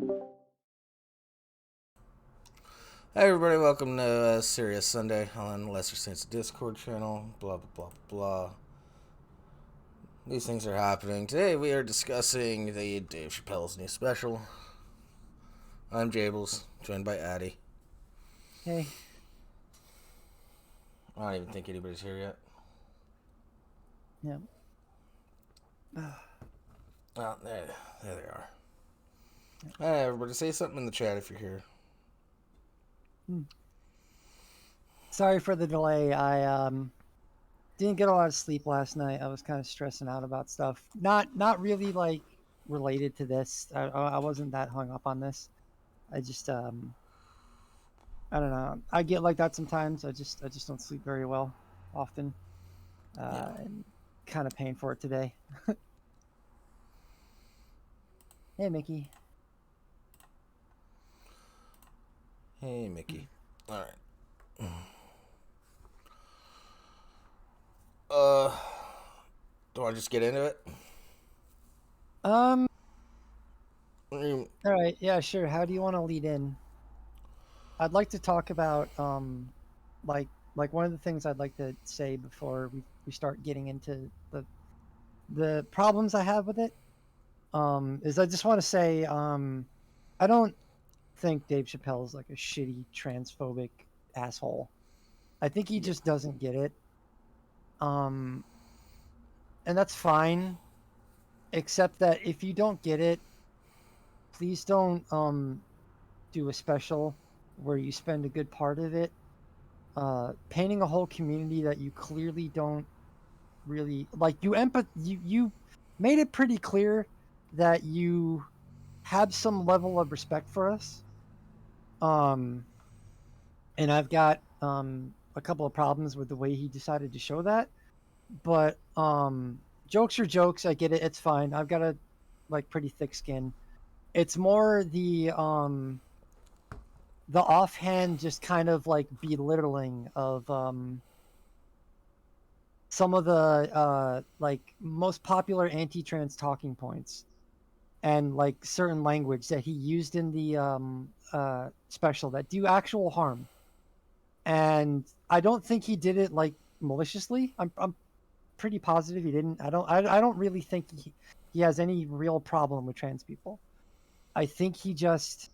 Hey everybody, welcome to Serious Sunday on Lesser Saints Discord channel, blah blah blah blah. These things are happening. Today we are discussing the Dave Chappelle's new special. I'm Jables, joined by Addie. Hey. I don't even think anybody's here yet. Yeah. Oh, there they are. Hey everybody, say something in the chat if you're here. Sorry for the delay. I didn't get a lot of sleep last night. I was kind of stressing out about stuff. Not really like related to this. I wasn't that hung up on this. I just I don't know. I get like that sometimes. I just don't sleep very well often. Yeah. And kind of paying for it today. Hey Mickey. Hey Mickey. All right. Do I just get into it? Um Mm, all right, yeah, sure. How do you want to lead in? I'd like to talk about like one of the things I'd like to say before we start getting into the problems I have with it is I just want to say I don't think Dave Chappelle is like a shitty transphobic asshole. I think he yeah. just doesn't get it. Um and that's fine, except that if you don't get it, please don't do a special where you spend a good part of it painting a whole community that you clearly don't really like. You made it pretty clear that you have some level of respect for us. Um, and I've got a couple of problems with the way he decided to show that. But jokes are jokes. I get it. It's fine. I've got a like pretty thick skin. It's more the offhand, just kind of like belittling of some of the like most popular anti-trans talking points and like certain language that he used in the special that do actual harm. And I don't think he did it like maliciously. I'm pretty positive he didn't. I don't really think he has any real problem with trans people. I think he just,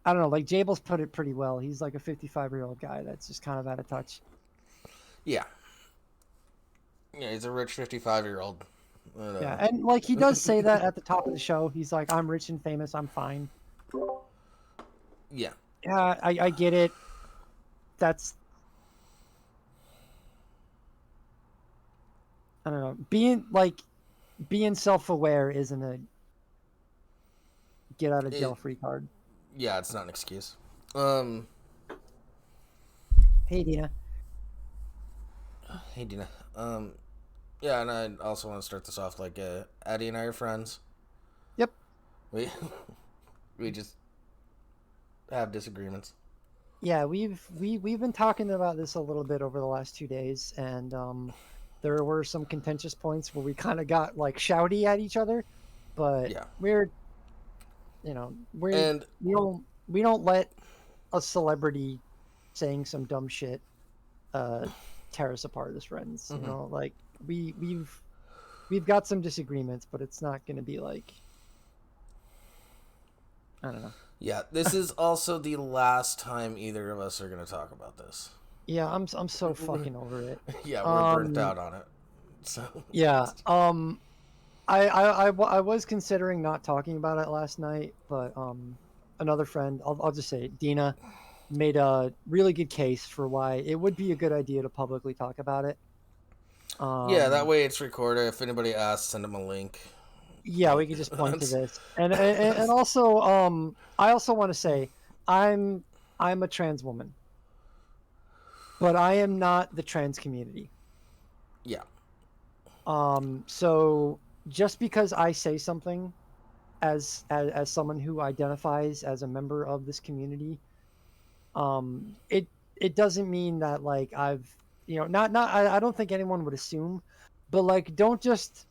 I don't know, like Jables put it pretty well. He's like a 55-year-old guy that's just kind of out of touch. Yeah. Yeah, he's a rich 55-year-old. Yeah, and like he does say that at the top of the show. He's like, "I'm rich and famous. I'm fine." Yeah. Yeah, I get it. That's, I don't know. Being self-aware isn't a get out of jail It, free card. yeah, it's not an excuse. Um, Hey Dina. hey Dina. Yeah, and I also want to start this off like Addie and I are friends. Yep. We we just have disagreements. Yeah, we've been talking about this a little bit over the last 2 days, and there were some contentious points where we kind of got like shouty at each other, but Yeah, we're you know we're and we don't let a celebrity saying some dumb shit uh tear us apart as friends. You mhm. know, like we've got some disagreements, but it's not going to be like, I don't know. Yeah, this is also the last time either of us are gonna talk about this. Yeah, I'm so fucking over it. Yeah, we're burnt Um out on it. So yeah, I was considering not talking about it last night, but another friend, I'll just say it, Dina, made a really good case for why it would be a good idea to publicly talk about it. yeah, that Um way it's recorded. If anybody asks, send them a link. yeah, we Like could just point to that's this. And also I also want to say I'm I'm a trans woman, but I am not the trans community. yeah, So just because I say something as someone who identifies as a member of this community, it doesn't mean that like I've, not I don't think anyone would assume, but like don't just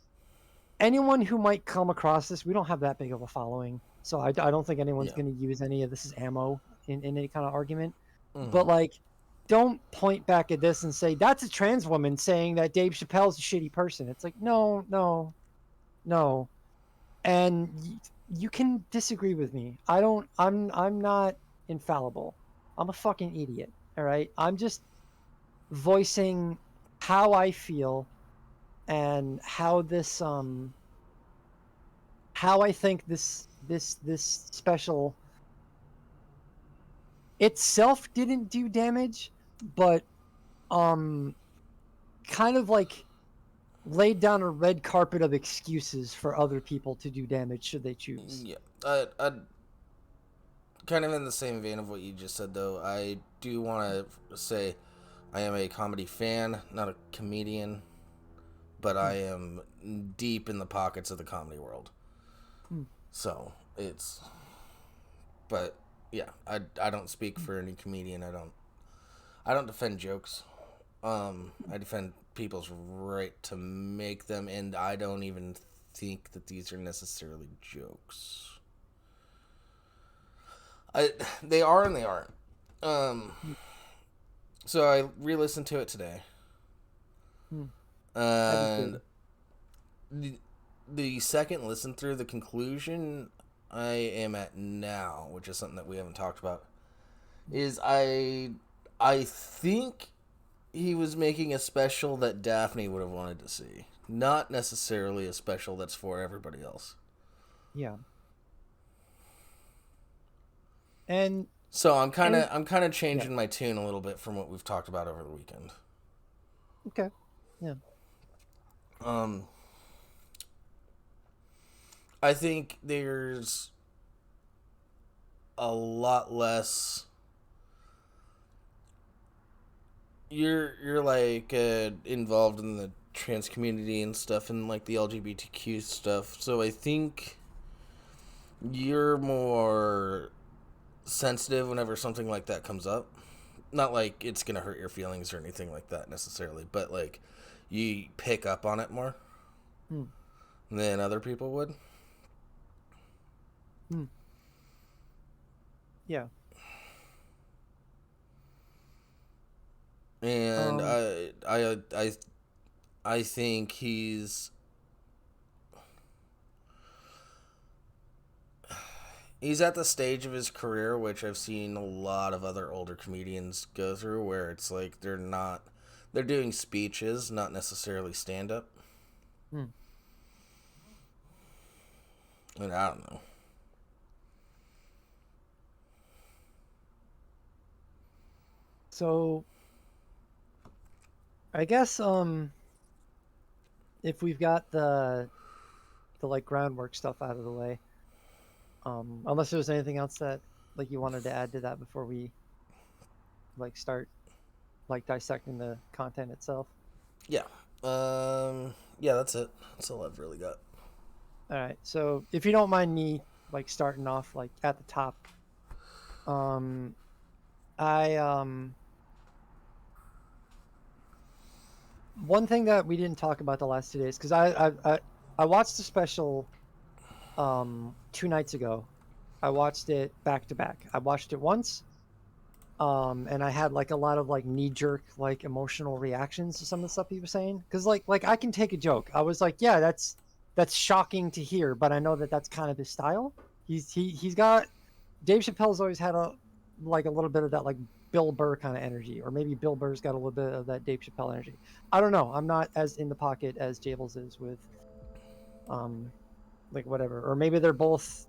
anyone who might come across this, we don't have that big of a following, so I don't think anyone's Yeah. going to use any of this as ammo in any kind of argument. Mm-hmm. But like, don't point back at this and say that's a trans woman saying that Dave Chappelle's a shitty person. It's like, no. And you can disagree with me. I'm not infallible. I'm a fucking idiot. All right. I'm just voicing how I feel and how this how I think this special itself didn't do damage, but kind of like laid down a red carpet of excuses for other people to do damage should they choose. Yeah. I kind of in the same vein of what you just said, though. I do want to say I am a comedy fan, not a comedian, but I am deep in the pockets of the comedy world. So it's, but yeah, I don't speak for any comedian. I don't defend jokes. I defend people's right to make them, and I don't even think that these are necessarily jokes. They are and they aren't. So I re-listened to it today, and the second listen through, the conclusion I am at now, which is something that we haven't talked about, is I think he was making a special that Daphne would have wanted to see, not necessarily a special that's for everybody else. Yeah. And so I'm kind of changing my tune a little bit from what we've talked about over the weekend. Okay. Yeah. I think there's a lot less. You're like involved in the trans community and stuff, and like the LGBTQ stuff. So I think you're more sensitive whenever something like that comes up. Not like it's gonna hurt your feelings or anything like that necessarily, but like you pick up on it more than other people would. Yeah. And I think he's at the stage of his career which I've seen a lot of other older comedians go through, where it's like they're doing speeches, not necessarily stand up. And I don't know. So I guess if we've got the like groundwork stuff out of the way, unless there's anything else that like you wanted to add to that before we like start like dissecting the content itself. Yeah. Yeah, that's it. That's all I've really got. All right. So if you don't mind me like starting off like at the top, one thing that we didn't talk about the last 2 days, because I watched the special 2 nights ago. I watched it back to back. I watched it once, and I had like a lot of like knee-jerk like emotional reactions to some of the stuff he was saying. Because like I can take a joke. I was like, yeah, that's shocking to hear, but I know that that's kind of his style. He's got Dave Chappelle's always had a little bit of that like Bill Burr kind of energy, or maybe Bill Burr's got a little bit of that Dave Chappelle energy. I don't know. I'm not as in the pocket as Jables is with, like whatever, or maybe they're both,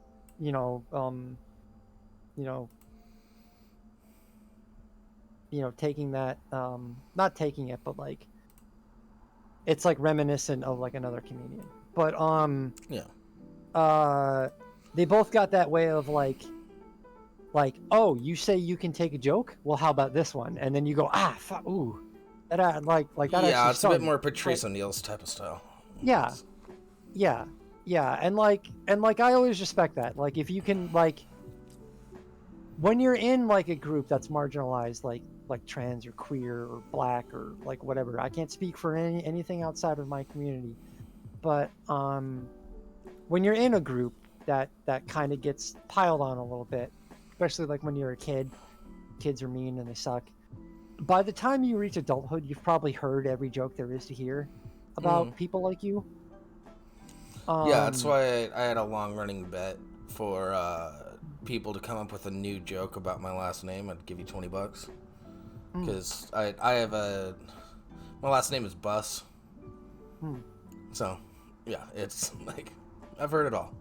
taking that, not taking it, but like, it's like reminiscent of like another comedian. But they both got that way of like, oh, you say you can take a joke? Well, how about this one? And then you go, ooh, that like that. Yeah, it's a bit more Patrice O'Neal's type of style. Yeah, and like I always respect that. Like if you can like, when you're in like a group that's marginalized, like trans or queer or black or like whatever. I can't speak for anything outside of my community, but when you're in a group that kind of gets piled on a little bit, especially like when you're a kid. Kids are mean and they suck. By the time you reach adulthood, you've probably heard every joke there is to hear about people like you. Yeah, that's why I had a long-running bet for people to come up with a new joke about my last name. I'd give you $20 because I have my last name is Bus. So yeah, it's like I've heard it all.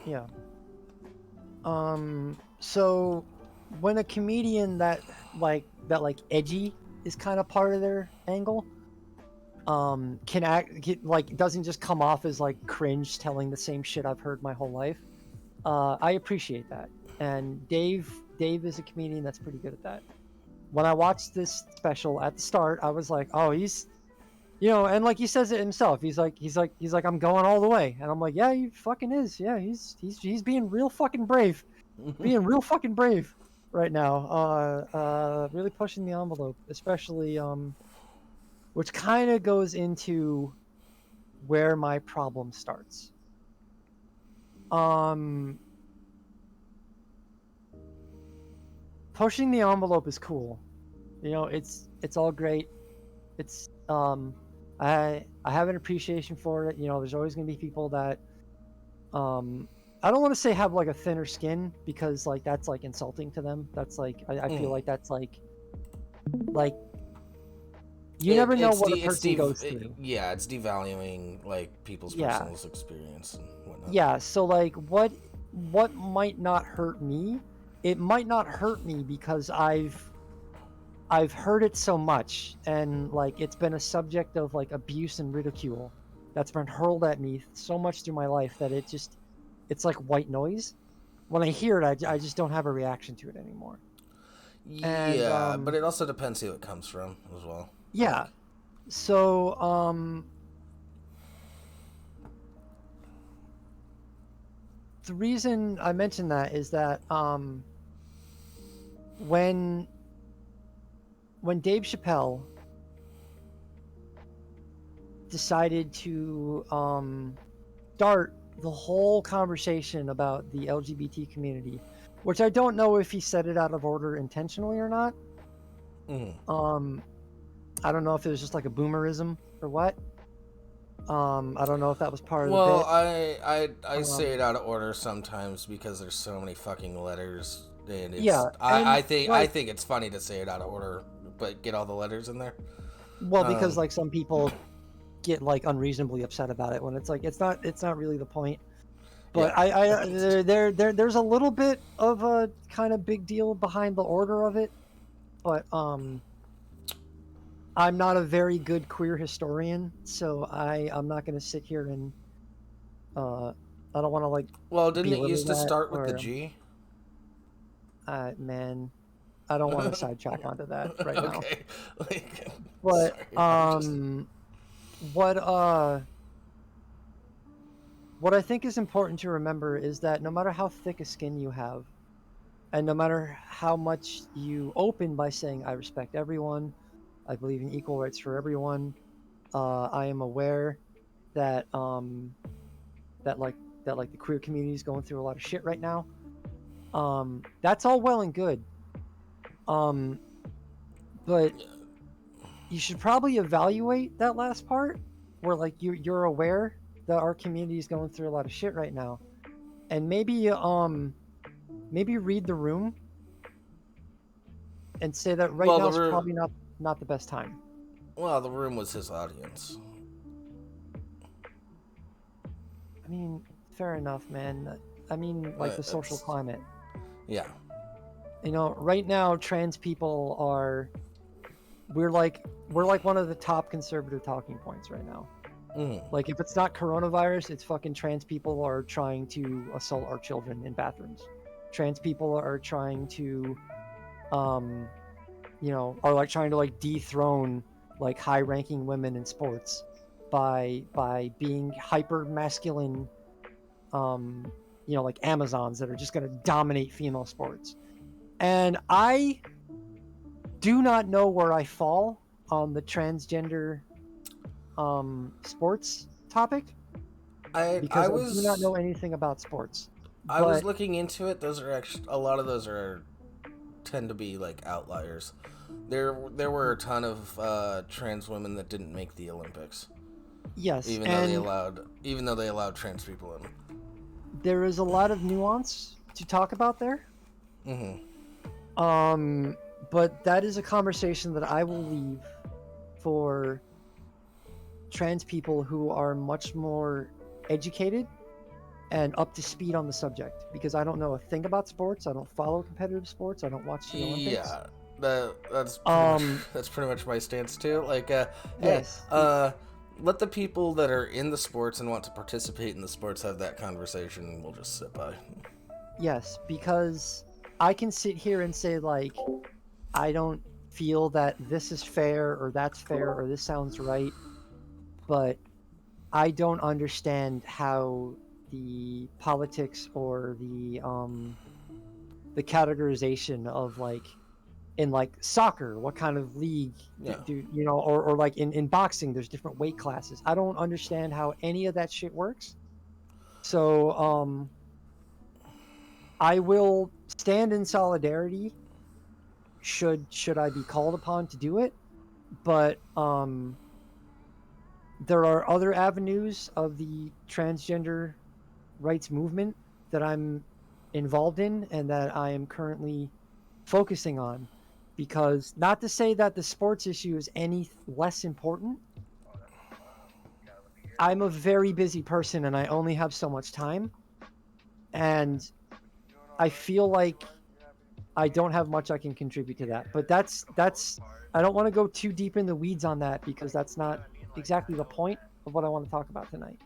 Yeah. So when a comedian that edgy is kind of part of their angle, can doesn't just come off as like cringe telling the same shit I've heard my whole life. I appreciate that. And Dave is a comedian that's pretty good at that. When I watched this special at the start, I was like, oh, he's, and like he says it himself. He's like, I'm going all the way. And I'm like, yeah, he fucking is. Yeah, he's being real fucking brave. Being real fucking brave right now. Really pushing the envelope, especially which kind of goes into where my problem starts. Pushing the envelope is cool. It's all great. It's I have an appreciation for it. There's always going to be people that I don't want to say have like a thinner skin, because like that's like insulting to them. That's like I feel like that's like you never know what a person goes through. Yeah, it's devaluing like people's personal experience and whatnot. Yeah, so like what might not hurt me, it might not hurt me because I've heard it so much, and like it's been a subject of like abuse and ridicule that's been hurled at me so much through my life that it's like white noise. When I hear it, I just don't have a reaction to it anymore. Yeah, but it also depends who it comes from as well. Yeah. So, the reason I mentioned that is that when Dave Chappelle decided to start the whole conversation about the LGBT community, which I don't know if he said it out of order intentionally or not. I don't know if it was just like a boomerism or what. I don't know if that was part of the bit. Well, I say it out of order sometimes because there's so many fucking letters, and it's, I think it's funny to say it out of order, but get all the letters in there. Well, because like some people get like unreasonably upset about it when it's like it's not really the point. But yeah. There's a little bit of a kind of big deal behind the order of it, but I'm not a very good queer historian, so I'm not going to sit here and I don't want to like. Well, didn't it used to start with the G? Man, I don't want to sidetrack onto that right now. Okay. But sorry, what I think is important to remember is that no matter how thick a skin you have, and no matter how much you open by saying I respect everyone, I believe in equal rights for everyone, I am aware that that the queer community is going through a lot of shit right now. That's all well and good. But you should probably evaluate that last part where like you're aware that our community is going through a lot of shit right now, and maybe read the room and say that now is probably not the best time. Well, the room was his audience. I mean, fair enough, man. I mean, like the social climate. Yeah. Right now, trans people we're like one of the top conservative talking points right now. Like, if it's not coronavirus, it's fucking trans people are trying to assault our children in bathrooms. Trans people are trying to, are like trying to like dethrone like high-ranking women in sports by being hyper masculine, like Amazons that are just going to dominate female sports. And I do not know where I fall on the transgender sports topic I because I do not was know anything about sports. I was But looking into it. Those are actually a lot of those are tend to be like outliers. There were a ton of trans women that didn't make the Olympics, yes, and even though they allowed trans people in. there is a lot of nuance to talk about there. Mm-hmm. But that is a conversation that I will leave for trans people who are much more educated and up to speed on the subject, because I don't know a thing about sports. I don't follow competitive sports. I don't watch the Olympics. Yeah, that's pretty much Um, that's pretty much my stance too. Like, hey, yes, let the people that are in the sports and want to participate in the sports have that conversation, and we'll just sit by. yes, because I can sit here and say, like, I don't feel that this is fair or that's fair or this sounds right, but I don't understand how the politics or the categorization of, like, in like soccer, what kind of league Yeah. do you know, or like in boxing, there's different weight classes. I don't understand how any of that shit works. So I will stand in solidarity should I be called upon to do it, but there are other avenues of the transgender rights movement that I'm involved in and that I am currently focusing on. Because, not to say that the sports issue is any less important, I'm a very busy person and I only have so much time. And I feel like I don't have much I can contribute to that. But that's I don't want to go too deep in the weeds on that because that's not exactly the point of what I want to talk about tonight.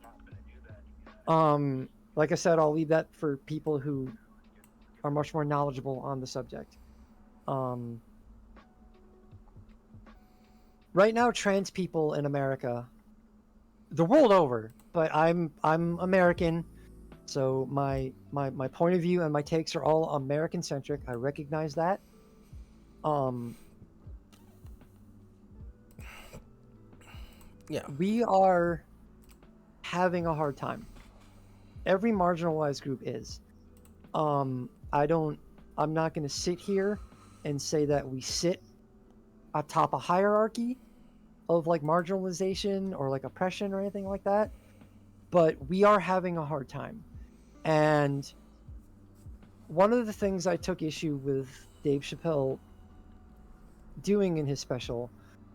Like I said, I'll leave that for people who are much more knowledgeable on the subject. Um, right now, trans people in America, the world over, but I'm American, so my point of view and my takes are all American centric. I recognize that. Um, Yeah. we are having a hard time. Every marginalized group is. I don't. I'm not going to sit here and say that we sit atop a hierarchy of like marginalization or like oppression or anything like that, but we are having a hard time. And one of the things I took issue with Dave Chappelle doing in his special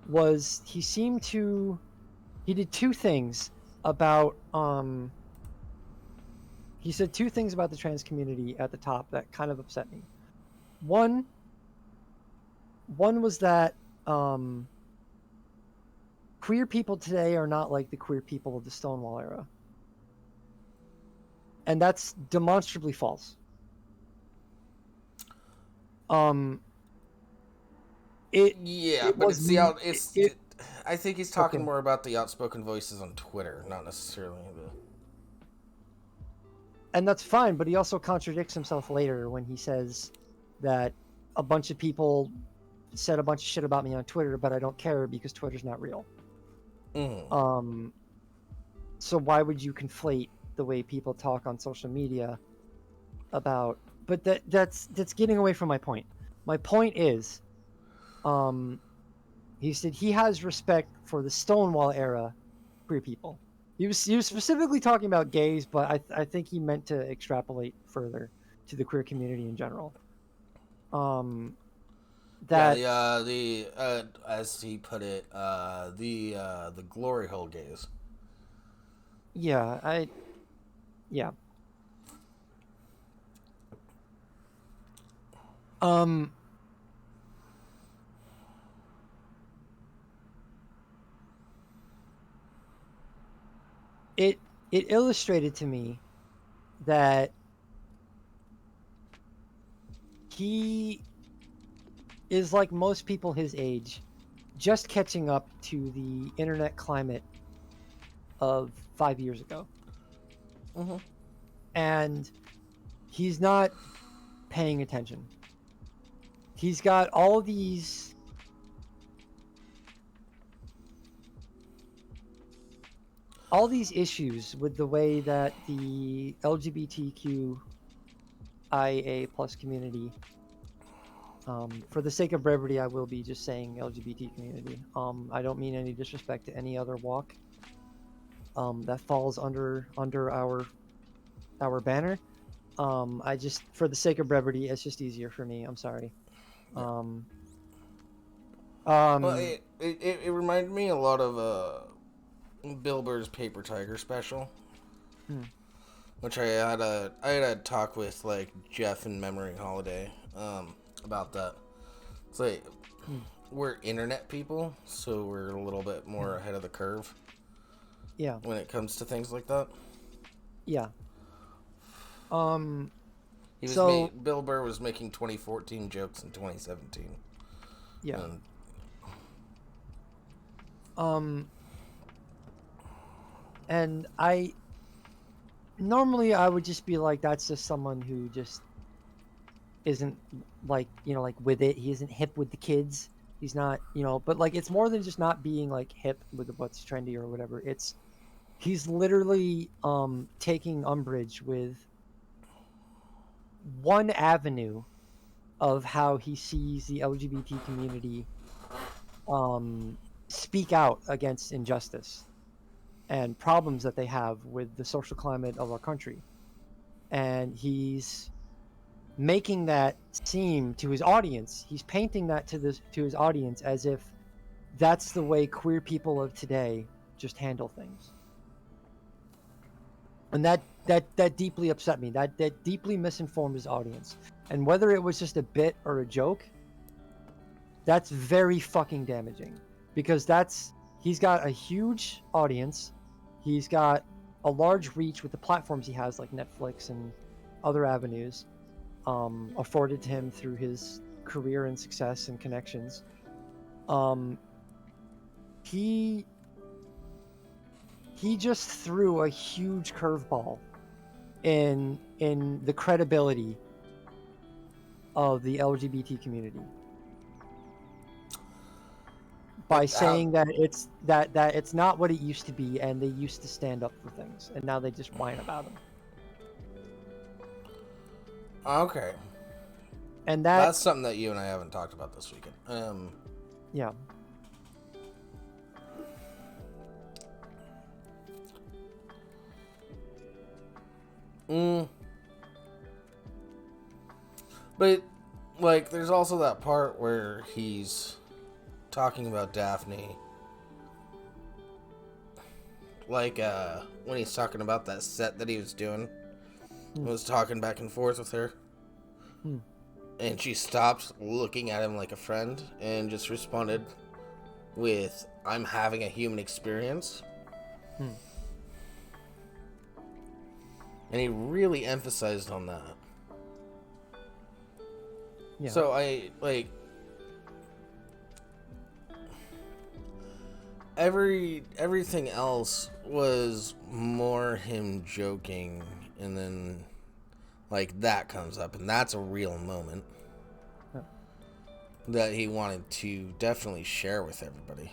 was he did two things about he said two things about the trans community at the top that kind of upset me. One one was that queer people today are not like the queer people of the Stonewall era. And that's demonstrably false. Um it Yeah, it but was it's the out. It's. it I think he's talking okay. more about the outspoken voices on Twitter, not necessarily the. And that's fine, but he also contradicts himself later when he says that a bunch of people said a bunch of shit about me on Twitter, but I don't care because Twitter's not real. Mm. Um, so why would you conflate the way people talk on social media about? But that's getting away from my point. My point is, um, he said he has respect for the Stonewall era queer people. He was specifically talking about gays, but I think he meant to extrapolate further to the queer community in general. Um, Yeah, that the as he put it, the glory hole gaze. yeah, yeah. Um, it it illustrated to me that he is like most people his age, just catching up to the internet climate of 5 years ago, Mm-hmm. and he's not paying attention. He's got all these all these issues with the way that the LGBTQIA plus community, for the sake of brevity, I will be just saying LGBT community. I don't mean any disrespect to any other walk that falls under our banner. I just, for the sake of brevity, it's just easier for me. I'm sorry. Yeah. Um, Well, um, it reminded me a lot of Bill Burr's Paper Tiger special, hmm, which I had a talk with like Jeff and Memory Holiday about that. It's like hmm, we're internet people, so we're a little bit more hmm. ahead of the curve Yeah, when it comes to things like that. yeah. Um, He was so Bill Burr was making 2014 jokes in 2017, yeah. and Um, and I normally I would just be like, that's just someone who just isn't like, like with it. He isn't hip with the kids. He's not, but like it's more than just not being like hip with what's trendy or whatever. It's he's literally taking umbrage with one avenue of how he sees the LGBT community um speak out against injustice and problems that they have with the social climate of our country. And he's making that seem to his audience. He's painting that to his audience as if that's the way queer people of today just handle things. And that deeply upset me. That deeply misinformed his audience. And whether it was just a bit or a joke, that's very fucking damaging because he's got a huge audience. He's got a large reach with the platforms he has like Netflix and other avenues afforded to him through his career and success and connections. Um, he he just threw a huge curveball in the credibility of the LGBT community by saying that it's not what it used to be, and they used to stand up for things, and now they just whine about them. okay, And that, that's something that you and I haven't talked about this weekend. yeah, But like, there's also that part where he's talking about Daphne, like when he's talking about that set that he was doing, was talking back and forth with her, and she stopped looking at him like a friend and just responded with, "I'm having a human experience." And he really emphasized on that. yeah. So I like everything else was more him joking, and then like that comes up, and that's a real moment that he wanted to definitely share with everybody.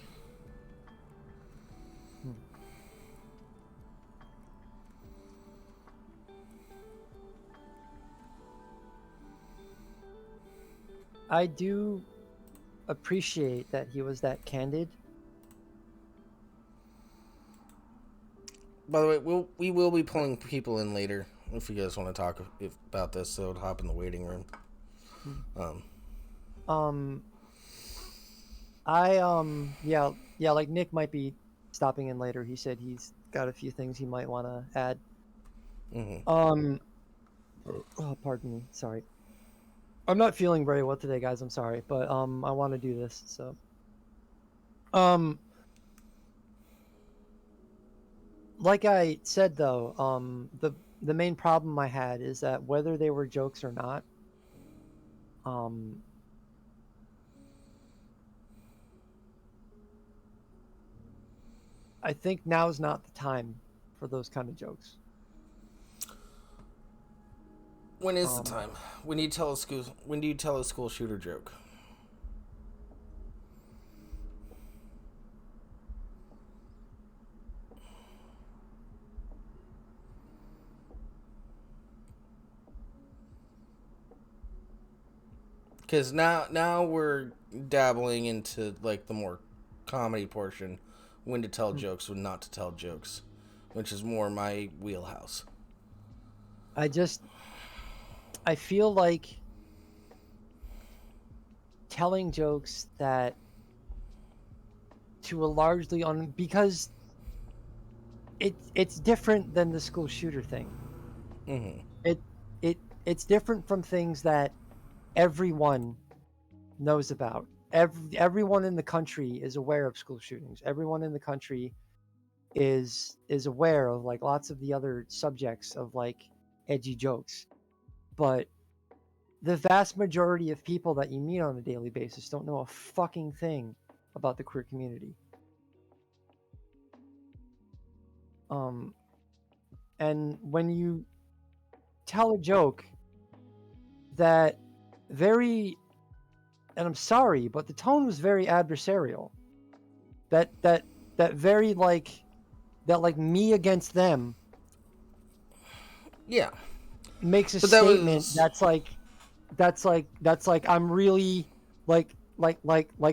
I do appreciate that he was that candid. By the way, we will be pulling people in later if you guys want to talk about this. So hop in the waiting room. Um, yeah, like Nick might be stopping in later. He said he's got a few things he might want to add. Oh, pardon me. Sorry. I'm not feeling very well today, guys. I'm sorry, but I want to do this. So, um, like I said though, the main problem I had is that whether they were jokes or not, um, I think now's not the time for those kind of jokes. When is the time? When do you tell a school shooter joke? Because now we're dabbling into like the more comedy portion, when to tell jokes, when not to tell jokes, which is more my wheelhouse. I feel like telling jokes that to a largely because it's different than the school shooter thing. Mm-hmm. It's different from things that everyone knows about. Everyone in the country is aware of school shootings. Everyone in the country is aware of like lots of the other subjects of like edgy jokes. But the vast majority of people that you meet on a daily basis don't know a fucking thing about the queer community. And when you tell a joke that and I'm sorry, but the tone was very adversarial. That very like me against them Yeah, makes a but that statement was that's like I'm really like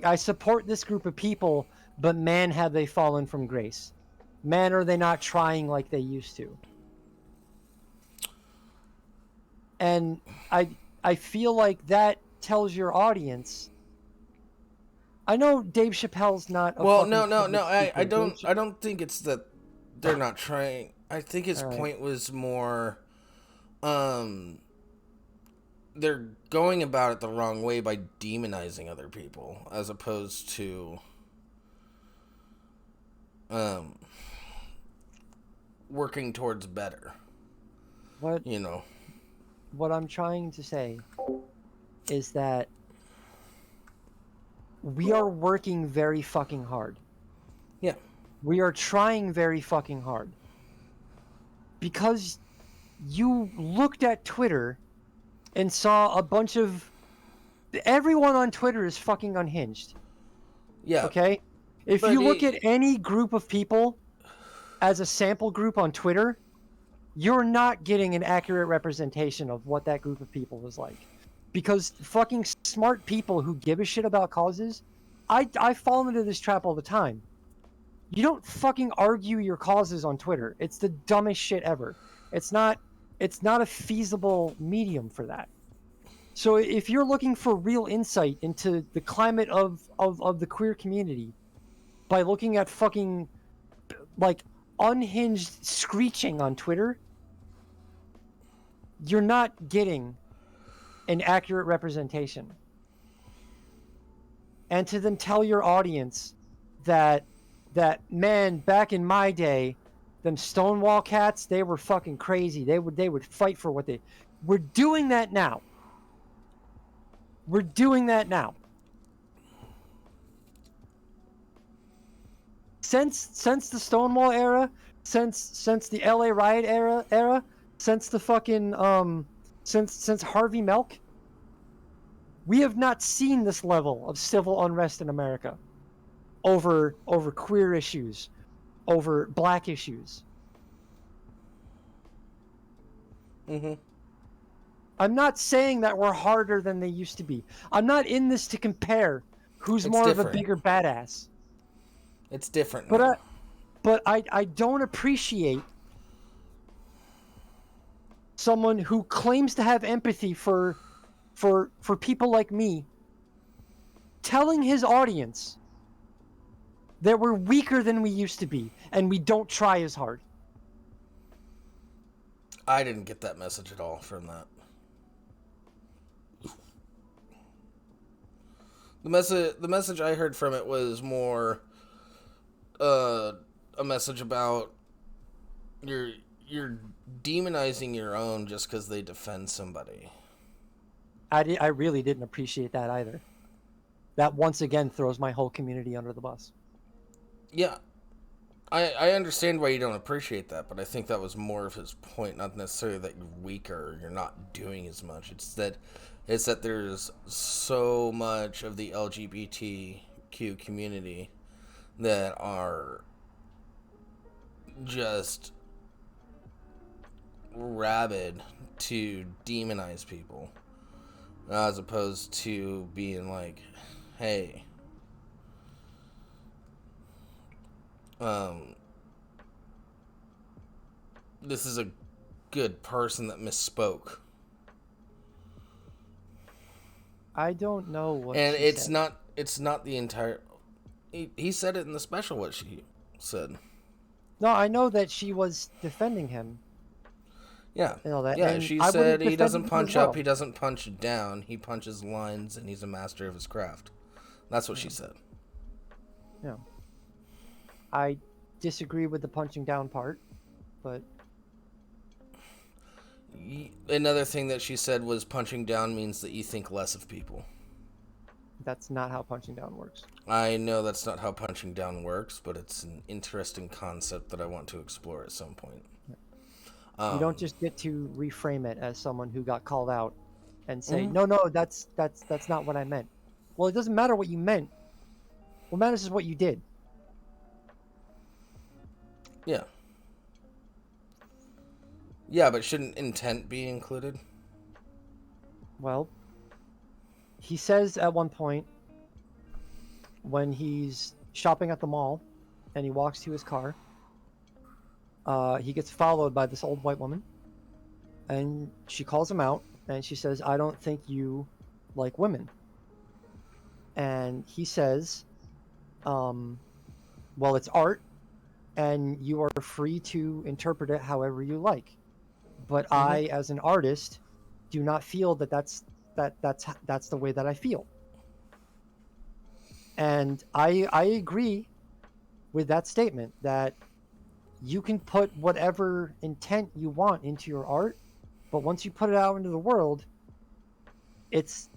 I support this group of people, but man, have they fallen from grace. Man, are they not trying like they used to. And I feel like that tells your audience. I know Dave Chappelle's not a well, fucking no. public I speaker. don't think it's that they're not trying. I think his All right. point was more, um, they're going about it the wrong way by demonizing other people as opposed to um working towards better. What You know. what I'm trying to say is that we are working very fucking hard. Yeah. We are trying very fucking hard. Because you looked at Twitter and saw a bunch of everyone on Twitter is fucking unhinged. Yeah. Okay? If But you look at any group of people as a sample group on Twitter, you're not getting an accurate representation of what that group of people was like. Because fucking smart people who give a shit about causes, I fall into this trap all the time. You don't fucking argue your causes on Twitter. It's the dumbest shit ever. It's not a feasible medium for that. So if you're looking for real insight into the climate of the queer community by looking at fucking like unhinged screeching on Twitter, you're not getting an accurate representation. And to then tell your audience that man, back in my day, them Stonewall cats, they were fucking crazy. They would fight for what they. We're doing that now. We're doing that now. Since the Stonewall era, since the LA riot era, since the fucking since Harvey Milk, we have not seen this level of civil unrest in America over queer issues, over black issues. mm-hmm. I'm not saying that we're harder than they used to be. I'm not in this to compare who's It's more of a different. bigger badass. It's different But now. I don't appreciate someone who claims to have empathy for people like me telling his audience that we're weaker than we used to be and we don't try as hard. I didn't get that message at all from that. The message I heard from it was more a message about you're demonizing your own just because they defend somebody. I really didn't appreciate that either. That once again throws my whole community under the bus. Yeah, I understand why you don't appreciate that, but I think that was more of his point, not necessarily that you're weaker or you're not doing as much. It's that there's so much of the LGBTQ community that are just rabid to demonize people as opposed to being like, hey, um, this is a good person that misspoke. I don't know what And she said. it's not the entire. He said it in the special what she said. No, I know that she was defending him Yeah. and all that, Yeah, and she I would said have he defended doesn't him as punch up, well. he doesn't punch down, he punches lines, and he's a master of his craft. That's what Yeah, she said. yeah. I disagree with the punching down part, but Another thing that she said was punching down means that you think less of people. that's not how punching down works. I know that's not how punching down works, but it's an interesting concept that I want to explore at some point. You don't Um, just get to reframe it as someone who got called out and say, mhm. "No, no, that's not what I meant." Well, it doesn't matter what you meant. What matters is what you did. Yeah. Yeah, but shouldn't intent be included? Well, he says at one point when he's shopping at the mall and he walks to his car, he gets followed by this old white woman, and she calls him out and she says, "I don't think you like women." And he says, "Well, it's art, and you are free to interpret it however you like. But Mm-hmm. I, as an artist, do not feel that that's the way that I feel." And I agree with that statement that you can put whatever intent you want into your art, but once you put it out into the world, it's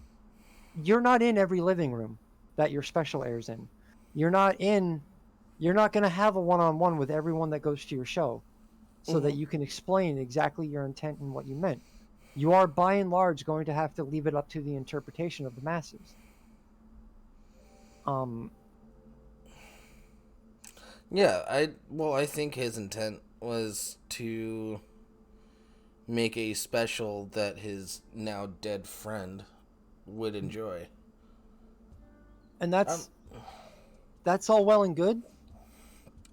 you're not in every living room that your special airs in. You're not in you're not going to have a one-on-one with everyone that goes to your show so Mm-hmm. that you can explain exactly your intent and what you meant. You are by and large going to have to leave it up to the interpretation of the masses. Um Yeah, I think his intent was to make a special that his now dead friend would enjoy. and Um, that's all well and good.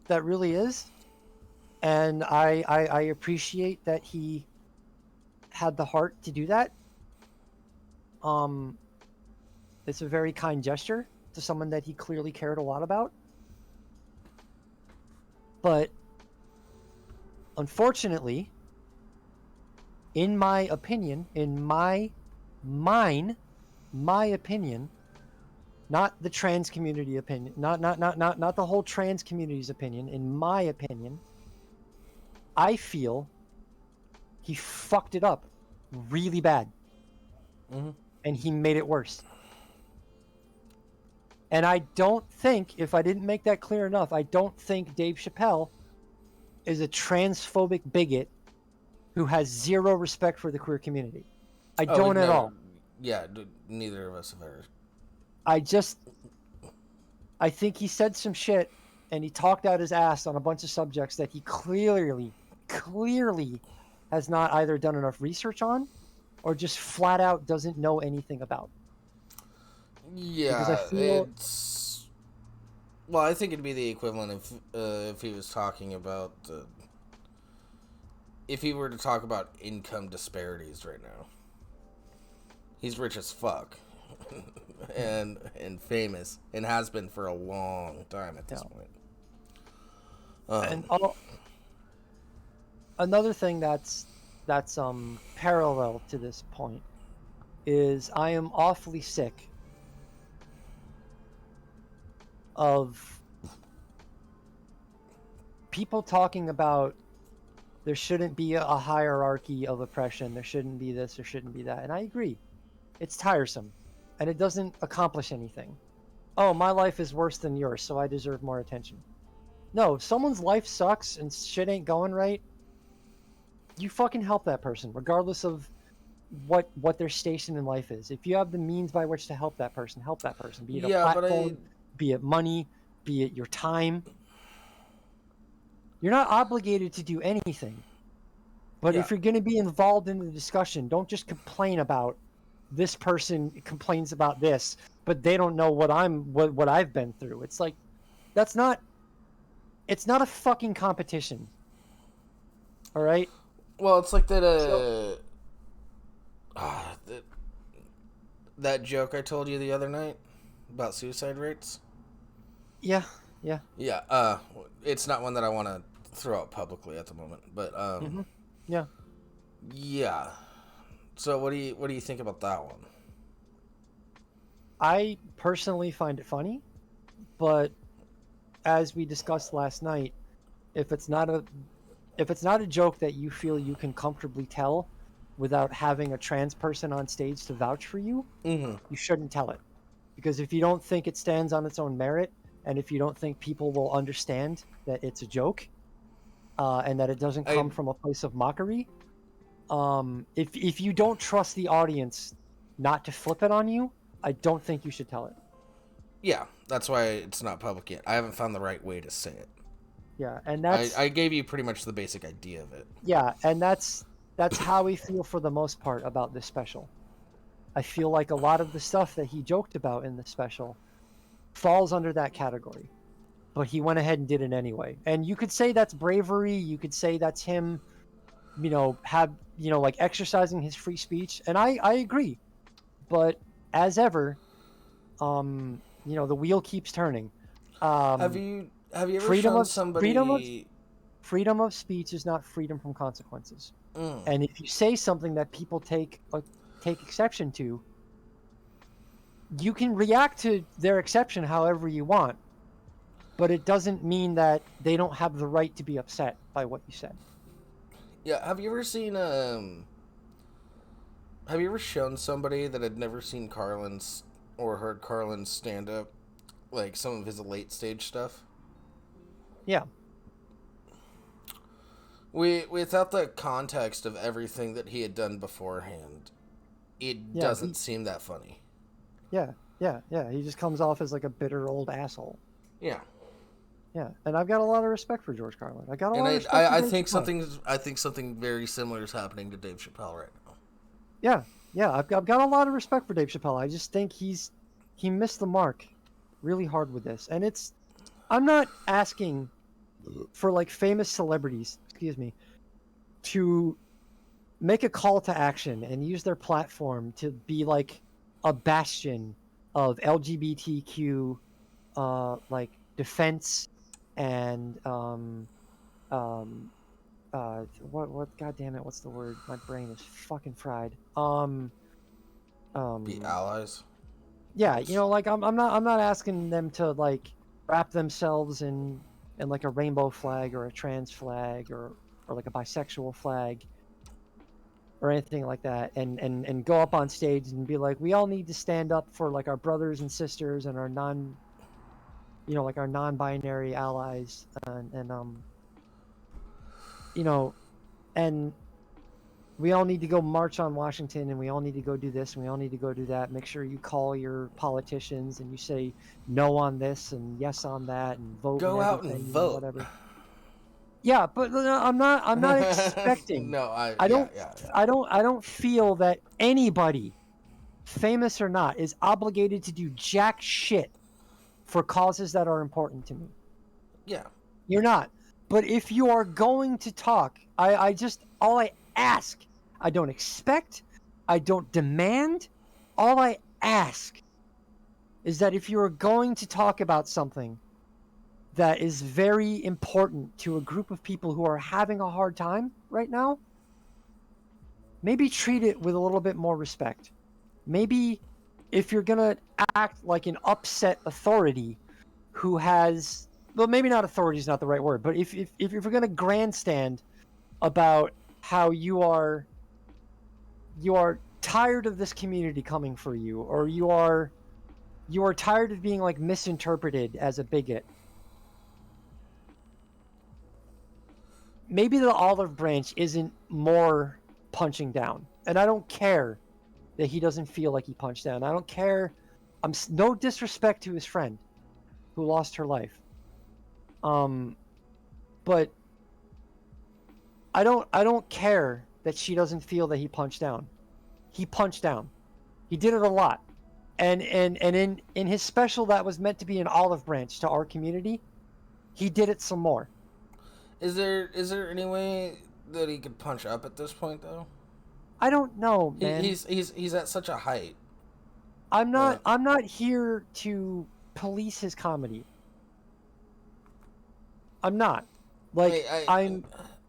That really is. And I appreciate that he had the heart to do that. Um, it's a very kind gesture to someone that he clearly cared a lot about. But unfortunately, in my opinion, in my opinion, not the trans community opinion, not the whole trans community's opinion. In my opinion, I feel he fucked it up really bad, mm-hmm. and he made it worse. And I don't think, if I didn't make that clear enough, I don't think Dave Chappelle is a transphobic bigot who has zero respect for the queer community. I Oh, we've don't at never. all. Yeah, neither of us have ever. I just, I think he said some shit and he talked out his ass on a bunch of subjects that he clearly has not either done enough research on or just flat out doesn't know anything about. Because I Yeah, feel, it's. Well, I think it'd be the equivalent if he was talking about if he were to talk about income disparities right now. He's rich as fuck, and famous, and has been for a long time at you this know, point. and all, another thing that's parallel to this point is I am awfully sick of people talking about there shouldn't be a hierarchy of oppression, there shouldn't be this, there shouldn't be that. And I agree. It's tiresome and it doesn't accomplish anything. Oh, my life is worse than yours, so I deserve more attention. No, if someone's life sucks and shit ain't going right, you fucking help that person regardless of what their station in life is. If you have the means by which to help that person, help that person. Be it a Yeah, but platform, be it money, be it your time. You're not obligated to do anything. But yeah, if you're going to be involved in the discussion, don't just complain about this person complains about this, but they don't know what I've been through. It's like, it's not a fucking competition. All right. Well, it's like that. So, That joke I told you the other night about suicide rates. yeah, yeah. Yeah. It's not one that I want to throw out publicly at the moment, but Yeah. yeah. So what do you think about that one? I personally find it funny, but as we discussed last night, if it's not a joke that you feel you can comfortably tell without having a trans person on stage to vouch for you, Mm-hmm. you shouldn't tell it. Because if you don't think it stands on its own merit, and if you don't think people will understand that it's a joke, and that it doesn't come from a place of mockery, if you don't trust the audience not to flip it on you, I don't think you should tell it. Yeah, that's why it's not public yet. I haven't found the right way to say it. Yeah, and I gave you pretty much the basic idea of it. yeah, and that's how we feel for the most part about this special. I feel like a lot of the stuff that he joked about in the special falls under that category, but he went ahead and did it anyway. And you could say that's bravery. You could say that's him, like exercising his free speech. And I agree. But as ever, the wheel keeps turning. Have you ever freedom shown of somebody? freedom of speech is not freedom from consequences. Mm. And if you say something that people take exception to, you can react to their exception however you want, but it doesn't mean that they don't have the right to be upset by what you said. Yeah, have you ever seen have you ever shown somebody that had never seen Carlin's or heard Carlin's stand up, like some of his late stage stuff? Yeah. Without the context of everything that he had done beforehand, it doesn't seem that funny. Yeah. He just comes off as like a bitter old asshole. Yeah. Yeah, and I've got a lot of respect for George Carlin. I think something very similar is happening to Dave Chappelle right now. Yeah, I've got a lot of respect for Dave Chappelle. I just think he missed the mark really hard with this. And I'm not asking for like famous celebrities, to make a call to action and use their platform to be like a bastion of LGBTQ like defense and what god damn it, what's the word? My brain is fucking fried. Be allies. Yeah, like I'm not asking them to like wrap themselves in like a rainbow flag or a trans flag or like a bisexual flag or anything like that, and go up on stage and be like, we all need to stand up for like our brothers and sisters and our like our non-binary allies, and we all need to go march on Washington, and we all need to go do this, and we all need to go do that. Make sure you call your politicians and you say no on this and yes on that, and vote. Go out and vote. Whatever. Yeah, but I'm not expecting. No, I don't feel that anybody, famous or not, is obligated to do jack shit for causes that are important to me. Yeah. You're not. But if you are going to talk, all I ask, I don't expect, I don't demand, all I ask is that if you are going to talk about something that is very important to a group of people who are having a hard time right now, maybe treat it with a little bit more respect. Maybe if you're going to act like an upset authority who has, well, maybe not authority is not the right word, but if you're going to grandstand about how you are tired of this community coming for you, or you are tired of being like misinterpreted as a bigot, maybe the olive branch isn't more punching down. And I don't care that he doesn't feel like he punched down. I don't care. No disrespect to his friend who lost her life. But I don't care that she doesn't feel that he punched down. He punched down. He did it a lot. And in his special that was meant to be an olive branch to our community, he did it some more. Is there any way that he could punch up at this point though? I don't know, man. He's at such a height. I'm not here to police his comedy. I'm not. Like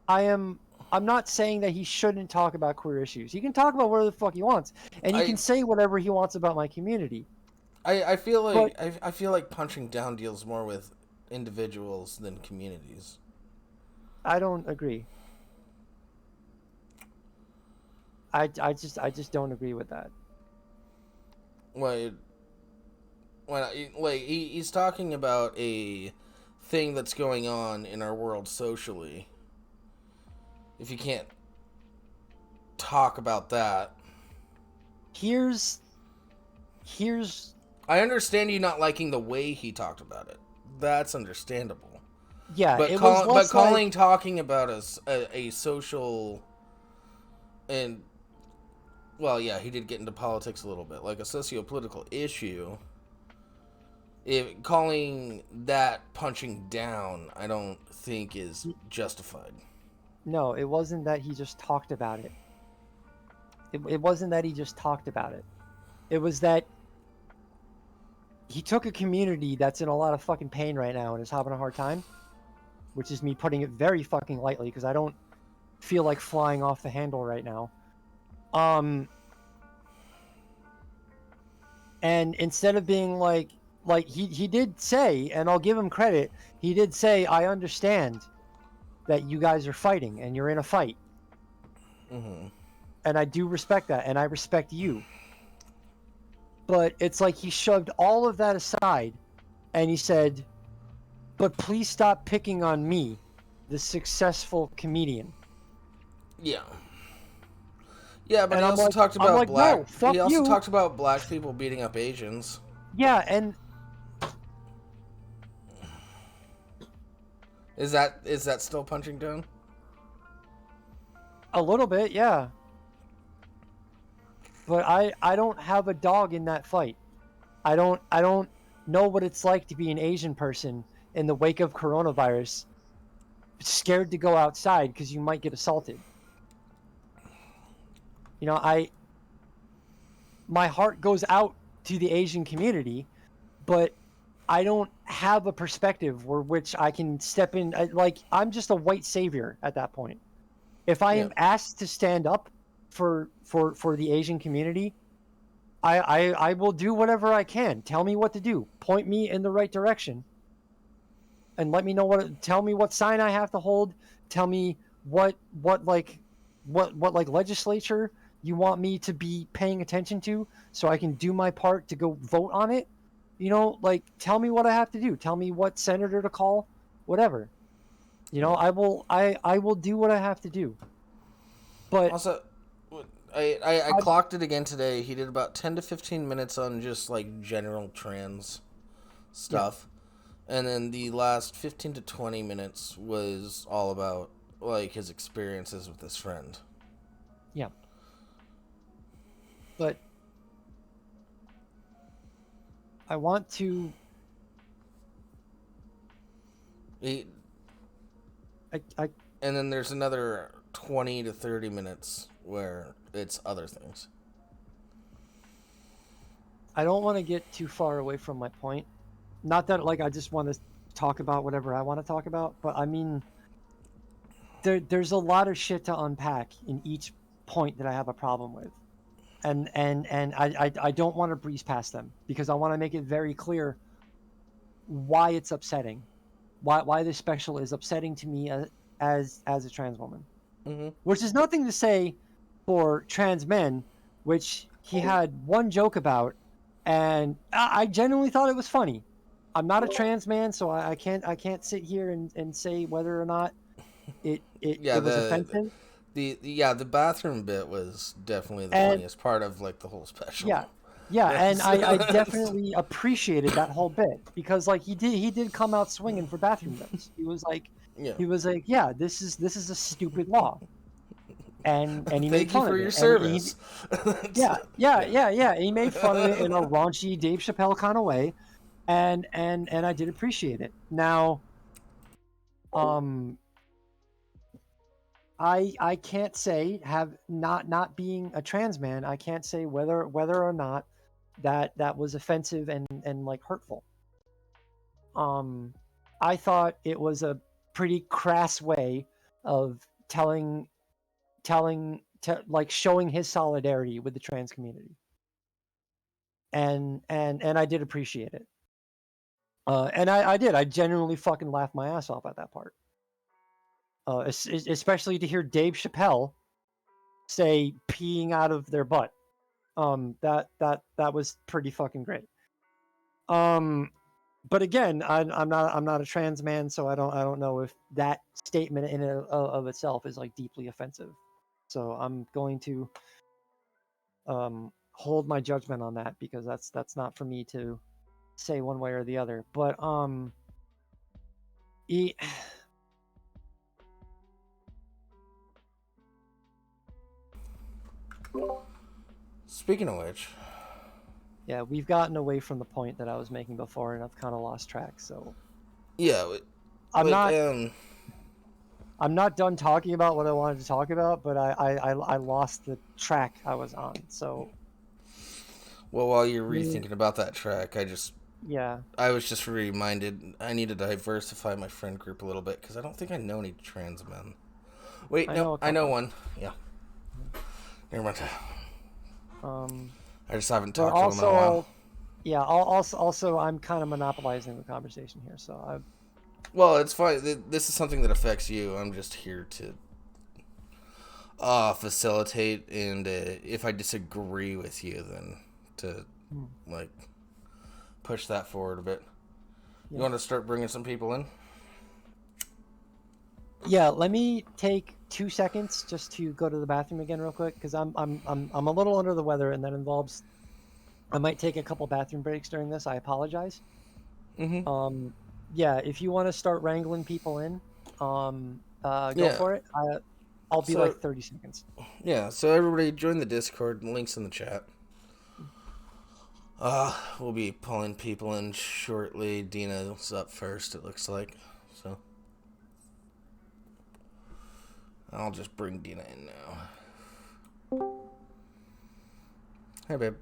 I'm not saying that he shouldn't talk about queer issues. He can talk about whatever the fuck he wants, and he can say whatever he wants about my community. I feel like I feel like punching down deals more with individuals than communities. I don't agree. I just don't agree with that. Like he's talking about a thing that's going on in our world socially. If you can't talk about that, here's I understand you not liking the way he talked about it. That's understandable. Yeah, but talking about a social and well, yeah, he did get into politics a little bit, like a socio-political issue. Calling that punching down, I don't think is justified. No, it wasn't that he just talked about it. It wasn't that he just talked about it. It was that he took a community that's in a lot of fucking pain right now and is having a hard time, which is me putting it very fucking lightly because I don't feel like flying off the handle right now. And instead of being like he did say, and I'll give him credit, he did say, I understand that you guys are fighting and you're in a fight. Mm-hmm. And I do respect that, and I respect you. But it's like he shoved all of that aside, and he said, but please stop picking on me, the successful comedian. Yeah. Yeah, but and he also talked about talked about black people beating up Asians. Yeah, and is that still punching down? A little bit, yeah. But I don't have a dog in that fight. I don't know what it's like to be an Asian person in the wake of coronavirus, scared to go outside because you might get assaulted. You know, my heart goes out to the Asian community, but I don't have a perspective which I can step in. Like, I'm just a white savior at that point. If I am asked to stand up for the Asian community, I will do whatever I can. Tell me what to do. Point me in the right direction. And let me know tell me what sign I have to hold. Tell me what legislature you want me to be paying attention to so I can do my part to go vote on it. You know, like, tell me what I have to do. Tell me what senator to call, whatever. You know, I will do what I have to do. But also, I clocked it again today. He did about 10 to 15 minutes on just like general trans stuff. Yeah. And then the last 15 to 20 minutes was all about like his experiences with his friend. Yeah. But I want to and then there's another 20 to 30 minutes where it's other things. I don't want to get too far away from my point. Not that like I just want to talk about whatever I want to talk about, but I mean there's a lot of shit to unpack in each point that I have a problem with. And I don't want to breeze past them because I want to make it very clear why it's upsetting. Why this special is upsetting to me as a trans woman. Mm-hmm. Which is nothing to say for trans men, which he had one joke about, and I genuinely thought it was funny. I'm not a trans man, so I can't sit here and say whether or not it was offensive. The bathroom bit was definitely the funniest part of like the whole special. Yeah, and I definitely appreciated that whole bit because like he did come out swinging for bathroom bits. He was like, yeah, this is a stupid law. and he made Thank you fun for of your it. service. Yeah. He made fun of it in a raunchy Dave Chappelle kind of way, and I did appreciate it. Now, I can't say, have not being a trans man, I can't say whether or not that was offensive and like hurtful. I thought it was a pretty crass way of like showing his solidarity with the trans community, and I did appreciate it. And I genuinely fucking laughed my ass off at that part. Especially to hear Dave Chappelle say peeing out of their butt. That was pretty fucking great. But again, I'm not a trans man, so I don't know if that statement in and of itself is like deeply offensive. So I'm going to hold my judgment on that, because that's not for me to say one way or the other. But Speaking of which, yeah, we've gotten away from the point that I was making before, and I've kind of lost track. So yeah, I'm like, not done talking about what I wanted to talk about, but I lost the track I was on. So well, while you're rethinking about that track, yeah, I was just reminded I need to diversify my friend group a little bit, because I don't think I know any trans men. Wait, no, I know one. Yeah. Never mind. I just haven't talked to him in a while. Yeah, also I'm kind of monopolizing the conversation here, so Well, it's fine. This is something that affects you. I'm just here to facilitate, and if I disagree with you, then to like push that forward a bit. You want to start bringing some people in? Yeah, let me take 2 seconds just to go to the bathroom again real quick, because I'm a little under the weather, and that involves I might take a couple bathroom breaks during this. I apologize. Yeah, if you want to start wrangling people in, go for it. I'll be like 30 seconds. Yeah, so everybody join the Discord. Links in the chat. We'll be pulling people in shortly. Dina's up first, it looks like. So I'll just bring Dina in now. Hey, babe.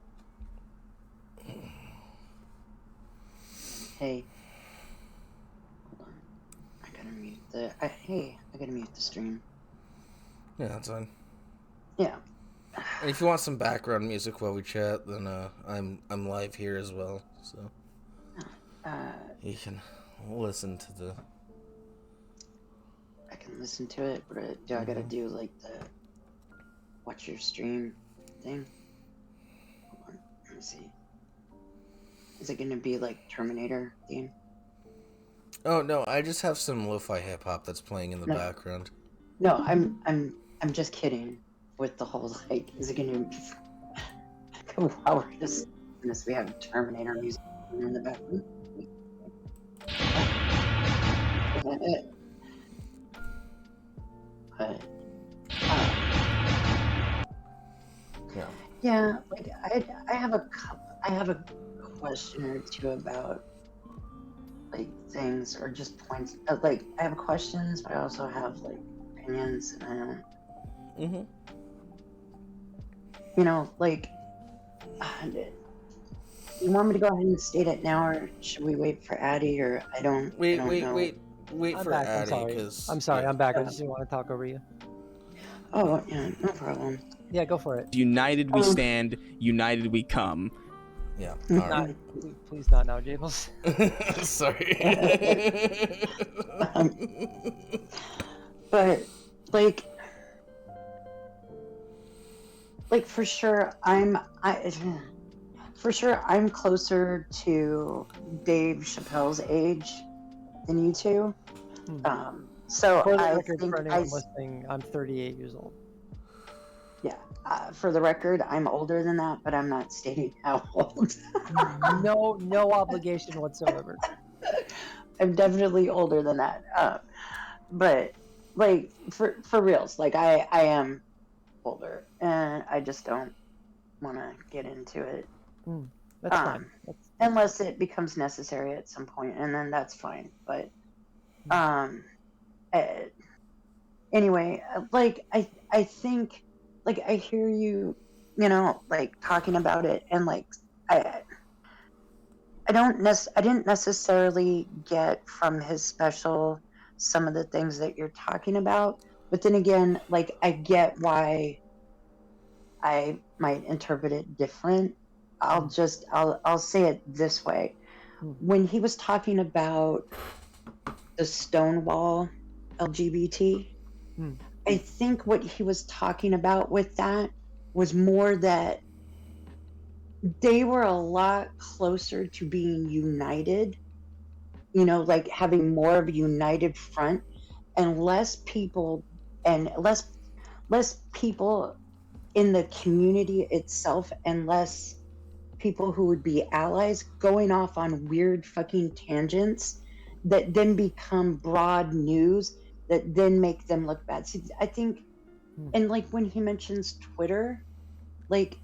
Hey. Hold on. I gotta mute the stream. Yeah, that's fine. Yeah. And if you want some background music while we chat, then I'm live here as well, so you can listen to the. I can listen to it, but do I gotta do like the watch your stream thing? Hold on, let me see. Is it gonna be like Terminator theme? Oh no, I just have some lo-fi hip hop that's playing in the background. No, I'm just kidding. With the whole like, is it gonna while we're just this, we have Terminator music in the background. But yeah, like I have a question or two about like things, or just points. Like I have questions, but I also have like opinions, and I don't. You know, like, you want me to go ahead and state it now, or should we wait for Addie? Or I don't know. Wait for back. Addie, because I'm sorry, I'm back. I just didn't want to talk over you. Oh yeah, no problem. Yeah, go for it. United we stand, united we come. Yeah. All right. Please not now, Jables. Sorry. But like for sure, I'm closer to Dave Chappelle's age than you two. So for the I record, think for anyone listening, I'm 38 years old. Yeah, for the record, I'm older than that, but I'm not stating how old. No obligation whatsoever. I'm definitely older than that. But like for reals, like I am older, and I just don't want to get into it. That's fine. That's Unless it becomes necessary at some point, and then that's fine. But anyway, like I think, like I hear you, like talking about it, and like I didn't necessarily get from his special some of the things that you're talking about, but then again, like I get why I might interpret it different. I'll say it this way. When he was talking about the Stonewall LGBT, I think what he was talking about with that was more that they were a lot closer to being united, like having more of a united front, and less people in the community itself, and less people who would be allies going off on weird fucking tangents that then become broad news that then make them look bad. See, I think, and like when he mentions Twitter, like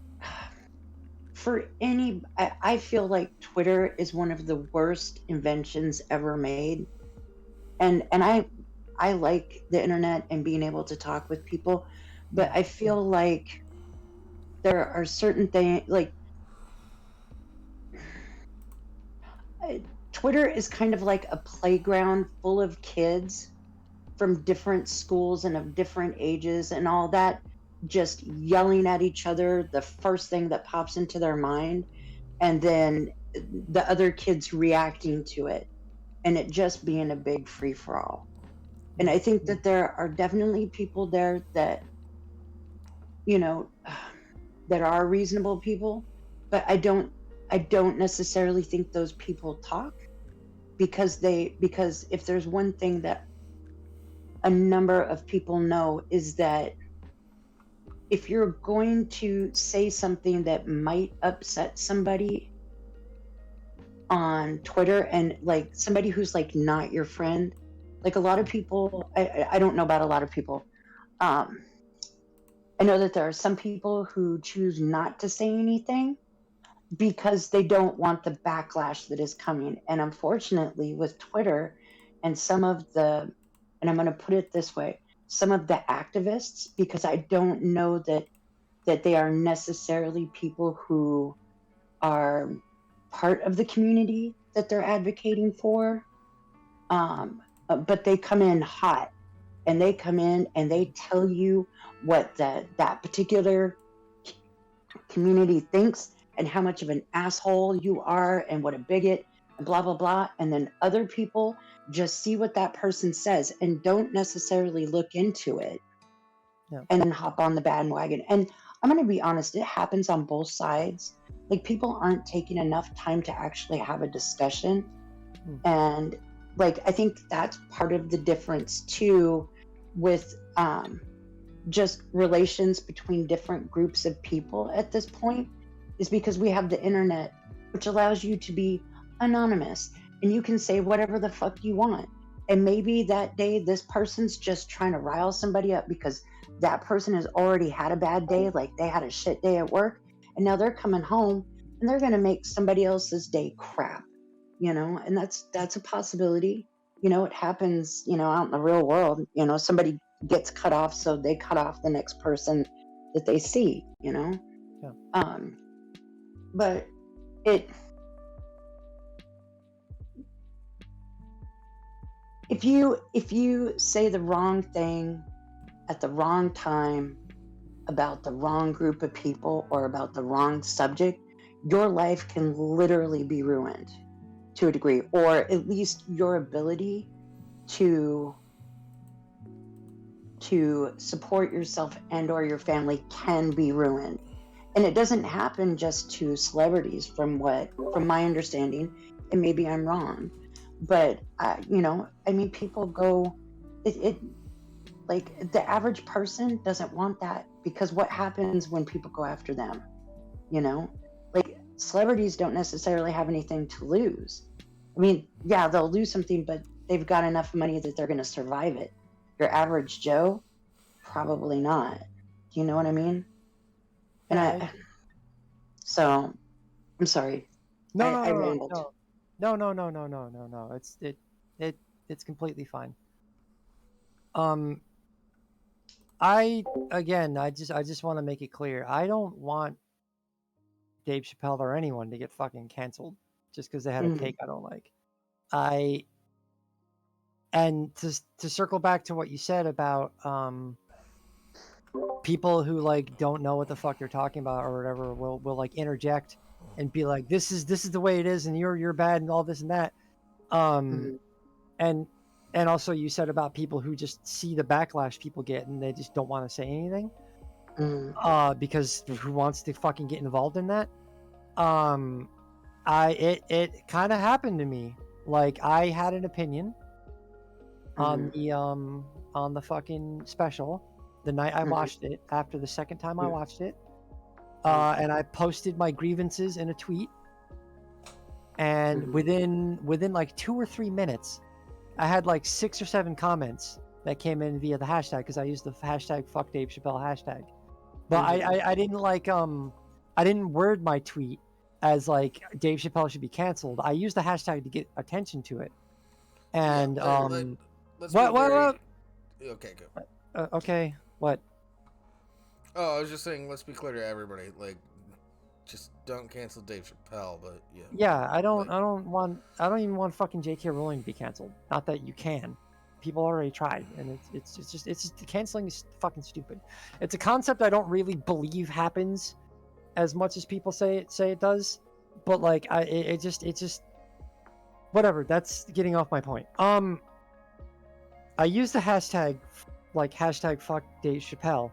I feel like Twitter is one of the worst inventions ever made. And I like the internet and being able to talk with people, but I feel like there are certain things, like Twitter is kind of like a playground full of kids from different schools and of different ages and all that, just yelling at each other the first thing that pops into their mind, and then the other kids reacting to it, and it just being a big free-for-all. And I think that there are definitely people there that, that are reasonable people, but I don't necessarily think those people talk, because if there's one thing that a number of people know, is that if you're going to say something that might upset somebody on Twitter, and like somebody who's like not your friend, like a lot of people, I don't know about a lot of people. I know that there are some people who choose not to say anything because they don't want the backlash that is coming. And unfortunately, with Twitter and some of the, and I'm going to put it this way, some of the activists, because I don't know that they are necessarily people who are part of the community that they're advocating for, but they come in hot, and they come in and they tell you what that particular community thinks, and how much of an asshole you are, and what a bigot, and blah blah blah. And then other people just see what that person says and don't necessarily look into it, and then hop on the bandwagon. And I'm going to be honest, it happens on both sides. Like, people aren't taking enough time to actually have a discussion. And like, I think that's part of the difference too, with just relations between different groups of people at this point, is because we have the internet, which allows you to be anonymous, and you can say whatever the fuck you want. And maybe that day this person's just trying to rile somebody up because that person has already had a bad day, like they had a shit day at work, and now they're coming home and they're going to make somebody else's day crap, and that's a possibility. It happens, out in the real world. Somebody gets cut off, so they cut off the next person that they see, but if you say the wrong thing at the wrong time about the wrong group of people or about the wrong subject, your life can literally be ruined to a degree, or at least your ability to support yourself and or your family can be ruined. And it doesn't happen just to celebrities, from my understanding, and maybe I'm wrong, but people go, like, the average person doesn't want that, because what happens when people go after them? Like, celebrities don't necessarily have anything to lose. I mean, yeah, they'll lose something, but they've got enough money that they're going to survive it. Your average Joe, probably not. Do you know what I mean? And Yeah, so I'm sorry. no, I, no, I no, no, rambled. no, no, no, no, no, no, no, no. It's completely fine. Um, I just want to make it clear. I don't want Dave Chappelle or anyone to get fucking canceled just because they had a Mhm. take I don't like. I and to circle back to what you said about people who like don't know what the fuck they're talking about or whatever will like interject and be like this is the way it is and you're bad and all this and that. Um Mhm. and and also you said about people who just see the backlash people get and they just don't want to say anything Mhm. because who wants to fucking get involved in that. Um i it it kind of happened to me. Like I had an opinion Mhm. on the fucking special the night I Mhm. watched it after the second time I Mhm. watched it. Mhm. And I posted my grievances in a tweet, and Mhm. within like 2 or 3 minutes, I had like 6 or 7 comments that came in via the hashtag because I used the hashtag fuck Dave Chappelle hashtag. But Mhm. I didn't like I didn't word my tweet as like Dave Chappelle should be canceled. I used the hashtag to get attention to it. Yeah, And let's be what very. Okay, good. okay, what? Oh, I was just saying, let's be clear to everybody. Like, just don't cancel Dave Chappelle, but yeah. Yeah, Like, I don't even want fucking J.K. Rowling to be canceled. Not that you can. People already tried, and it's just canceling is fucking stupid. It's a concept I don't really believe happens as much as people say it does. But like it just whatever. That's getting off my point. I used the hashtag like hashtag fuck Dave Chappelle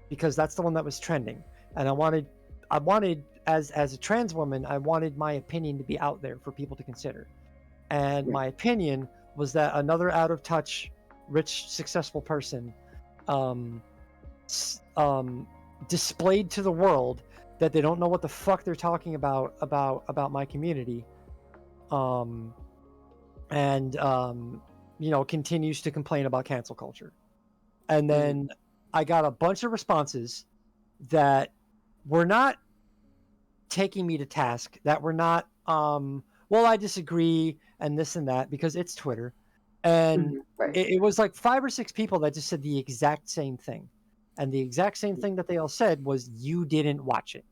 because that's the one that was trending, and I wanted as a trans woman, I wanted my opinion to be out there for people to consider. And Yeah. my opinion was that another out of touch, rich, successful person um, displayed to the world that they don't know what the fuck they're talking about my community, um, and continues to complain about cancel culture. And Mhm. then I got a bunch of responses that were not taking me to task, that were not well, I disagree and this and that, because it's Twitter. And Right. it was like 5 or 6 people that just said the exact same thing. And the exact same thing that they all said was you didn't watch it.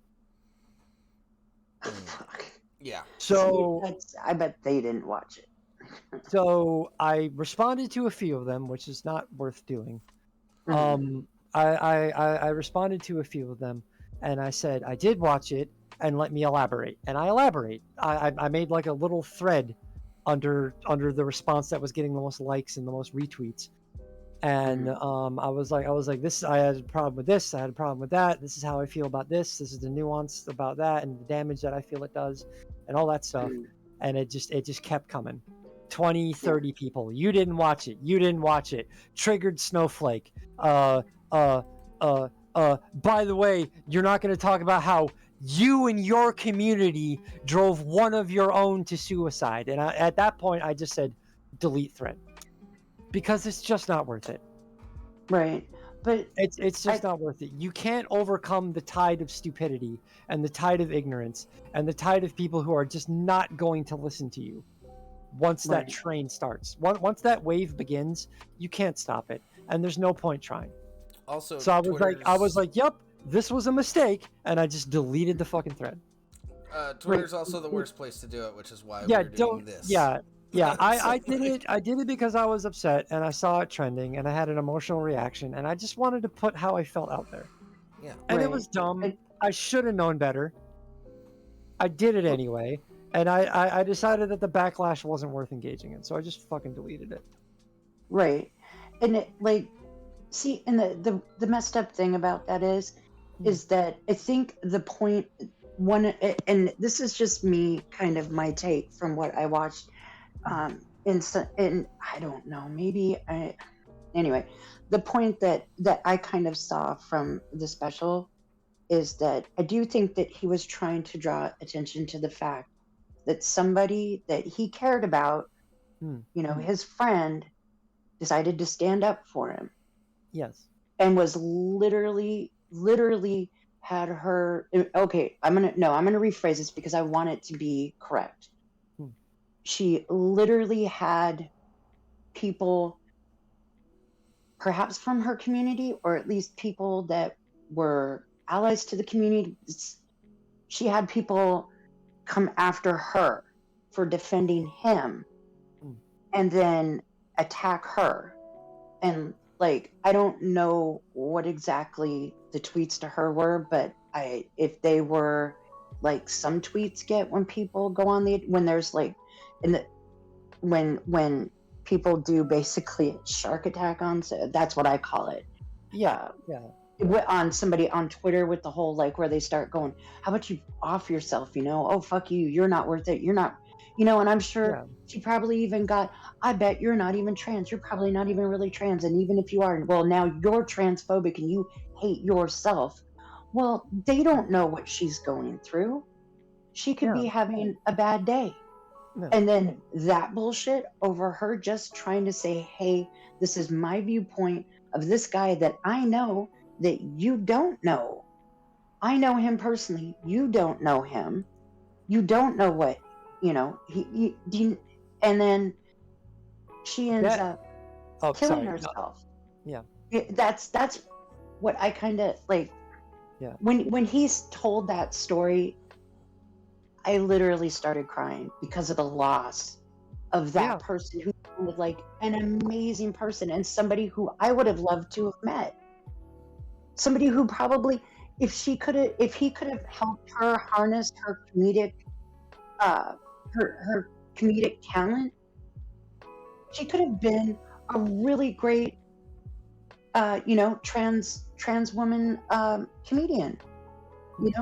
Fuck. yeah. See, So I bet they didn't watch it. I responded to a few of them, which is not worth doing. Mhm. I responded to a few of them, and I said I did watch it, and let me elaborate. And I elaborate. I made like a little thread under the response that was getting the most likes and the most retweets. And Mhm. I was like this. I had a problem with this. I had a problem with that. This is how I feel about this. This is the nuance about that, and the damage that I feel it does, and all that stuff. Mhm. And it just kept coming. 20, Yeah. 30 people. You didn't watch it. You didn't watch it. Triggered snowflake. Uh, uh, by the way, you're not going to talk about how you and your community drove one of your own to suicide. And at that point, I just said, delete thread. Because it's just not worth it. Right. But It's just I. not worth it. You can't overcome the tide of stupidity and the tide of ignorance and the tide of people who are just not going to listen to you. Once that Right. train starts, once that wave begins, you can't stop it, and there's no point trying. Also, So I was Twitter's like, yep, this was a mistake, and I just deleted the fucking thread. Right. Twitter's also the worst place to do it, which is why Yeah, we're don't. doing this. Yeah. So, I did like, it. I did it because I was upset and I saw it trending and I had an emotional reaction and I just wanted to put how I felt out there. yeah. And it Right. was dumb. I, I should have known better. I did it anyway, and I decided that the backlash wasn't worth engaging in, so I just fucking deleted it. right. And it, like, see, and the messed up thing about that Hmm. is that I think the point one, and this is just me, kind of my take from what I watched. And I don't know, maybe I. Anyway, the point that I kind of saw from the special is that I do think that he was trying to draw attention to the fact that somebody that he cared about, Hmm. his friend, decided to stand up for him Yes. and was literally literally had her. Okay, I'm gonna rephrase this because I want it to be correct. She literally had people, perhaps from her community, or at least people that were allies to the community. She had people come after her for defending him and then attack her. And like, I don't know what exactly the tweets to her were, but if they were like some tweets get when people go on when there's like in the when people do basically a shark attack on, so that's what I call it. Yeah. On somebody on Twitter with the whole like where they start going, how about you off yourself, oh fuck you, you're not worth it, you're not, and I'm sure she probably even got, I bet you're not even trans, you're probably not even really trans, and even if you are, well, now you're transphobic and you hate yourself. Well, they don't know what she's going through. She could be having a bad day. And then that bullshit over her just trying to say, hey, this is my viewpoint of this guy that I know that you don't know. I know him personally. You don't know him. You don't know what, he and then she ends up killing herself. Yeah. That's what I kind of like. Yeah. When he's told that story, I literally started crying because of the loss of that person who was like an amazing person and somebody who I would have loved to have met. Somebody who probably, if he could have helped her harness her comedic, her comedic talent, she could have been a really great, trans woman comedian.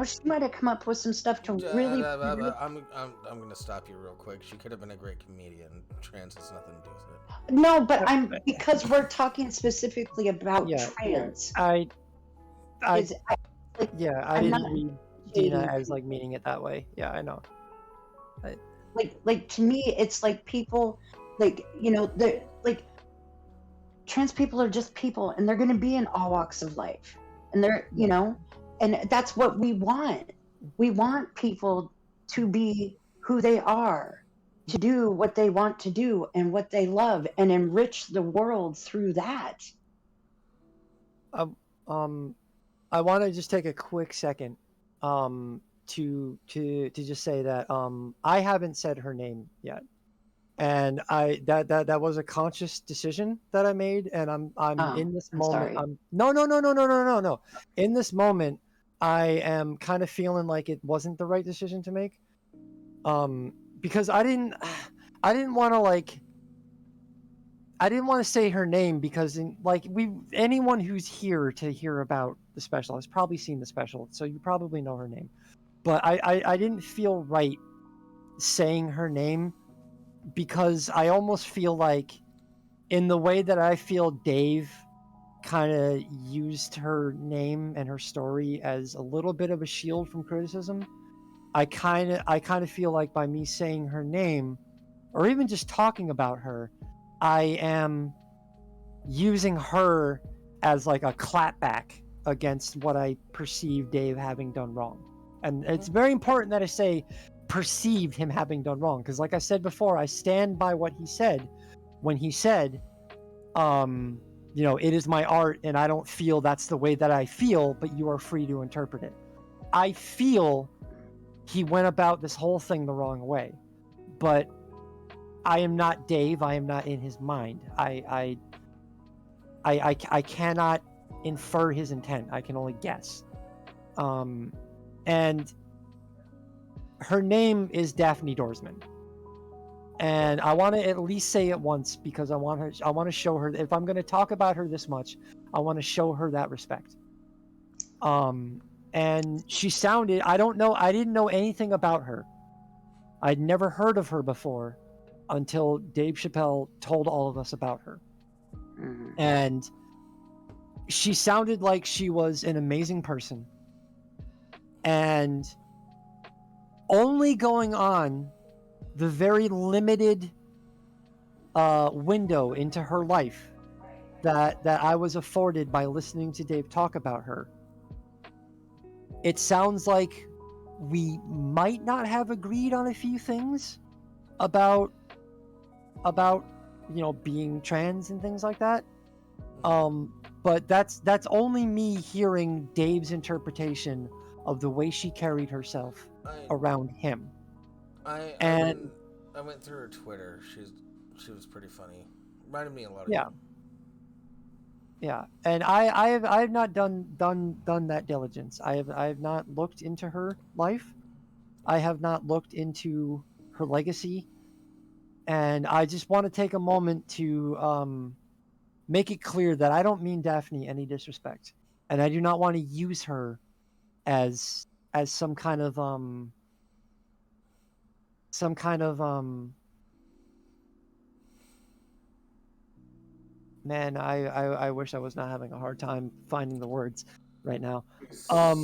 She might have come up with some stuff to really. I'm gonna stop you real quick. She could have been a great comedian. Trans has nothing to do with it. No, but because we're talking specifically about trans. I didn't read Dina as like meaning it that way. Yeah, I know. Like to me, it's like people, like they're like trans people are just people, and they're going to be in all walks of life, and they're and that's what we want. We want people to be who they are, to do what they want to do and what they love, and enrich the world through that. I want to just take a quick second to just say that I haven't said her name yet, and that was a conscious decision that I made, and I'm in this moment. Sorry. No. In this moment, I am kind of feeling like it wasn't the right decision to make, because I didn't want to say her name because anyone who's here to hear about the special has probably seen the special, so you probably know her name. But I didn't feel right saying her name because I almost feel like, in the way that I feel Dave kind of used her name and her story as a little bit of a shield from criticism, I kind of feel like by me saying her name, or even just talking about her, I am using her as like a clapback against what I perceive Dave having done wrong. And it's very important that I say perceived him having done wrong, because like I said before, I stand by what he said when he said, it is my art and I don't feel that's the way that I feel, but you are free to interpret it. I feel he went about this whole thing the wrong way, but I am not Dave. I am not in his mind. I cannot infer his intent. I can only guess. And her name is Daphne Dorsman. And I want to at least say it once because I want to show her, if I'm going to talk about her this much, I want to show her that respect. And she sounded, I didn't know anything about her. I'd never heard of her before until Dave Chappelle told all of us about her. Mm-hmm. And she sounded like she was an amazing person. And only going on the very limited window into her life that I was afforded by listening to Dave talk about her, it sounds like we might not have agreed on a few things about being trans and things like that. But that's only me hearing Dave's interpretation of the way she carried herself around him. I went through her Twitter. She was pretty funny. Reminded me a lot of you. Yeah, and I have not done that diligence. I have not looked into her life. I have not looked into her legacy, and I just want to take a moment to make it clear that I don't mean Daphne any disrespect, and I do not want to use her as some kind of man, I wish I was not having a hard time finding the words right now. I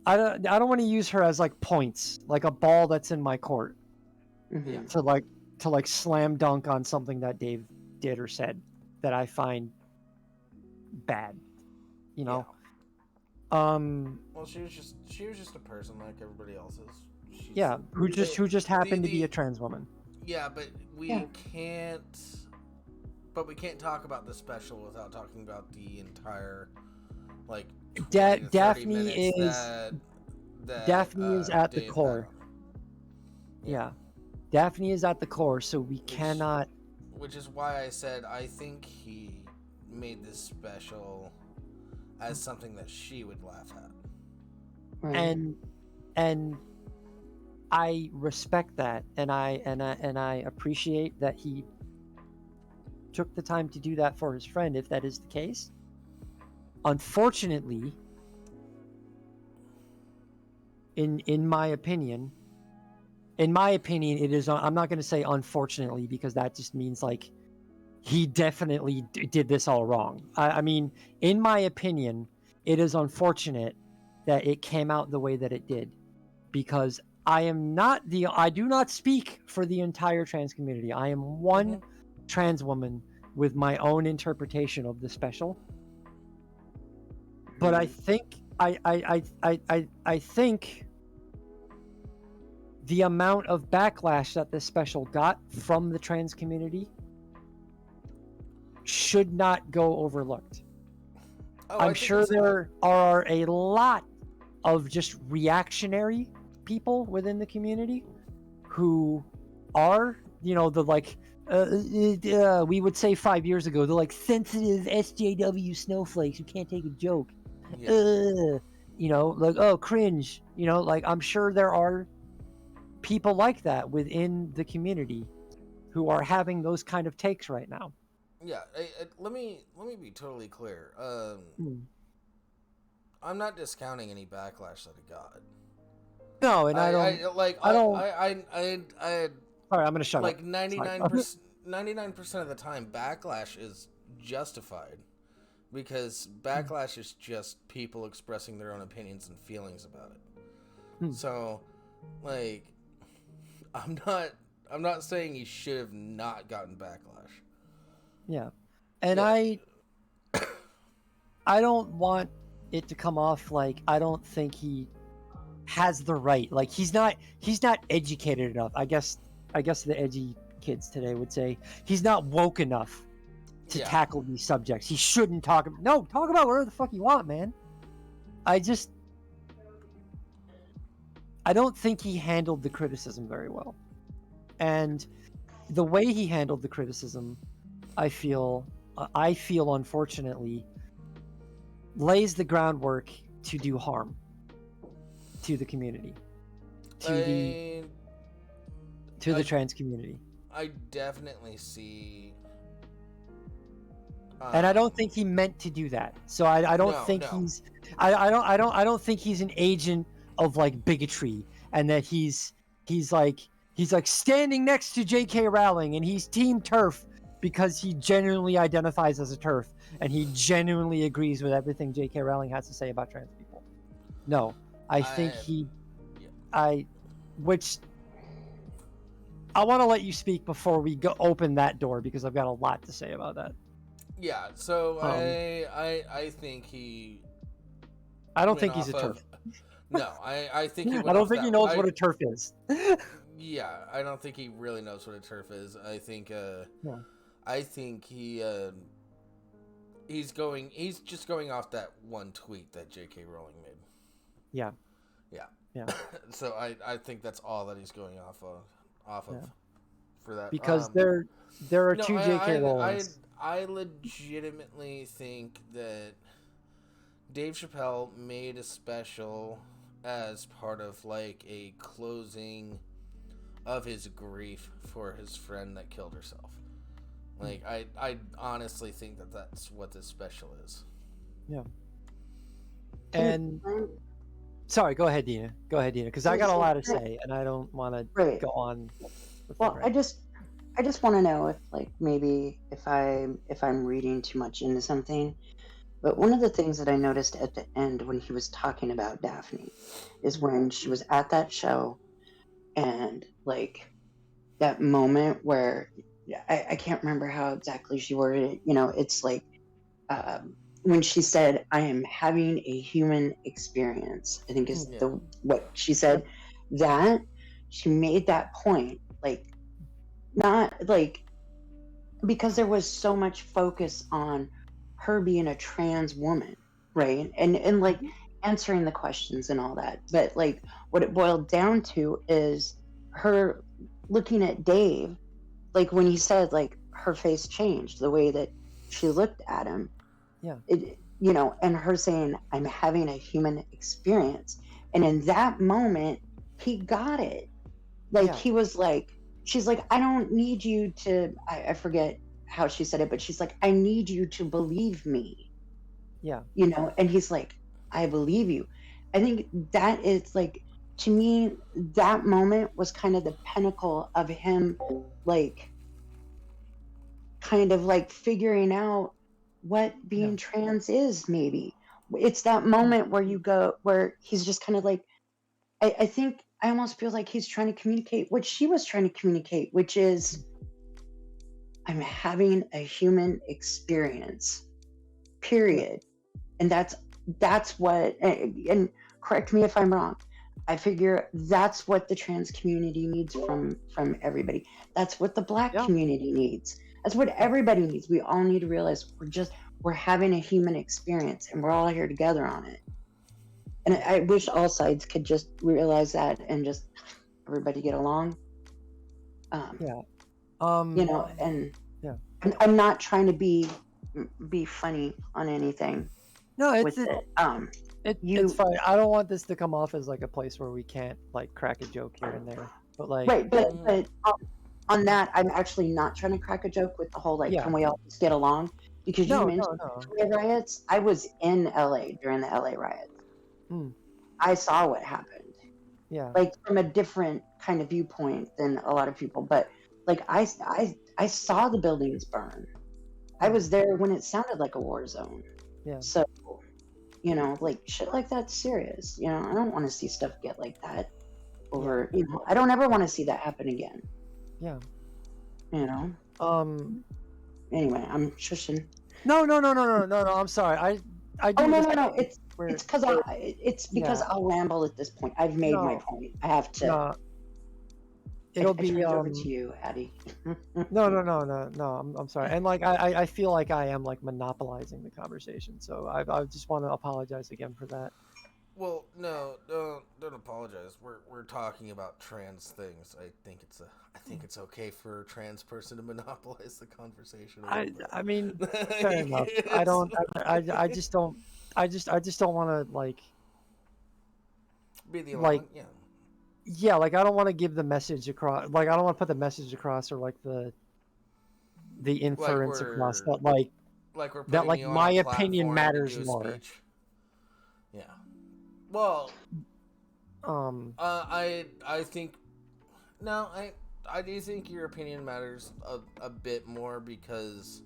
don't want to use her as like points, like a ball that's in my court Mhm. to like slam dunk on something that Dave did or said that I find bad, you know. Well, she was just a person like everybody else is. Who just happened to be a trans woman. Yeah, but we can't talk about the special without talking about the entire, like, Daphne is at the core. Yeah. Daphne is at the core, so we cannot. Which is why I said I think he made this special as something that she would laugh at. Right. And I respect that, and I appreciate that he took the time to do that for his friend, if that is the case. Unfortunately, in my opinion, it is. I'm not going to say unfortunately, because that just means like he definitely did this all wrong. I mean, in my opinion, it is unfortunate that it came out the way that it did, because I do not speak for the entire trans community. I am one trans woman with my own interpretation of the special. But I think I think the amount of backlash that this special got from the trans community should not go overlooked. I'm sure there are a lot of just reactionary people within the community who are, the like, we would say 5 years ago, the like sensitive SJW snowflakes who can't take a joke. Like, oh, cringe. Like, I'm sure there are people like that within the community who are having those kind of takes right now. Yeah, let me be totally clear. I'm not discounting any backlash that it got. No, and I don't. Sorry, I'm gonna shut like up. 99% of the time, backlash is justified, because backlash is just people expressing their own opinions and feelings about it. So, like, I'm not saying he should have not gotten backlash. Yeah, and I don't want it to come off like I don't think he has the right. Like, he's not educated enough. I guess the edgy kids today would say he's not woke enough to tackle these subjects. He shouldn't talk about whatever the fuck you want, man. I don't think he handled the criticism very well. And the way he handled the criticism, I feel unfortunately lays the groundwork to do harm to the community, to the trans community. I definitely see, and I don't think he meant to do that. So I don't think he's I don't think he's an agent of like bigotry, and that he's like standing next to J.K. Rowling and he's Team TERF because he genuinely identifies as a TERF and he genuinely agrees with everything J.K. Rowling has to say about trans people. No, I think I want to let you speak before we open that door, because I've got a lot to say about that. Yeah, so I think he. I don't think he's a TERF. No, I think he went I don't off think he that- knows what a turf is. Yeah, I don't think he really knows what a turf is. I think Yeah. I think he's just going off that one tweet that J.K. Rowling made. Yeah. Yeah. Yeah. So I think that's all that he's going off of Yeah. for that. Because there are no, two J.K. Rowlings. I legitimately think that Dave Chappelle made a special as part of like a closing of his grief for his friend that killed herself. Like I honestly think that that's what this special is. Yeah. And sorry, go ahead, Dina. Go ahead, Dina, because I got a lot to say, and I don't want to Right. go on. With Well, it, right? I just want to know if like maybe if I'm reading too much into something. But one of the things that I noticed at the end when he was talking about Daphne is when she was at that show and like that moment where I can't remember how exactly she worded it. You know, it's like when she said, "I am having a human experience." I think is Yeah. the what she said. That she made that point, like not like because there was so much focus on her being a trans woman, right? And like answering the questions and all that. But like what it boiled down to is her looking at Dave, like when he said like her face changed, the way that she looked at him. Yeah. It, you know, and her saying, "I'm having a human experience." And in that moment, he got it. Like Yeah. he was like, she's like, "I don't need you to," I forget how she said it, but she's like, "I need you to believe me," Yeah. you know? And he's like, "I believe you." I think that is like, to me, that moment was kind of the pinnacle of him, like, kind of like figuring out what being trans is, maybe. It's that moment where you go, where he's just kind of like, I think I almost feel like he's trying to communicate what she was trying to communicate, which is, "I'm having a human experience, period." And that's what, and correct me if I'm wrong. I figure that's what the trans community needs from everybody. That's what the Black Yeah. community needs. That's what everybody needs. We all need to realize we're having a human experience, and we're all here together on it. And I wish all sides could just realize that and just everybody get along. Yeah. You know, and Yeah. I'm not trying to be funny on anything No, with it. it's fine. I don't want this to come off as like a place where we can't like crack a joke here and there. But like, right, but on that, I'm actually not trying to crack a joke with the whole like, Yeah. can we all just get along? Because you no, mentioned no. LA riots. I was in LA during the LA riots. Mm, I saw what happened, yeah. like from a different kind of viewpoint than a lot of people. But like I saw the buildings burn. I was there when it sounded like a war zone. Yeah. So, you know, like shit like that's serious. You know, I don't want to see stuff get like that over. You know, I don't ever want to see that happen again. Yeah. You know. Anyway, I'm shushing. No. I'm sorry. I do. Oh no this no no! thing where- It's because Yeah. I'll ramble at this point. I've made my No. point. I have to. No. It'll I be turned it over to you, Addie. No. I'm sorry. And like I feel like I am like monopolizing the conversation. So I just want to apologize again for that. Well, no, don't apologize. We're talking about trans things. I think it's okay for a trans person to monopolize the conversation. I mean, fair enough. I don't. I just don't. I just don't want to like. Be the only Like, one. Yeah. Yeah, like I don't want to give the message across. Like I don't want to put the message across or like the inference across that like we're that putting like you on my a opinion platform matters to do a more. speech. Yeah. Well, I think no, I do think your opinion matters a bit more because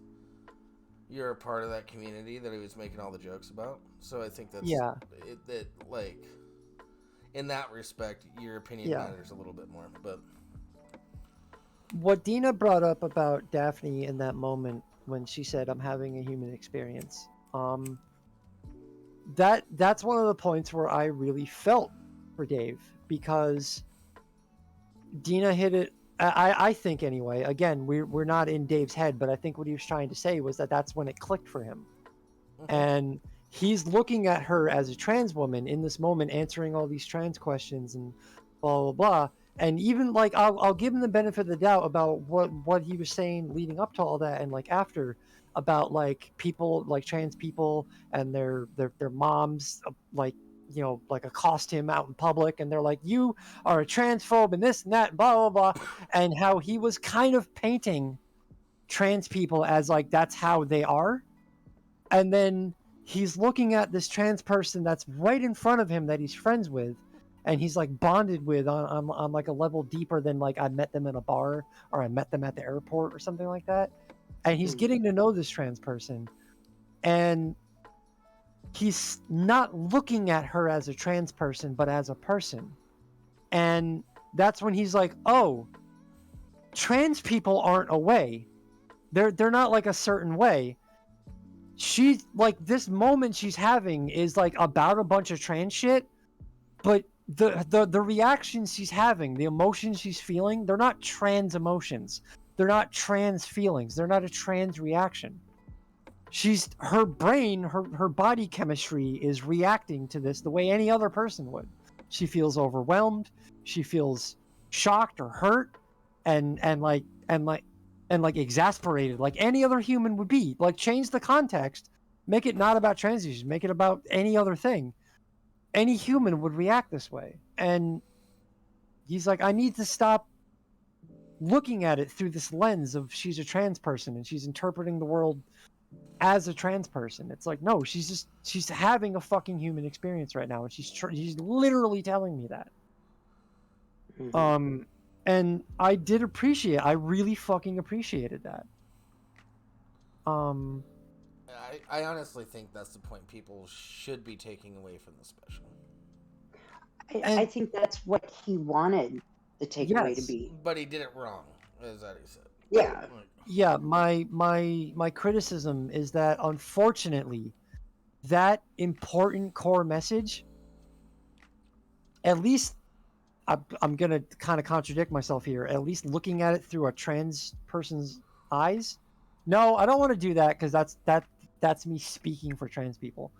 you're a part of that community that he was making all the jokes about. So I think that's that like in that respect, your opinion matters a little bit more. But what Dina brought up about Daphne in that moment when she said, "I'm having a human experience," that's one of the points where I really felt for Dave, because Dina hit it. I think anyway. Again, we're not in Dave's head, but I think what he was trying to say was that that's when it clicked for him, and he's looking at her as a trans woman in this moment, answering all these trans questions and blah blah blah. And even like I'll give him the benefit of the doubt about what he was saying leading up to all that, and like after, about like people, like trans people and their moms, like, you know, like accost him out in public, and they're like, you are a transphobe and this and that and blah blah blah, and how he was kind of painting trans people as like that's how they are. And then he's looking at this trans person that's right in front of him that he's friends with, and he's like bonded with on like a level deeper than like I met them in a bar or I met them at the airport or something like that. And he's getting to know this trans person, and he's not looking at her as a trans person, but as a person. And that's when he's like, oh, trans people aren't a way. They're not like a certain way. She's like, this moment she's having is like about a bunch of trans shit, but the reactions she's having, the emotions she's feeling, they're not trans emotions. They're not trans feelings. They're not a trans reaction. Her brain, her body chemistry is reacting to this the way any other person would. She feels overwhelmed. She feels shocked or hurt, and exasperated, like any other human would be. Like, change the context, make it not about trans issues, make it about any other thing. Any human would react this way. And he's like, I need to stop looking at it through this lens of she's a trans person and she's interpreting the world as a trans person. It's like, no, she's having a fucking human experience right now, and she's literally telling me that. And I really fucking appreciated that. I honestly think that's the point people should be taking away from the special. I think that's what he wanted the takeaway to be. But he did it wrong, as Addie said. Yeah. Yeah, my criticism is that, unfortunately, that important core message, at least I'm going to kind of contradict myself here, at least looking at it through a trans person's eyes. No, I don't want to do that, because that's me speaking for trans people.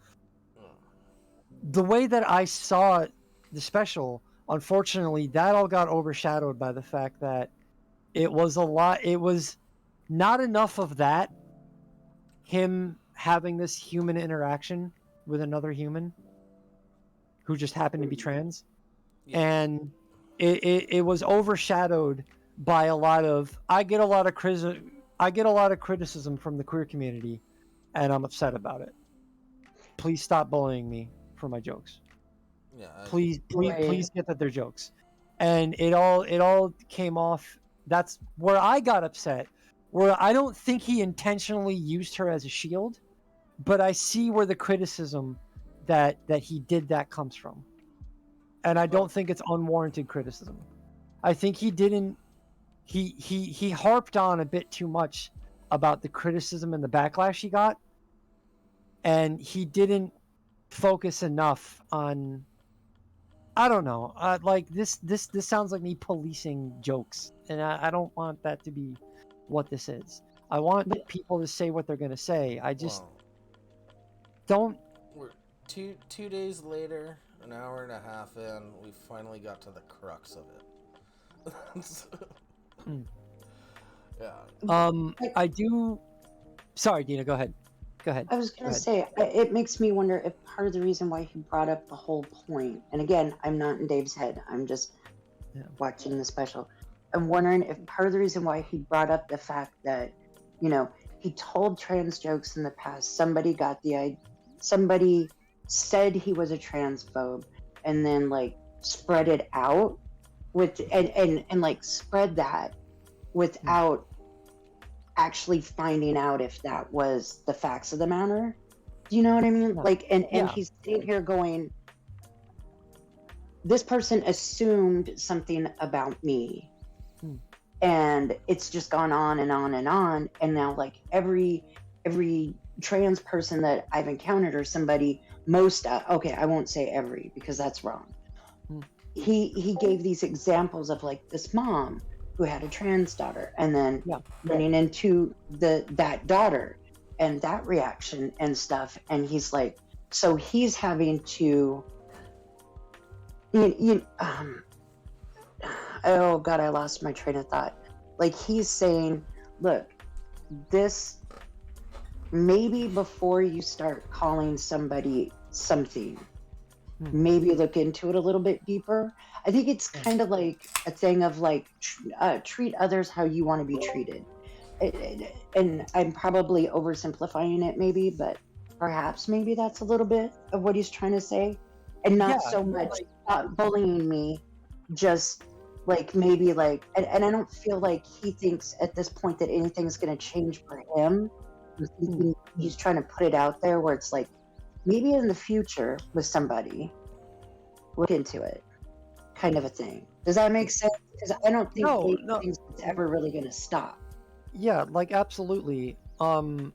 The way that I saw the special, unfortunately, that all got overshadowed by the fact that it was not enough of that, him having this human interaction with another human who just happened to be trans. Yeah. And it was overshadowed by a lot of, I get a lot of criticism from the queer community, and I'm upset about it. Please stop bullying me for my jokes. Yeah. Please get that they're jokes. And it all came off. That's where I got upset. Where I don't think he intentionally used her as a shield, but I see where the criticism that he did that comes from. And I don't think it's unwarranted criticism. I think he harped on a bit too much about the criticism and the backlash he got, and he didn't focus enough on, I don't know, like this sounds like me policing jokes, and I don't want that to be what this is. I want people to say what they're going to say. I just don't. We're two days later, an hour and a half in, we finally got to the crux of it. Yeah. I do. Sorry, Dina, go ahead. I was going to say, it makes me wonder if part of the reason why he brought up the whole point, and again, I'm not in Dave's head, I'm just watching the special. I'm wondering if part of the reason why he brought up the fact that, you know, he told trans jokes in the past, somebody said he was a transphobe, and then like spread it out with and like spread that without actually finding out if that was the facts of the matter. Do you know what I mean? Like, and he's sitting here going, this person assumed something about me, and it's just gone on and on and on, and now like every trans person that I've encountered, or somebody, okay, I won't say every because that's wrong. Hmm. He gave these examples of like this mom who had a trans daughter, and then Yeah. running into that daughter and that reaction and stuff, and he's like, so he's having to, oh god, I lost my train of thought. Like, he's saying, look, this, maybe before you start calling somebody something, maybe look into it a little bit deeper. I think it's kind of like a thing of like, treat others how you want to be treated. And I'm probably oversimplifying it maybe, but perhaps maybe that's a little bit of what he's trying to say. And not so much bullying me, just like maybe like, and I don't feel like he thinks at this point that anything's going to change for him. He's trying to put it out there where it's like, maybe in the future with somebody, look into it, kind of a thing. Does that make sense? Because I don't think things ever really going to stop. Yeah, like absolutely. I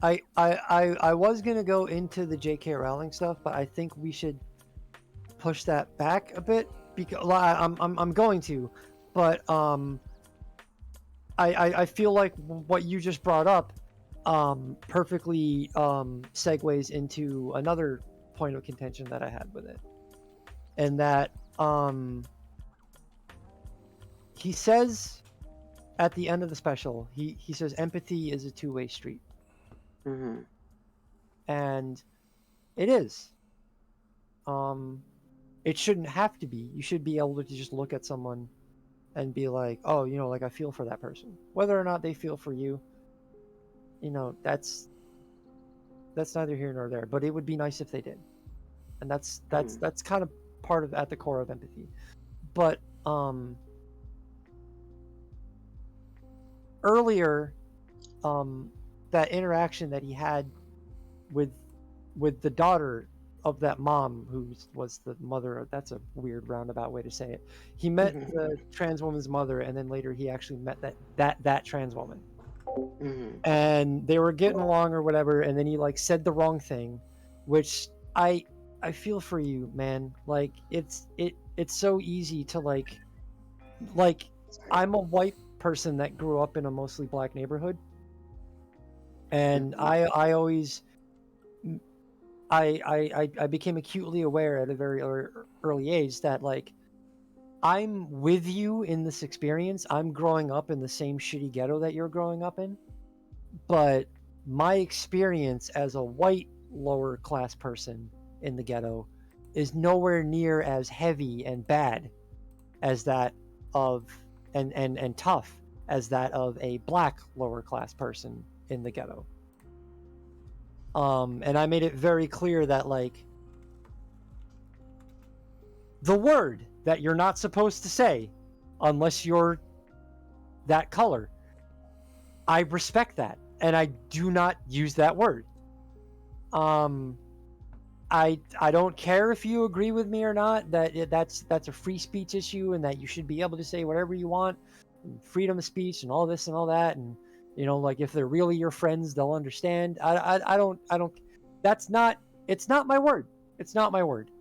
was gonna go into the J.K. Rowling stuff, but I think we should push that back a bit because I'm going to, but I feel like what you just brought up perfectly segues into another point of contention that I had with it, and that he says at the end of the special, he says empathy is a two-way street. Mm-hmm. And it is. It shouldn't have to be. You should be able to just look at someone and be like, oh, like I feel for that person. Whether or not they feel for you, that's neither here nor there. But it would be nice if they did. And that's kind of part of at the core of empathy. But earlier, that interaction that he had with the daughter of that mom who was the mother. That's a weird roundabout way to say it. He met the trans woman's mother, and then later he actually met that trans woman. And they were getting along or whatever, and then he like said the wrong thing, which I feel for you, man. Like it's so easy to like I'm a white person that grew up in a mostly black neighborhood, and I always I became acutely aware at a very early age that like I'm with you in this experience. I'm growing up in the same shitty ghetto that you're growing up in, but my experience as a white lower class person in the ghetto is nowhere near as heavy and bad as that of and tough as that of a black lower class person in the ghetto. And I made it very clear that like the word that you're not supposed to say unless you're that color, I respect that, and I do not use that word. I don't care if you agree with me or not, that's a free speech issue and that you should be able to say whatever you want, freedom of speech and all this and all that, and like if they're really your friends, they'll understand. I don't it's not my word. It's not my word.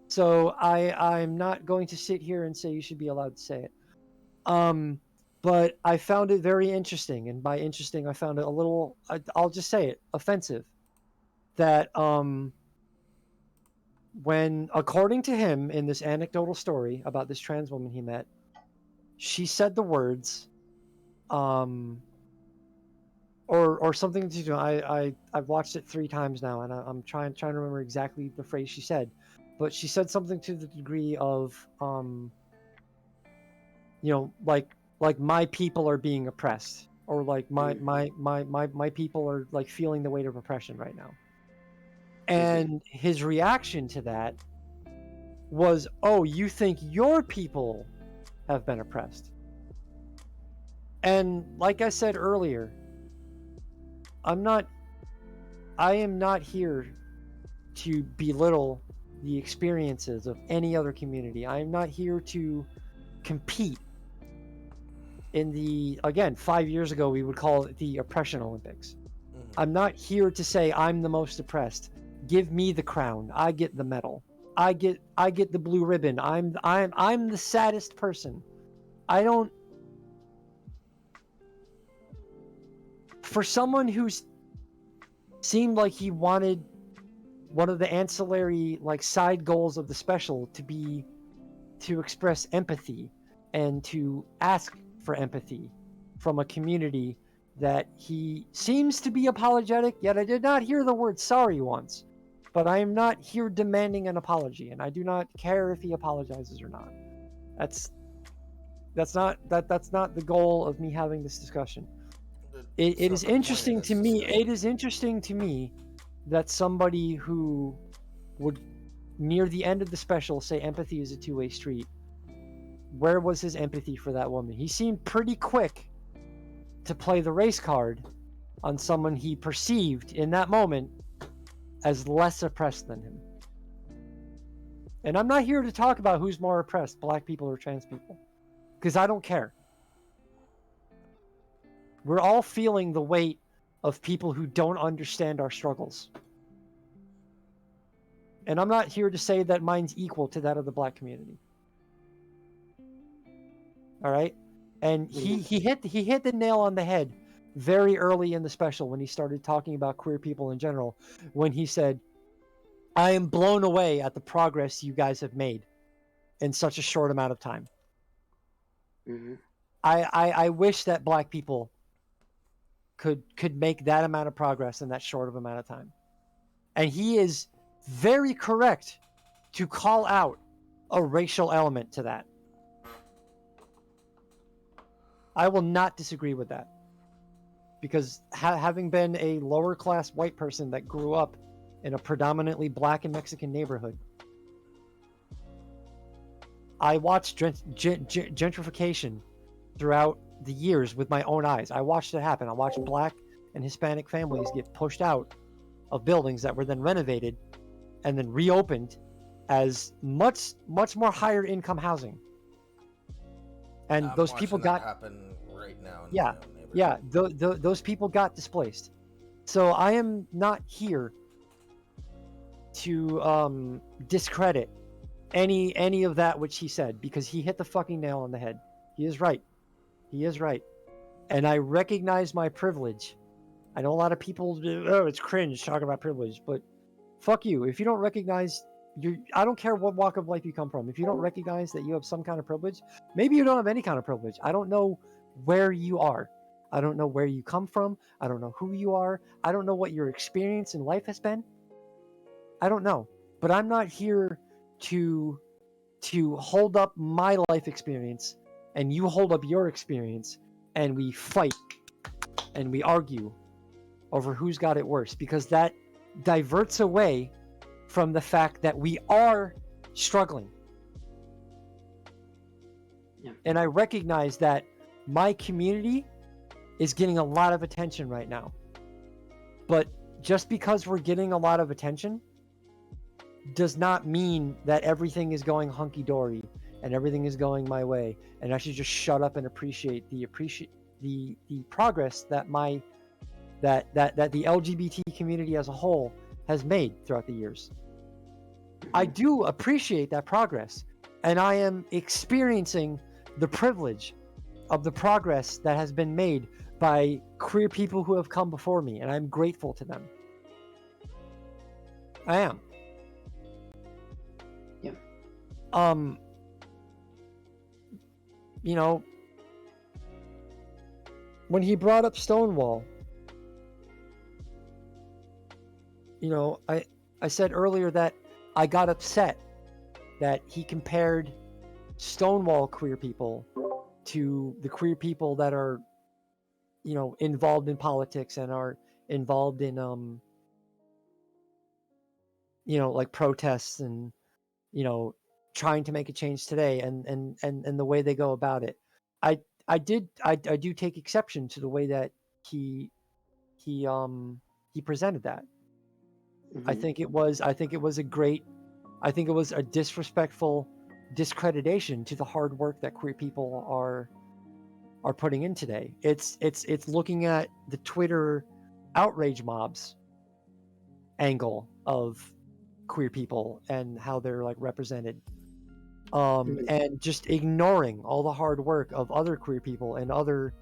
So I'm not going to sit here and say you should be allowed to say it. But I found it very interesting, and by interesting I found it a little, I'll just say it, offensive, that when, according to him in this anecdotal story about this trans woman he met, she said the words or something to do. I've watched it 3 times now, and I'm trying to remember exactly the phrase she said, but she said something to the degree of like my people are being oppressed, or like my people are like feeling the weight of oppression right now. And his reaction to that was, oh, you think your people have been oppressed? And like I said earlier, I am not here to belittle the experiences of any other community. I am not here to compete in the, again, 5 years ago we would call it the Oppression Olympics. I'm not here to say I'm the most oppressed. Give me the crown. I get the medal. I get the blue ribbon. I'm the saddest person. I don't. For someone who's seemed like he wanted one of the ancillary like side goals of the special to be to express empathy and to ask for empathy from a community that he seems to be apologetic, yet I did not hear the word sorry once. But I am not here demanding an apology, and I do not care if he apologizes or not. That's not the goal of me having this discussion. It is interesting to me. It is interesting to me that somebody who would near the end of the special say empathy is a two-way street. Where was his empathy for that woman? He seemed pretty quick to play the race card on someone he perceived in that moment as less oppressed than him. And I'm not here to talk about who's more oppressed, black people or trans people, because I don't care. We're all feeling the weight of people who don't understand our struggles. And I'm not here to say that mine's equal to that of the black community. All right? And he hit the nail on the head very early in the special when he started talking about queer people in general, when he said, I am blown away at the progress you guys have made in such a short amount of time. Mm-hmm. I wish that black people could make that amount of progress in that short of amount of time. And he is very correct to call out a racial element to that. I will not disagree with that. Because having been a lower class white person that grew up in a predominantly black and Mexican neighborhood, I watched gentrification throughout the years with my own eyes. I watched it happen. I watched black and Hispanic families get pushed out of buildings that were then renovated and then reopened as much more higher income housing. And those people got happen right now. Those people got displaced. So I am not here to discredit any of that which he said, because he hit the fucking nail on the head. He is right. And I recognize my privilege. I know a lot of people do, oh, it's cringe talking about privilege, but fuck you. If you don't recognize I don't care what walk of life you come from. If you don't recognize that you have some kind of privilege, maybe you don't have any kind of privilege. I don't know where you are. I don't know where you come from. I don't know who you are. I don't know what your experience in life has been. I don't know. But I'm not here to hold up my life experience and you hold up your experience and we fight and we argue over who's got it worse, because that diverts away from the fact that we are struggling. Yeah. And I recognize that my community is getting a lot of attention right now. But just because we're getting a lot of attention does not mean that everything is going hunky-dory and everything is going my way, and I should just shut up and appreciate the progress that that the LGBT community as a whole has made throughout the years. I do appreciate that progress, and I am experiencing the privilege of the progress that has been made by queer people who have come before me, and I'm grateful to them. I am. Yeah. You know, when he brought up Stonewall, you know, I said earlier that I got upset that he compared Stonewall queer people to the queer people that are, you know, involved in politics and are involved in, you know, like protests and, you know, trying to make a change today and the way they go about it. I do take exception to the way that he presented that. Mm-hmm. I think it was a disrespectful discreditation to the hard work that queer people are putting in today. It's looking at the Twitter outrage mobs angle of queer people and how they're like represented, and just ignoring all the hard work of other queer people and other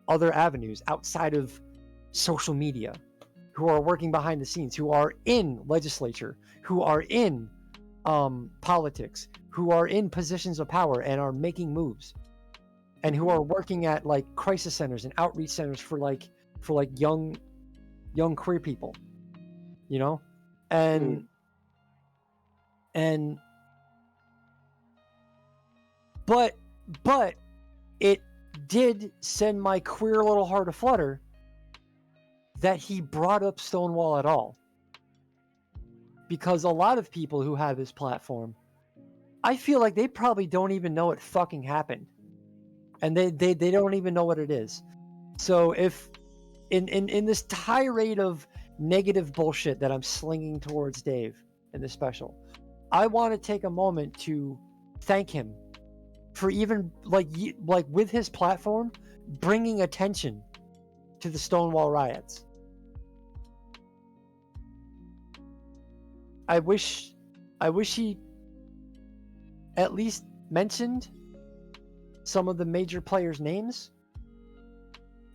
avenues outside of social media, who are working behind the scenes, who are in legislature, who are in politics, who are in positions of power and are making moves, and who are working at like crisis centers and outreach centers for young queer people, you know, and but it did send my queer little heart aflutter that he brought up Stonewall at all, because a lot of people who have his platform, I feel like they probably don't even know it fucking happened, and they don't even know what it is. So if in this tirade of negative bullshit that I'm slinging towards Dave in this special, I want to take a moment to thank him for even like with his platform bringing attention to the Stonewall riots. I wish he at least mentioned some of the major players' names.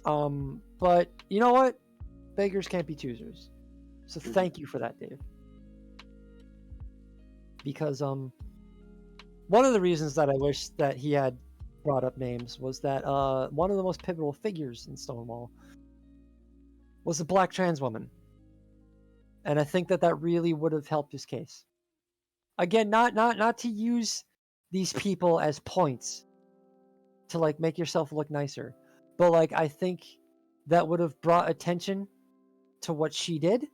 But you know what? Beggars can't be choosers. So thank you for that, Dave. Because one of the reasons that I wish that he had brought up names was that one of the most pivotal figures in Stonewall was a black trans woman. And I think that really would have helped his case. Again, not to use these people as points to like make yourself look nicer, but like I think that would have brought attention to what she did,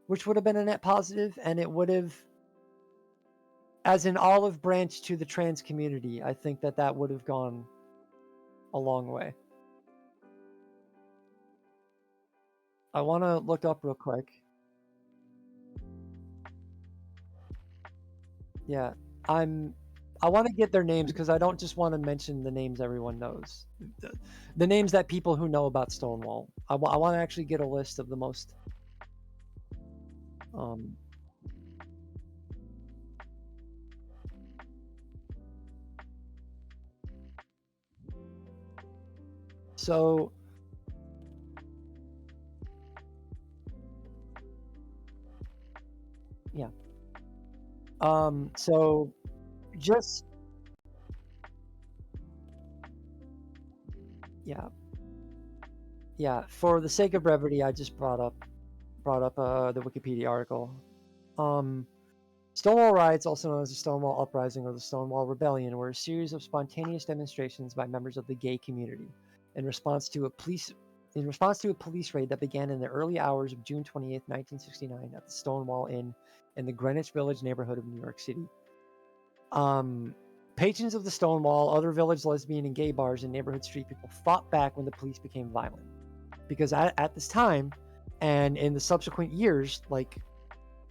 which would have been a net positive, and it would have, as an olive branch to the trans community, I think that would have gone a long way. I want to look up real quick. Yeah, I want to get their names because I don't just want to mention the names everyone knows. The names that people who know about Stonewall. I want to actually get a list of the most so yeah. So just yeah, for the sake of brevity, I just brought up the Wikipedia article. Stonewall riots, also known as the Stonewall Uprising or the Stonewall Rebellion, were a series of spontaneous demonstrations by members of the gay community in response to a police raid that began in the early hours of June 28th, 1969 at the Stonewall Inn in the Greenwich Village neighborhood of New York City. Patrons of the Stonewall, other village lesbian and gay bars, and neighborhood street people fought back when the police became violent. Because at this time, and in the subsequent years, like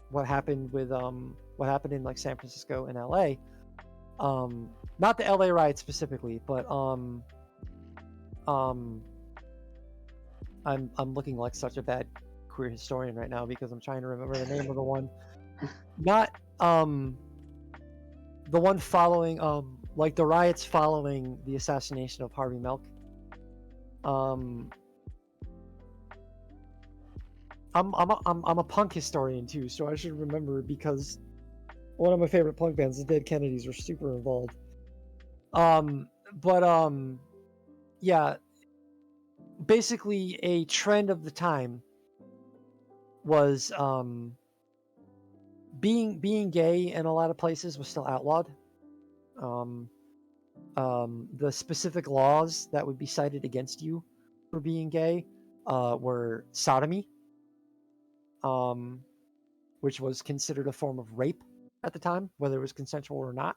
what happened in like San Francisco and LA, not the LA riots specifically, but I'm looking like such a bad queer historian right now because I'm trying to remember the name of the one. Not the one following like the riots following the assassination of Harvey Milk. I'm a punk historian too, so I should remember because one of my favorite punk bands, the Dead Kennedys, were super involved. Yeah, basically a trend of the time was being gay in a lot of places was still outlawed. The specific laws that would be cited against you for being gay were sodomy, which was considered a form of rape at the time, whether it was consensual or not,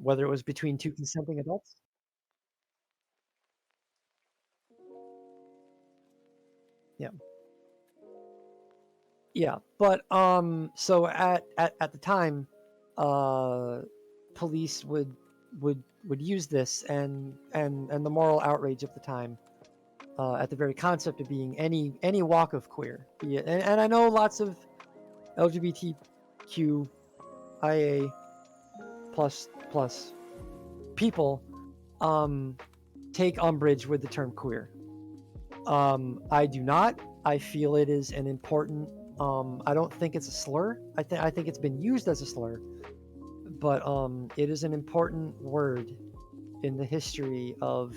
whether it was between two consenting adults. Yeah, but so at the time, police would use this and the moral outrage of the time at the very concept of being any walk of queer. Be it, and I know lots of LGBTQIA plus people take umbrage with the term queer. I do not. I feel it is an important. I don't think it's a slur. I think it's been used as a slur, but it is an important word in the history of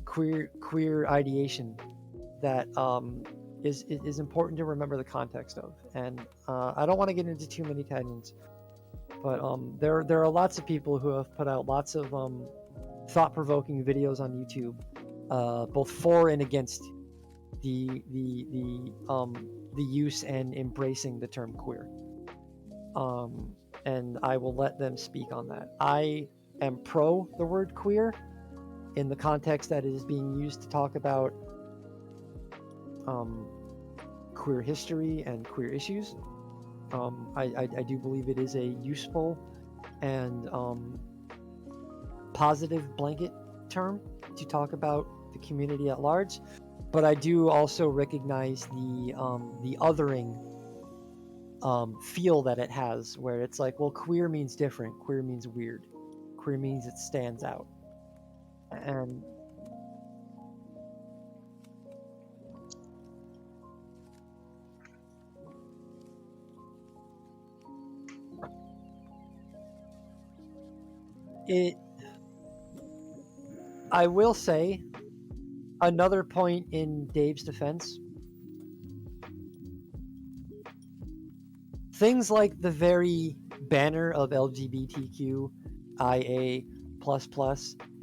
queer ideation that is important to remember the context of. And I don't want to get into too many tangents, but there are lots of people who have put out lots of thought-provoking videos on YouTube, both for and against the use and embracing the term queer. And I will let them speak on that. I am pro the word queer in the context that it is being used to talk about queer history and queer issues. I do believe it is a useful and positive blanket term to talk about the community at large, but I do also recognize the othering feel that it has, where it's like, well, queer means different, queer means weird, queer means it stands out, and I will say, another point in Dave's defense, things like the very banner of LGBTQIA++,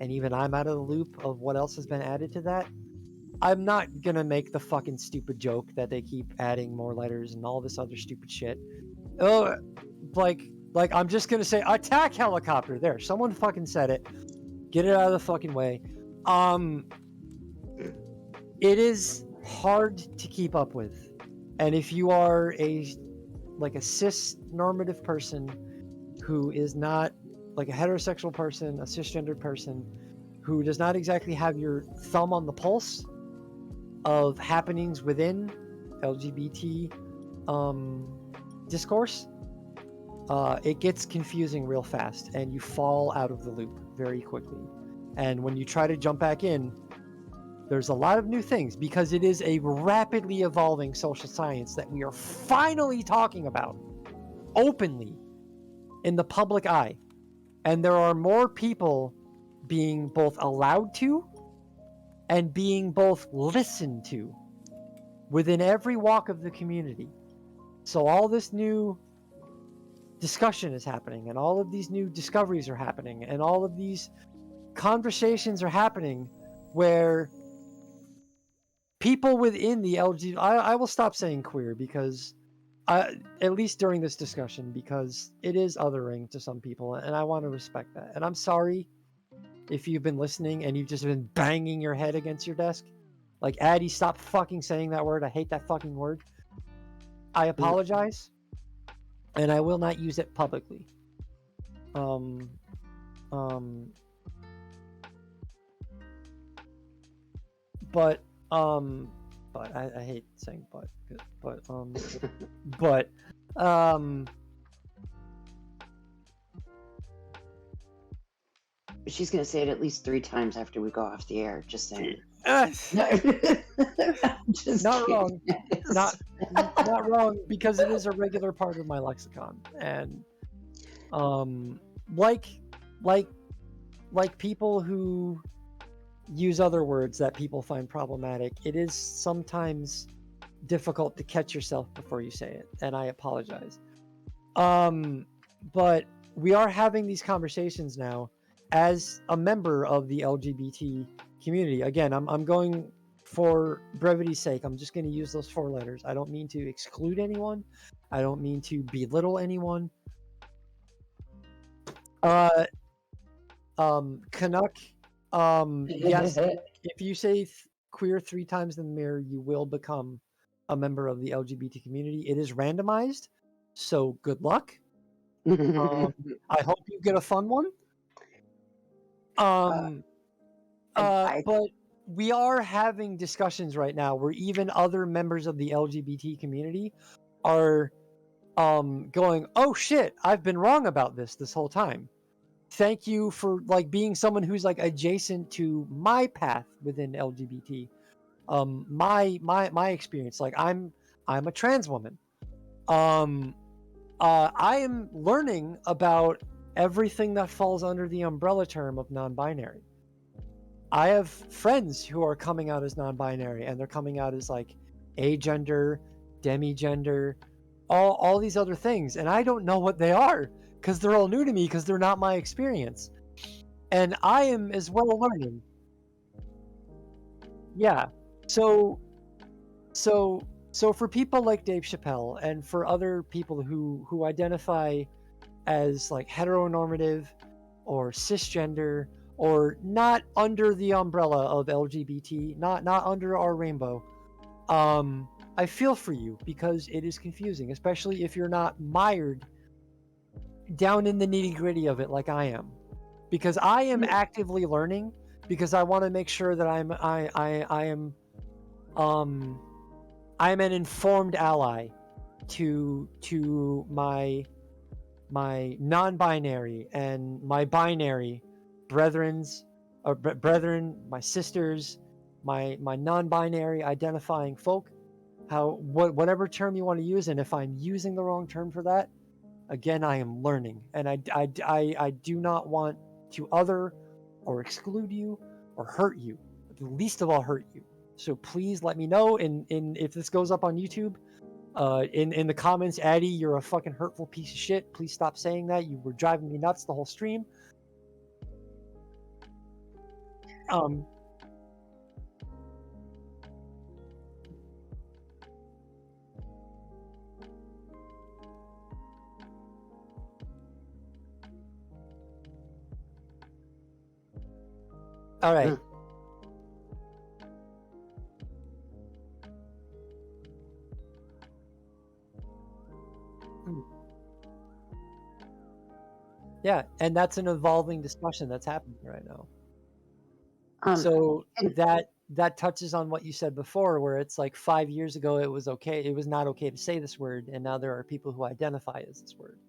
and even I'm out of the loop of what else has been added to that. I'm not gonna make the fucking stupid joke that they keep adding more letters and all this other stupid shit. Oh, like I'm just gonna say attack helicopter. There, someone fucking said it. Get it out of the fucking way. It is hard to keep up with, and if you are a cis normative person who is not like a heterosexual person, a cisgendered person who does not exactly have your thumb on the pulse of happenings within LGBT discourse, it gets confusing real fast and you fall out of the loop very quickly. And when you try to jump back in, there's a lot of new things because it is a rapidly evolving social science that we are finally talking about openly in the public eye. And there are more people being both allowed to and being both listened to within every walk of the community. So all this new discussion is happening, and all of these new discoveries are happening, and all of these conversations are happening where people within the LGBT, I will stop saying queer because at least during this discussion, because it is othering to some people, and I want to respect that. And I'm sorry if you've been listening and you've just been banging your head against your desk. Like, Addie, stop fucking saying that word. I hate that fucking word. I apologize, and I will not use it publicly. But I hate saying but She's gonna say it at least 3 times after we go off the air. Just saying. Just not kidding. wrong, not wrong, because it is a regular part of my lexicon, and like people who use other words that people find problematic, it is sometimes difficult to catch yourself before you say it, and I apologize. But we are having these conversations now as a member of the LGBT community. Again, I'm going, for brevity's sake, I'm just going to use those 4 letters. I don't mean to exclude anyone. I don't mean to belittle anyone. Canuck, yes, if you say queer 3 times in the mirror, you will become a member of the LGBT community. It is randomized, so good luck. I hope you get a fun one. But we are having discussions right now where even other members of the LGBT community are going, oh shit, I've been wrong about this whole time. Thank you for like being someone who's like adjacent to my path within LGBT. My experience, like I'm a trans woman. I am learning about everything that falls under the umbrella term of non-binary. I have friends who are coming out as non-binary, and they're coming out as like agender, demigender, all these other things, and I don't know what they are because they're all new to me because they're not my experience, and I am as well learning. Yeah, so for people like Dave Chappelle and for other people who identify as like heteronormative or cisgender or not under the umbrella of LGBT, not under our rainbow, I feel for you because it is confusing, especially if you're not mired down in the nitty-gritty of it like I am. Because I am actively learning because I want to make sure that I'm an informed ally to my non-binary and my binary brethren, my sisters, my non-binary identifying folk, whatever term you want to use, and if I'm using the wrong term for that, again, I am learning, and I do not want to other or exclude you or hurt you, least of all hurt you. So please let me know in if this goes up on YouTube. In the comments, Addie, you're a fucking hurtful piece of shit. Please stop saying that. You were driving me nuts the whole stream. All right. Yeah, and that's an evolving discussion that's happening right now. So that touches on what you said before, where it's like 5 years ago it was not okay to say this word, and now there are people who identify as this word.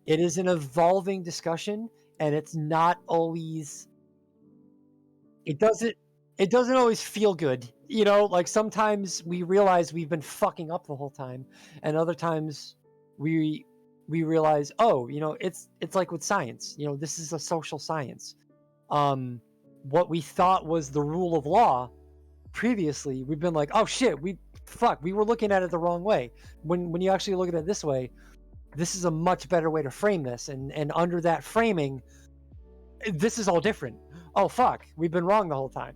It is an evolving discussion, and it's not always. It doesn't always feel good, you know. Like sometimes we realize we've been fucking up the whole time, and other times we realize, oh, you know, it's like with science. You know, this is a social science. What we thought was the rule of law previously, we've been like, oh shit, we were looking at it the wrong way. When you actually look at it this way, this is a much better way to frame this, and under that framing, this is all different. Oh fuck, we've been wrong the whole time.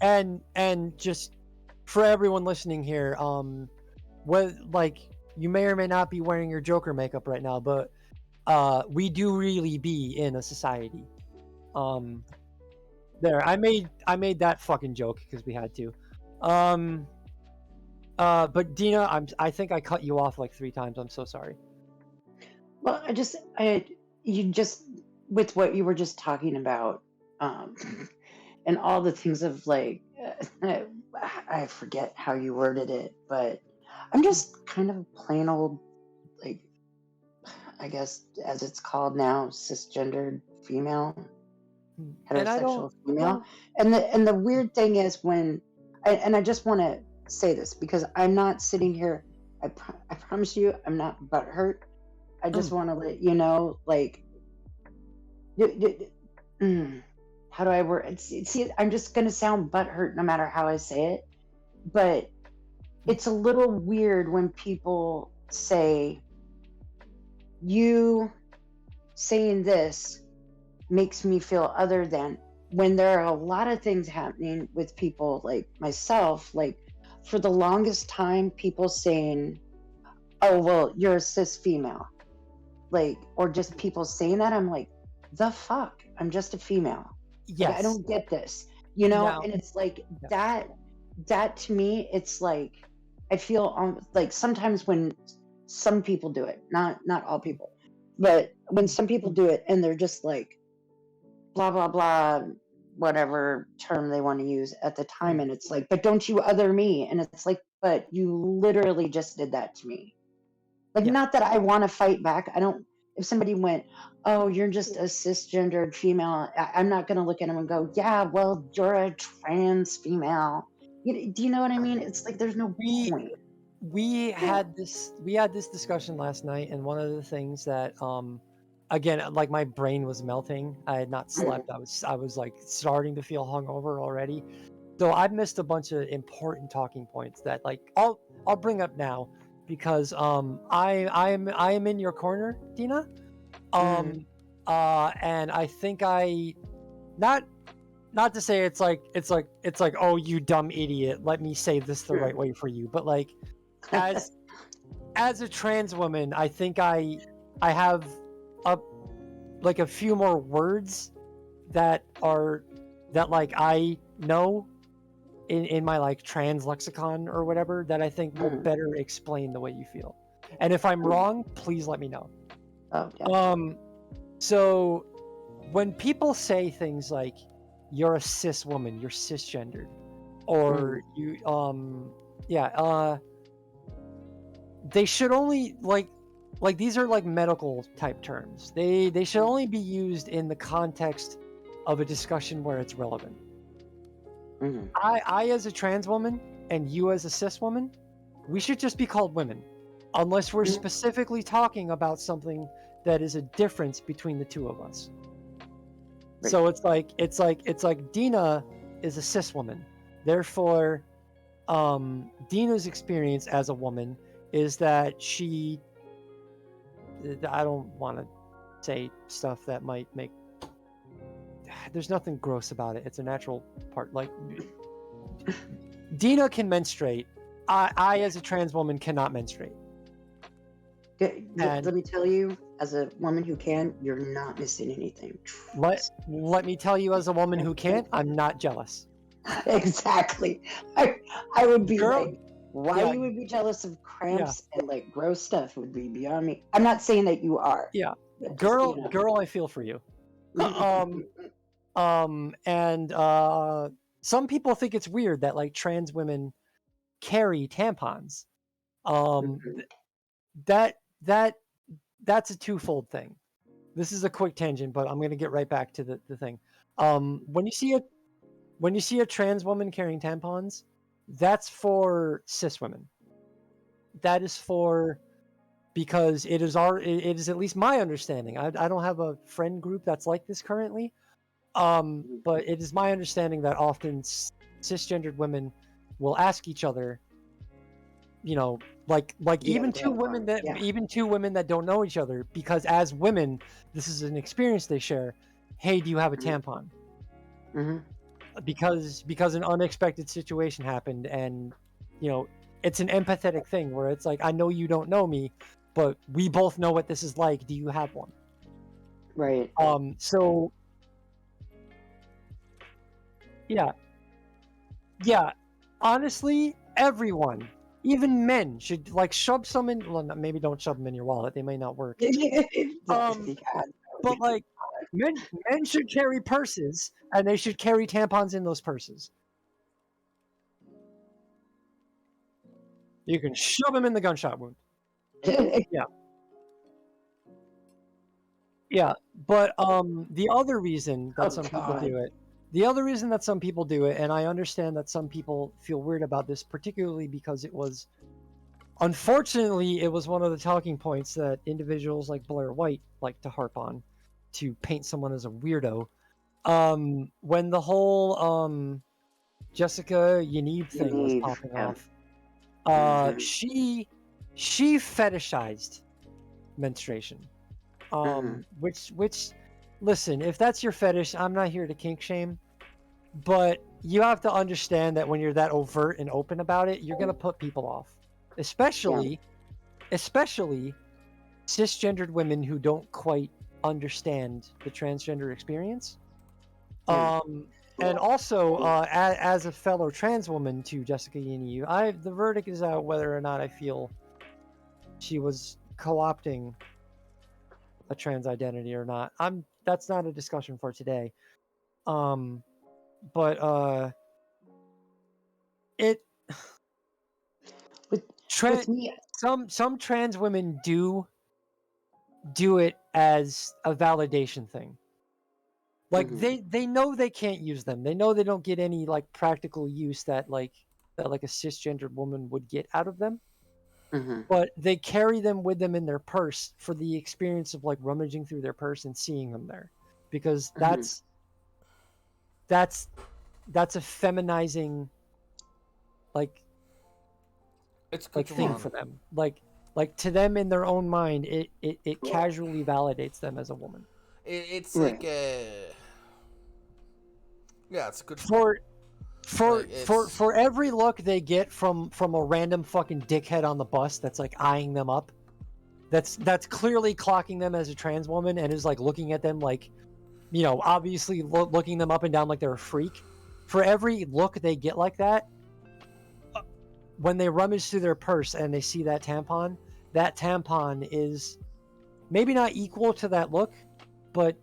And just for everyone listening here, like you may or may not be wearing your Joker makeup right now, but we do really be in a society. There, I made that fucking joke because we had to. But Dina, I think I cut you off like 3 times. I'm so sorry. Well, you just with what you were just talking about, and all the things of like, I forget how you worded it, but I'm just kind of plain old, like, I guess as it's called now, cisgendered female, heterosexual female. And the weird thing is when, I just want to say this because I'm not sitting here. I promise you, I'm not butthurt. I just want to let you know, like, how do I word it? See, I'm just going to sound butthurt no matter how I say it, but it's a little weird when people say, you saying this makes me feel other than, when there are a lot of things happening with people like myself, like for the longest time, people saying, oh, well, you're a cis female, like, or just people saying that, I'm like, the fuck, I'm just a female. Yes. Like, I don't get this, you know. And it's like that to me, it's like, I feel like sometimes when some people do it, not all people, but when some people do it and they're just like blah blah blah, whatever term they want to use at the time, and it's like, but don't you other me, and it's like, but you literally just did that to me. Like, Yeah. not that I want to fight back. I don't. If somebody went, oh, you're just a cisgendered female, I'm not going to look at them and go, yeah, well, you're a trans female. Do you know what I mean? It's like there's no point. We had this discussion last night, and one of the things that again, like, my brain was melting. I had not slept. I was like starting to feel hungover already. So I've missed a bunch of important talking points that, like, I'll bring up now, because I am in your corner, Dina. And I think not to say it's like oh, you dumb idiot, let me say this the right way for you, but like, as a trans woman, I think I have a few more words that like I know in my like trans lexicon or whatever, that I think will better explain the way you feel. And if I'm wrong, please let me know. So when people say things like you're a cis woman, you're cisgendered, or you they should only like these are like medical type terms. They should only be used in the context of a discussion where it's relevant. I as a trans woman and you as a cis woman, we should just be called women, unless we're specifically talking about something that is a difference between the two of us. Right. So it's like Dina is a cis woman. Therefore, Dina's experience as a woman is that I don't want to say stuff that might make... There's nothing gross about it. It's a natural part. Like, Dina can menstruate. I as a trans woman cannot menstruate. Let me tell you, as a woman who can, you're not missing anything. Let me tell you, as a woman who can't, I'm not jealous. Exactly. I would be like, why you would be jealous of cramps and like gross stuff would be beyond me. I'm not saying that you are. Yeah. Girl, I feel for you. And some people think it's weird that like trans women carry tampons. That's a twofold thing. This is a quick tangent, but I'm going to get right back to the thing. When you see a trans woman carrying tampons, that's for cis women. That is because it is at least my understanding. I don't have a friend group that's like this currently. But it is my understanding that often cisgendered women will ask each other, even two women that don't know each other, because as women, this is an experience they share. Hey, do you have a tampon? Because an unexpected situation happened, and it's an empathetic thing where it's like, I know you don't know me, but we both know what this is like. Do you have one? Right. So yeah. Honestly, everyone, even men, should like shove some in. Well, maybe don't shove them in your wallet; they may not work. But like, men should carry purses, and they should carry tampons in those purses. You can shove them in the gunshot wound. Yeah. But the other reason that people do it. The other reason that some people do it, and I understand that some people feel weird about this, particularly because unfortunately, it was one of the talking points that individuals like Blair White like to harp on, to paint someone as a weirdo. When the whole Jessica Yaniv thing was popping off, she fetishized menstruation, which. Listen, if that's your fetish, I'm not here to kink shame, but you have to understand that when you're that overt and open about it, you're going to put people off, especially cisgendered women who don't quite understand the transgender experience. And And also, as a fellow trans woman to Jessica Yini, the verdict is out whether or not I feel she was co-opting a trans identity or not. That's not a discussion for today. But it With me, some trans women do it as a validation thing. Like they know they can't use them. They know they don't get any like practical use that like a cisgendered woman would get out of them. But they carry them with them in their purse for the experience of like rummaging through their purse and seeing them there, because that's a feminizing like It's thing for them. Like to them in their own mind, it casually validates them as a woman. It's like yeah, it's a good for every look they get from a random fucking dickhead on the bus that's like eyeing them up, that's clearly clocking them as a trans woman and is like looking at them like, you know, obviously looking them up and down like they're a freak. For every look they get like that, when they rummage through their purse and they see that tampon is maybe not equal to that look, but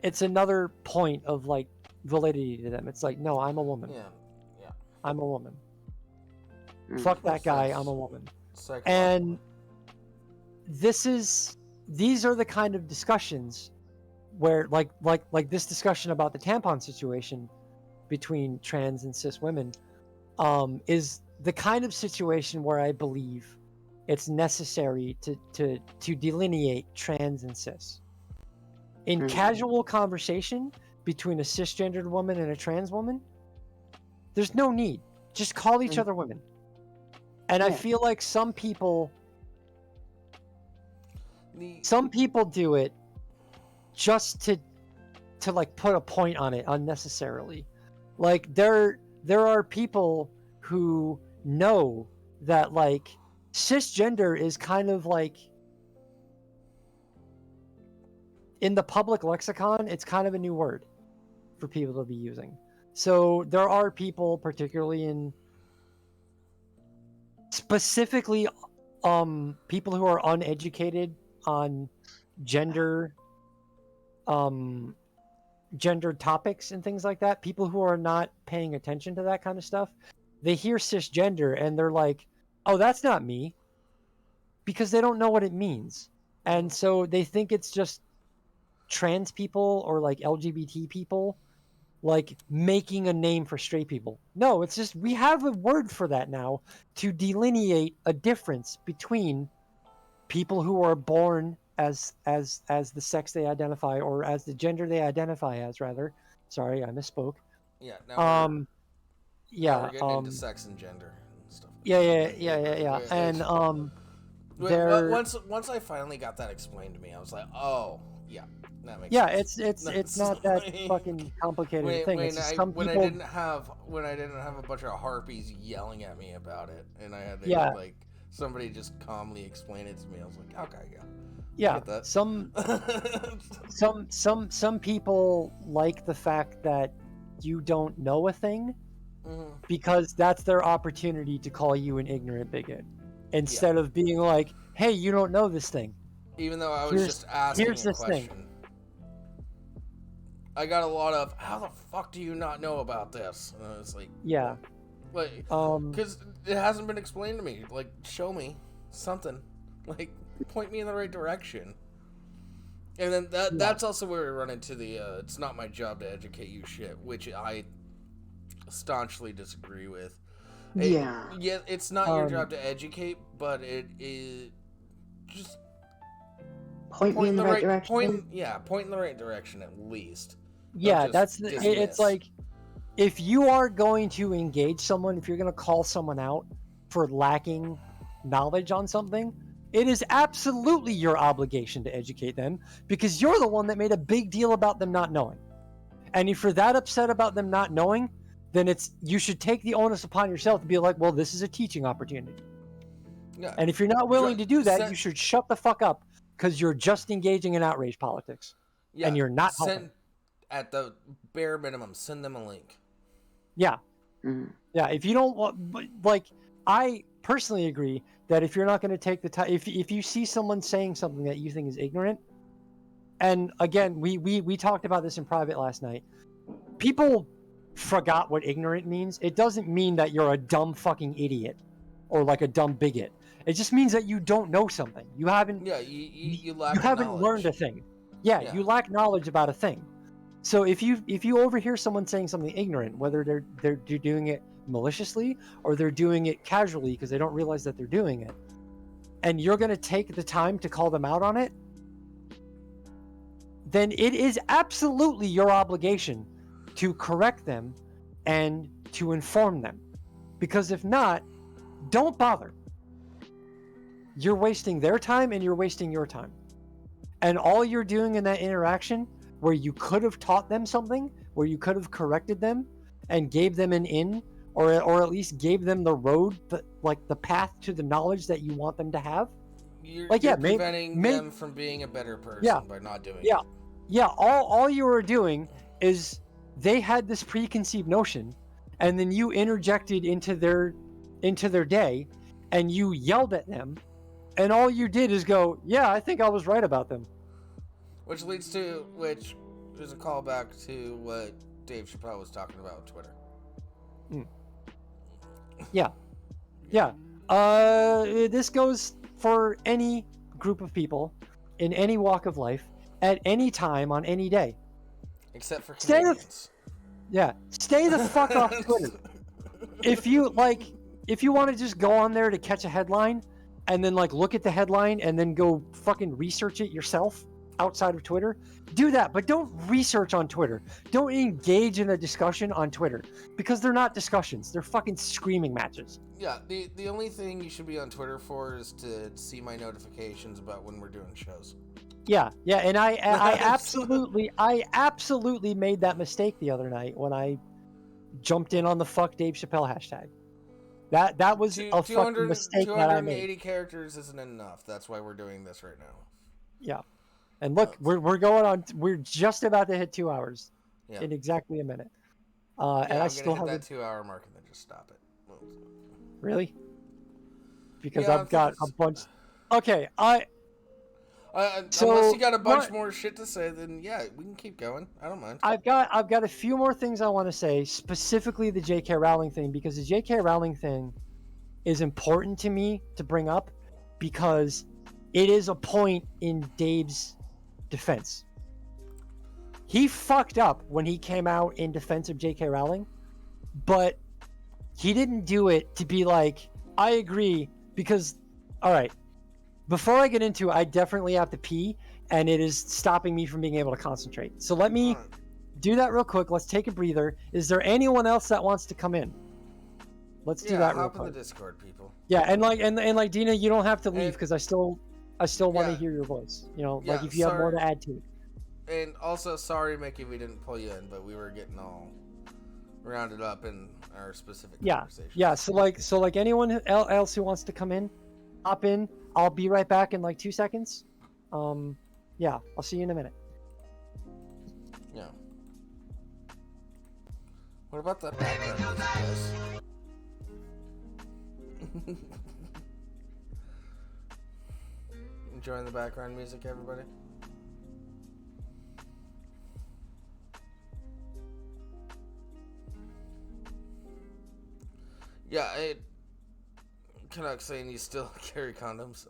it's another point of like validity to them. It's like, no, I'm a woman. Yeah. I'm a woman. Fuck that guy. I'm a woman. And these are the kind of discussions where like this discussion about the tampon situation between trans and cis women is the kind of situation where I believe it's necessary to delineate trans and cis. In casual conversation between a cisgendered woman and a trans woman, there's no need. Just call each other women. And I feel like some people do it just to like put a point on it unnecessarily. Like there are people who know that like cisgender is kind of like, in the public lexicon, it's kind of a new word for people to be using. So there are people, particularly in specifically people who are uneducated on gender topics and things like that, people who are not paying attention to that kind of stuff, they hear cisgender and they're like, oh, that's not me, because they don't know what it means. And so they think it's just trans people or like LGBT people like making a name for straight people. No, it's just we have a word for that now to delineate a difference between people who are born as the sex they identify, or as the gender they identify as, rather. Sorry, I misspoke. Yeah. Now we're getting into sex and gender and stuff. Yeah. And once I finally got that explained to me, I was like, oh, yeah, that makes sense. It's not that fucking complicated thing. When I didn't have a bunch of harpies yelling at me about it, and I had to like somebody just calmly explain it to me, I was like, okay, yeah. That. Some people like the fact that you don't know a thing, because that's their opportunity to call you an ignorant bigot, instead of being like, hey, you don't know this thing. Even though I was just asking a question. I got a lot of, how the fuck do you not know about this? And I was like, because it hasn't been explained to me. Like, show me something. Like, point me in the right direction. And then that's also where we run into the it's not my job to educate you shit, which I staunchly disagree with. It's not your job to educate, but it is just point me in the right direction. Point in the right direction at least. Yeah, it's like, if you are going to engage someone, if you're going to call someone out for lacking knowledge on something, it is absolutely your obligation to educate them, because you're the one that made a big deal about them not knowing. And if you're that upset about them not knowing, then you should take the onus upon yourself to be like, well, this is a teaching opportunity. Yeah. And if you're not willing to do that, you should shut the fuck up, because you're just engaging in outrage politics. Yeah. And you're not helping. at the bare minimum, send them a link. Yeah. Mhm. Yeah, if you don't want, like, I personally agree that if you're not going to take the time, if you see someone saying something that you think is ignorant, and again, we talked about this in private last night. People forgot what ignorant means. It doesn't mean that you're a dumb fucking idiot or like a dumb bigot. It just means that you don't know something. You haven't. Yeah, you lack You haven't knowledge. learned a thing. Yeah, Yeah. you lack knowledge about a thing. So if you overhear someone saying something ignorant, whether they're doing it maliciously or they're doing it casually because they don't realize that they're doing it, and you're going to take the time to call them out on it, then it is absolutely your obligation to correct them and to inform them. Because if not, don't bother. You're wasting their time and you're wasting your time. And all you're doing in that interaction where you could have taught them something, where you could have corrected them and gave them an in, or at least gave them the road, the path to the knowledge that you want them to have. You're Like, yeah, preventing them from being a better person Yeah. by not doing Yeah. it. Yeah, all you were doing is they had this preconceived notion, and then you interjected into their day, and you yelled at them, and all you did is go, "Yeah, I think I was right about them." Which is a callback to what Dave Chappelle was talking about on Twitter. Yeah. This goes for any group of people in any walk of life at any time on any day. Except for Stay the- Canadians. Yeah, stay the fuck off Twitter. If you want to just go on there to catch a headline and then like look at the headline and then go fucking research it yourself outside of Twitter, do that, but don't research on Twitter. Don't engage in a discussion on Twitter because they're not discussions. They're fucking screaming matches. Yeah, the only thing you should be on Twitter for is to see my notifications about when we're doing shows. Yeah, and I absolutely made that mistake the other night when I jumped in on the fuck Dave Chappelle hashtag. That was a fucking mistake that I made. 280 characters isn't enough. That's why we're doing this right now. Yeah, and look, we're going on. We're just about to hit 2 hours in exactly a minute. And I still have that 2 hour mark and then just stop it. Really? Because Yeah, I've got a bunch. Okay, unless you got a bunch more shit to say, then yeah, we can keep going. I don't mind. I've got a few more things I want to say, specifically the J.K. Rowling thing, because the J.K. Rowling thing is important to me to bring up because it is a point in Dave's defense. He fucked up when he came out in defense of J.K. Rowling, but he didn't do it to be like, I agree, because, all right, before I get into it, I definitely have to pee, and it is stopping me from being able to concentrate. So let me do that real quick. Let's take a breather. Is there anyone else that wants to come in? Let's do that real hop quick. in the Discord, people. Yeah, and like Dina, you don't have to leave because I still want to hear your voice. You know, like if you have more to add to it. And also, sorry, Mickey, we didn't pull you in, but we were getting all rounded up in our specific conversation. Yeah. So like anyone else who wants to come in, hop in. I'll be right back in like 2 seconds. Yeah, I'll see you in a minute. Yeah. What about that background music, guys? Enjoying the background music, everybody? Yeah, Canuck saying you still carry condoms.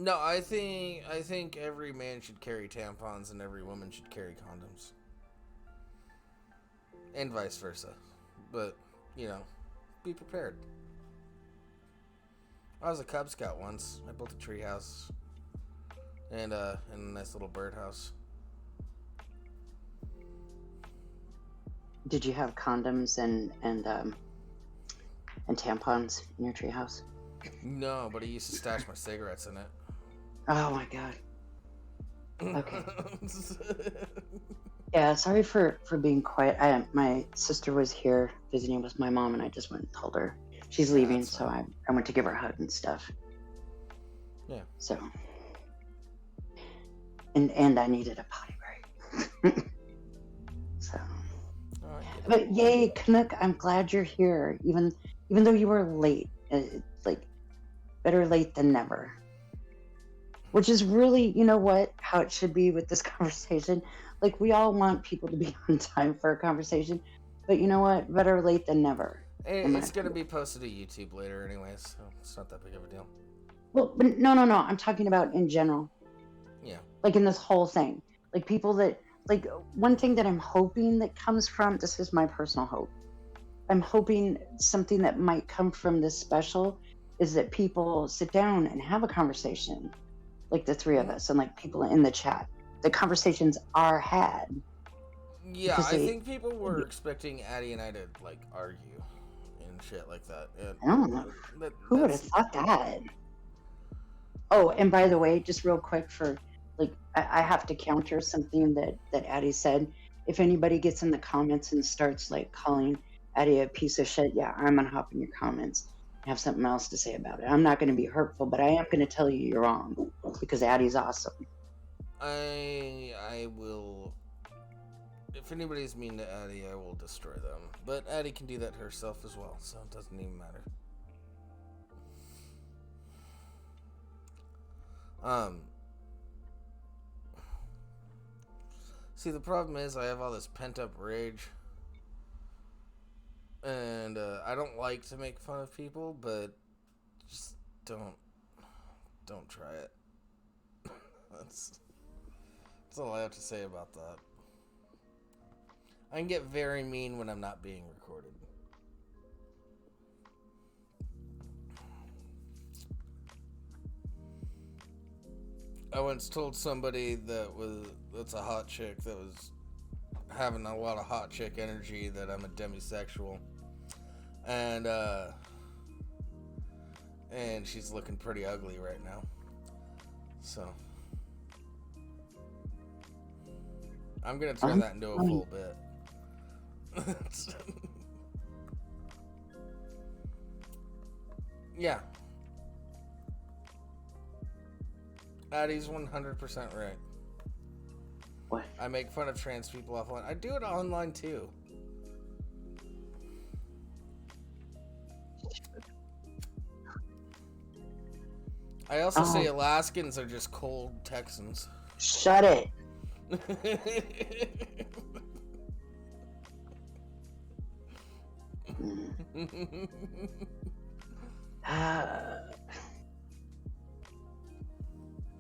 I think every man should carry tampons and every woman should carry condoms. And vice versa. But, be prepared. I was a Cub Scout once. I built a tree house and a nice little birdhouse. Did you have condoms and tampons in your treehouse? No, but I used to stash my cigarettes in it. Oh my god. Okay. Yeah, sorry for being quiet. My sister was here visiting with my mom, and I just went and told her she's leaving, so I went to give her a hug and stuff. Yeah. So, and I needed a potty break. So, Oh, I get it. but yay, Canuck! I'm glad you're here. Even though you were late, it's like better late than never. Which is really, you know what, how it should be with this conversation. Like, we all want people to be on time for a conversation, but you know what? Better late than never. It's going to be posted to YouTube later anyways, so it's not that big of a deal. Well, but no. I'm talking about in general. Yeah. Like, in this whole thing. Like, people that, like, one thing that I'm hoping that comes from, this is my personal hope. I'm hoping something that might come from this special is that people sit down and have a conversation. Like the three of us and like people in the chat. The conversations are had. Yeah, I think people were expecting Addie and I to like argue and shit like that. I don't know. Who would have thought that? Oh, and by the way, just real quick for like, I have to counter something that Addie said. If anybody gets in the comments and starts like calling Addie a piece of shit, yeah, I'm gonna hop in your comments. Have something else to say about it. I'm not going to be hurtful, but I am going to tell you you're wrong because Addie's awesome. I will. If anybody's mean to Addie, I will destroy them. But Addie can do that herself as well, so it doesn't even matter. See, the problem is I have all this pent up rage. And I don't like to make fun of people, but just don't try it. That's all I have to say about that. I can get very mean when I'm not being recorded. I once told somebody that's a hot chick that was having a lot of hot chick energy that I'm a demisexual. And she's looking pretty ugly right now. So I'm gonna turn that into a full bit. Yeah. Addie's 100% right. What? I make fun of trans people offline. I do it online too. I also say Alaskans are just cold Texans. Shut it.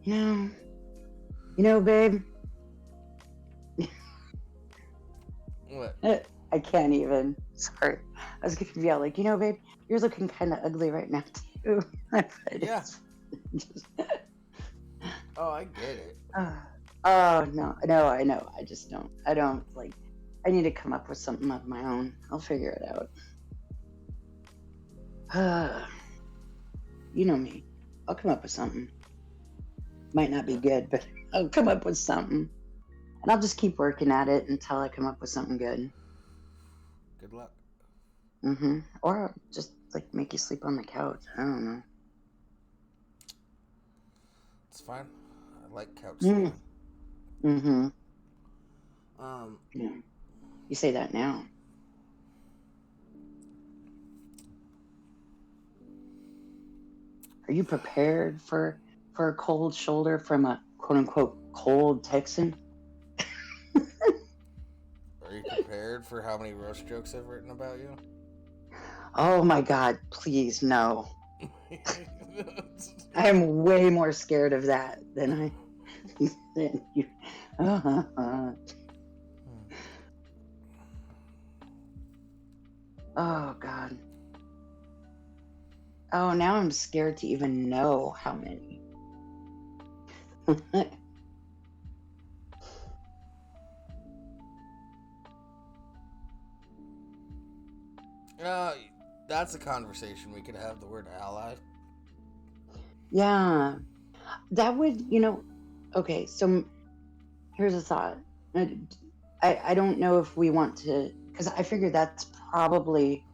You know, babe. What? I can't even. Sorry. I was gonna yell like, you know, babe, you're looking kind of ugly right now too. Yeah. Oh, I get it. Oh no, I know. I don't like. I need to come up with something of my own. I'll figure it out. You know me. I'll come up with something. Might not be good, but I'll come up with something. And I'll just keep working at it until I come up with something good. Good luck. Or I'll just like make you sleep on the couch. I don't know. It's fine. I like couch sleeping. Yeah. You say that now. Are you prepared for a cold shoulder from a quote unquote cold Texan? Are you prepared for how many roast jokes I've written about you? Oh my God, please no. I am way more scared of that than you. Oh God. Oh, now I'm scared to even know how many. That's a conversation we could have, the word ally. Yeah. That would, okay, so here's a thought. I don't know if we want to, because I figure that's probably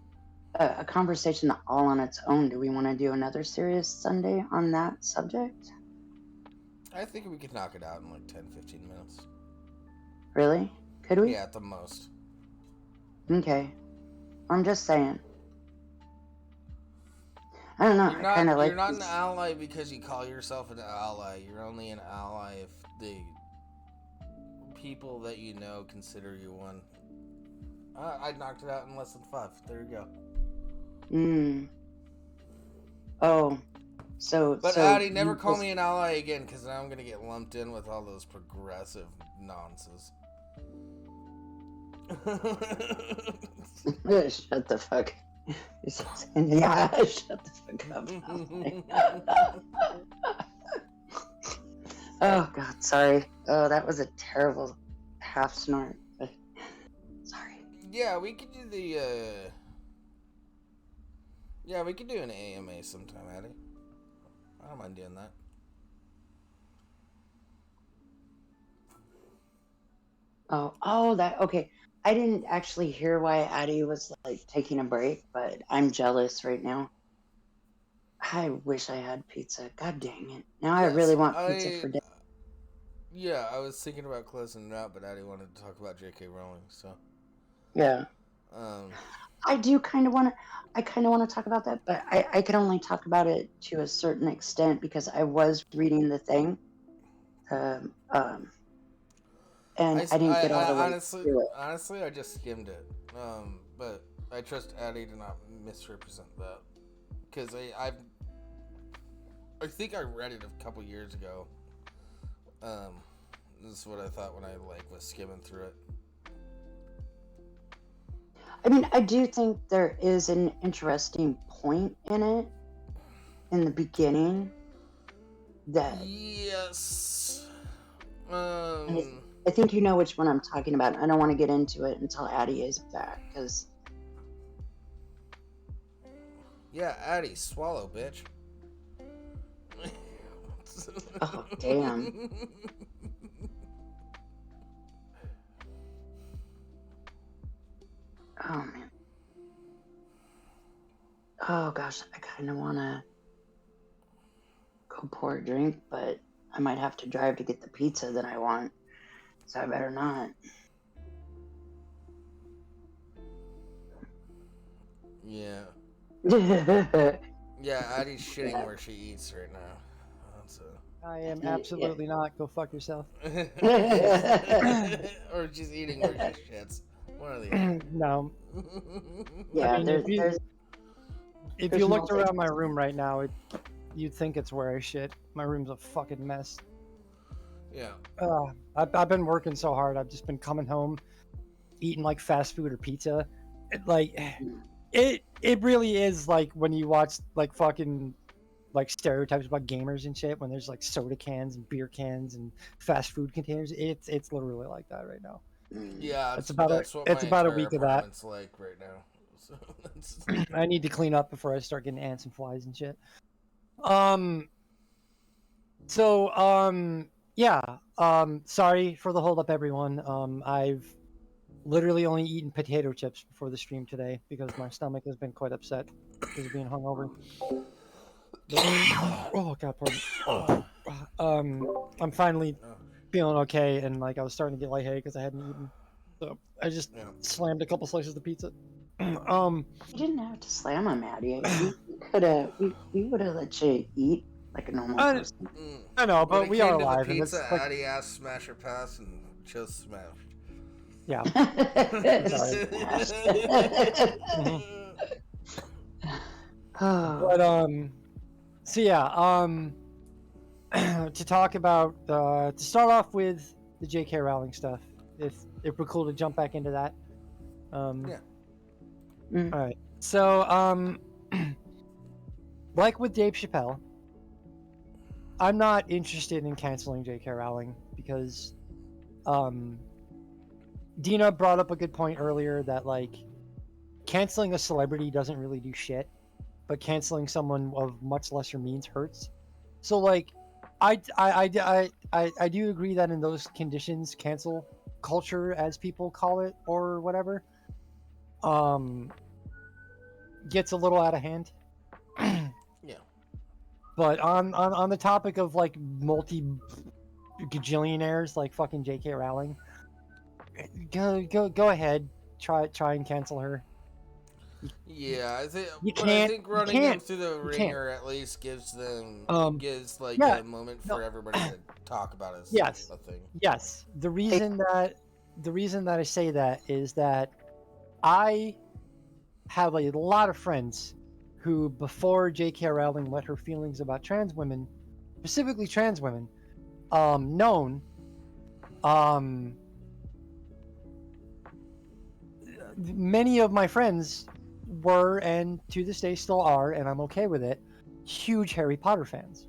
a conversation all on its own. Do we want to do another serious Sunday on that subject? I think we could knock it out in like 10, 15 minutes. Really? Could we? Yeah, at the most. Okay. I'm just saying. I don't know. You're I kind of like. you're not an this. ally because you call yourself an ally. You're only an ally if the people that you know consider you one. I knocked it out in less than 5. There you go. Oh. But so Addie, never you call just- me an ally again, because now I'm gonna get lumped in with all those progressive nonsense. Shut the fuck. Yeah, shut the fuck up. Oh God, sorry. Oh, that was a terrible half snort. Sorry. Yeah, we could do the. Yeah, we could do an AMA sometime, Addie. I don't mind doing that. Oh, that okay. I didn't actually hear why Addie was like taking a break, but I'm jealous right now. I wish I had pizza. God dang it! Now I really want pizza for dinner. Yeah, I was thinking about closing it out, but Addie wanted to talk about J.K. Rowling, so. Yeah, Um, I do kind of want to. I kind of want to talk about that, but I can only talk about it to a certain extent because I was reading the thing, um, um, and I didn't get all the way through it. honestly, I just skimmed it. But I trust Addie to not misrepresent that, because I think I read it a couple years ago. This is what I thought when I was skimming through it. I mean, I do think there is an interesting point in it in the beginning that Yes. I think you know which one I'm talking about. I don't want to get into it until Addie is back because Yeah, Addie, swallow, bitch. oh damn. Oh man. Oh gosh, I kind of want to go pour a drink, but I might have to drive to get the pizza that I want, so I better not. Yeah. Yeah, Yeah, Addie's shitting where she eats right now. That's I am absolutely not. Go fuck yourself. or she's eating where she shits. One or the other. No. yeah. I mean, There's if there's you looked multi- around my room right now, you'd think it's where I shit. My room's a fucking mess. Yeah. I've been working so hard. I've just been coming home, eating like fast food or pizza. It really is like when you watch like fucking like stereotypes about gamers and shit. When there's like soda cans and beer cans and fast food containers, it's literally like that right now. Yeah, It's that's what it's my about a entire week of that. apartment's like right now. So that's... I need to clean up before I start getting ants and flies and shit. Yeah. Sorry for the hold up, everyone. I've literally only eaten potato chips before the stream today because my stomach has been quite upset because of being hungover. Oh God, pardon. I'm finally feeling okay, and like I was starting to get lightheaded because I hadn't eaten, so I just slammed a couple slices of pizza. You didn't have to slam him, Addie. We would have let you eat like a normal person. I know, but when it we came are to alive, the and it's pizza, like, Addie asked smash or pass and chose smash. yeah. Oh. But so yeah, to talk about to start off with the J.K. Rowling stuff, if we're cool to jump back into that. Yeah. All right. So like with Dave Chappelle, I'm not interested in canceling J.K. Rowling because Dina brought up a good point earlier that like canceling a celebrity doesn't really do shit, but canceling someone of much lesser means hurts. So like I do agree that in those conditions, cancel culture, as people call it or whatever, gets a little out of hand. Yeah. But on the topic of like multi-gajillionaires like fucking J.K. Rowling, go ahead, try and cancel her. Yeah, You but I can't. think You running them can't. through the You can't. ringer at least gives like Yeah. a moment No. for everybody to talk about it as Yes. a thing. Yes. The reason that I say that is that I have a lot of friends who, before J.K. Rowling let her feelings about trans women, specifically trans women, known, many of my friends were, and to this day still are, and I'm okay with it, huge Harry Potter fans.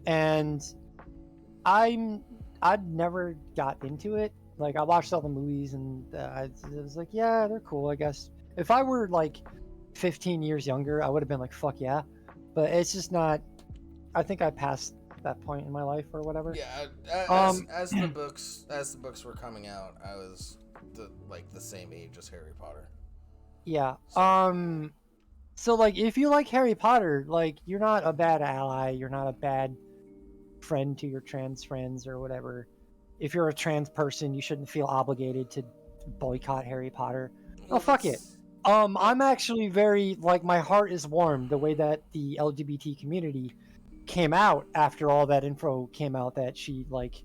And I'd never got into it. Like, I watched all the movies, and I was like, yeah, they're cool, I guess. If I were like 15 years younger, I would have been like, fuck yeah. But it's just not. I think I passed that point in my life or whatever. Yeah, as the books were coming out, I was the same age as Harry Potter. Yeah. So like, if you like Harry Potter, like, you're not a bad ally. You're not a bad friend to your trans friends or whatever. If you're a trans person, you shouldn't feel obligated to boycott Harry Potter. Oh, fuck it. I'm actually very, like, my heart is warm the way that the LGBT community came out after all that info came out that she like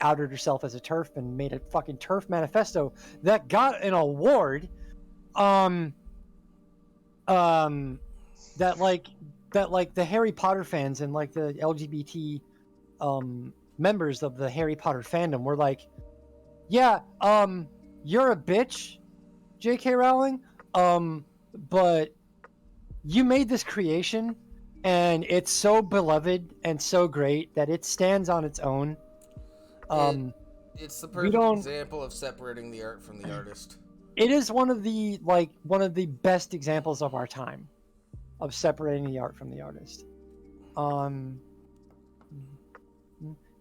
outed herself as a TERF and made a fucking TERF manifesto that got an award. That the Harry Potter fans and like the LGBT members of the Harry Potter fandom were like, yeah, you're a bitch, J.K. Rowling, but you made this creation and it's so beloved and so great that it stands on its own. It's the perfect example of separating the art from the artist. It is one of the best examples of our time of separating the art from the artist.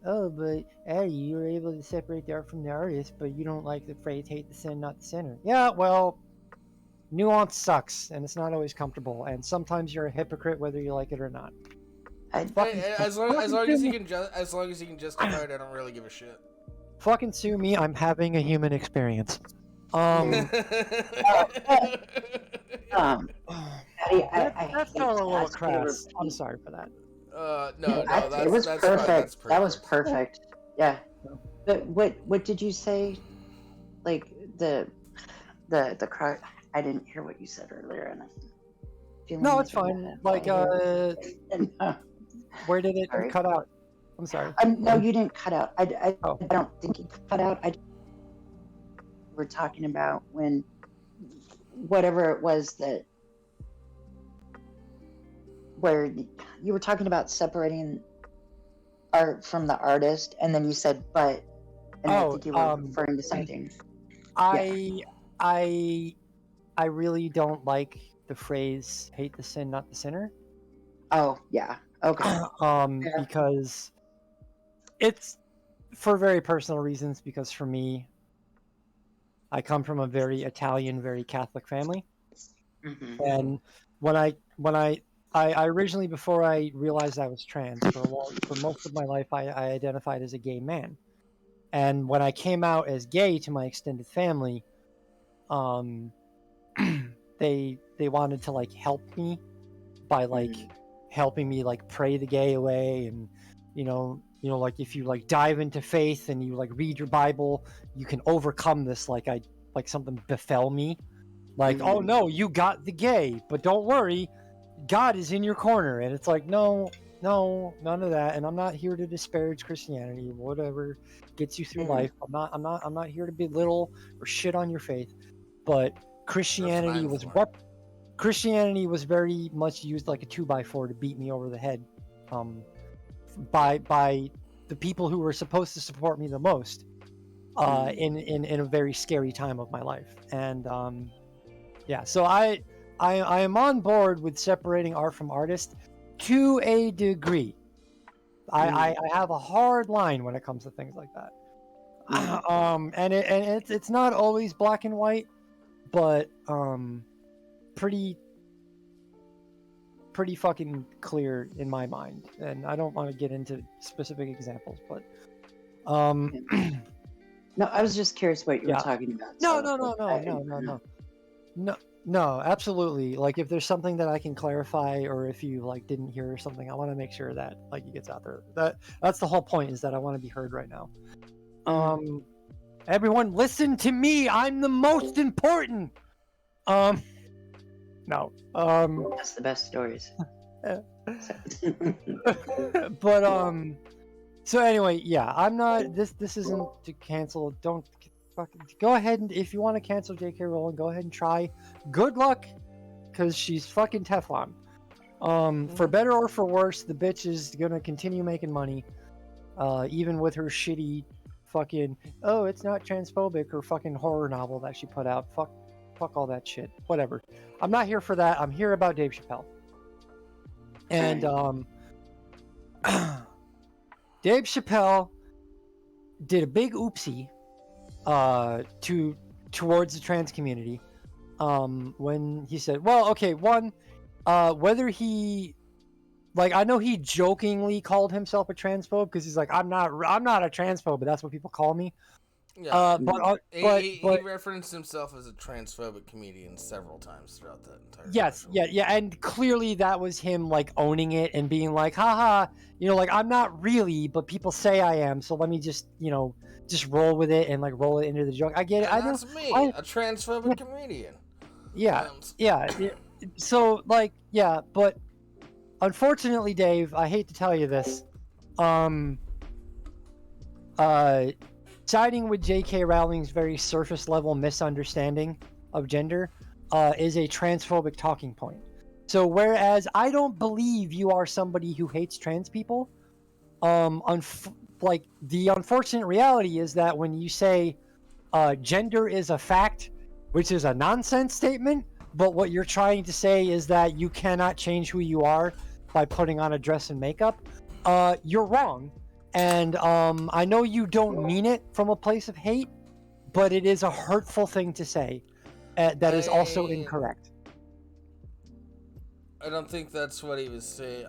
Oh, but Addie, you were able to separate the art from the artist, but you don't like the phrase "hate the sin, not the sinner." Yeah, well, nuance sucks, and it's not always comfortable, and sometimes you're a hypocrite whether you like it or not. As long as you can justify it, I don't really give a shit. Fucking sue me. I'm having a human experience. Addie, That's not a little crass. I'm sorry for that. No, it was that's perfect. fine. That's perfect. That was perfect. Yeah. But what did you say? Like the cry. I didn't hear what you said earlier, and no, it's fine. Like, where did it cut out? I'm sorry. No, you didn't cut out. I don't think you cut out. We're talking about when whatever it was that where you were talking about separating art from the artist, and then you said but, and I think you were referring to something. I really don't like the phrase "hate the sin, not the sinner." Oh yeah, okay. Because it's for very personal reasons. Because for me, I come from a very Italian, very Catholic family, and when I originally, before I realized I was trans, for most of my life, I identified as a gay man, and when I came out as gay to my extended family, they wanted to like help me by like helping me like pray the gay away, and you know like if you like dive into faith and you like read your Bible, you can overcome this like something befell me, like oh no, you got the gay, but don't worry, God is in your corner. And it's like no, none of that. And I'm not here to disparage Christianity, whatever gets you through life. I'm not here to belittle or shit on your faith, but Christianity was very much used like a 2x4 to beat me over the head, by the people who were supposed to support me the most, in a very scary time of my life. And yeah, so I am on board with separating art from artist to a degree. I have a hard line when it comes to things like that. And it's not always black and white, but pretty fucking clear in my mind. And I don't want to get into specific examples, but No, I was just curious what you were Yeah. talking about. No, so no, absolutely. Like, if there's something that I can clarify, or if you like didn't hear something, I want to make sure that like it gets out there. That's the whole point, is that I want to be heard right now. Everyone, listen to me. I'm the most important. No. That's the best stories. But so anyway, yeah, I'm not. This isn't to cancel. Don't fucking go ahead, and if you want to cancel J.K. Rowling, go ahead and try. Good luck, because she's fucking Teflon. For better or for worse, the bitch is gonna continue making money, even with her shitty fucking it's not transphobic, her fucking horror novel that she put out. Fuck all that shit. Whatever. I'm not here for that. I'm here about Dave Chappelle. And Dave Chappelle did a big oopsie towards the trans community when he said, well, okay, one, whether he, like, I know he jokingly called himself a transphobe, because he's like, I'm not a transphobe, but that's what people call me. Yeah, But he referenced himself as a transphobic comedian several times throughout that entire. Yes, yeah, and clearly that was him like owning it and being like, haha, like, I'm not really, but people say I am, so let me just just roll with it and like roll it into the joke. I get it. And that's me, a transphobic comedian. Yeah. So like, yeah, but unfortunately, Dave, I hate to tell you this, siding with J.K. Rowling's very surface level misunderstanding of gender is a transphobic talking point. So whereas I don't believe you are somebody who hates trans people, like, the unfortunate reality is that when you say gender is a fact, which is a nonsense statement, but what you're trying to say is that you cannot change who you are by putting on a dress and makeup, you're wrong. And I know you don't mean it from a place of hate, but it is a hurtful thing to say that is also incorrect. I don't think that's what he was saying.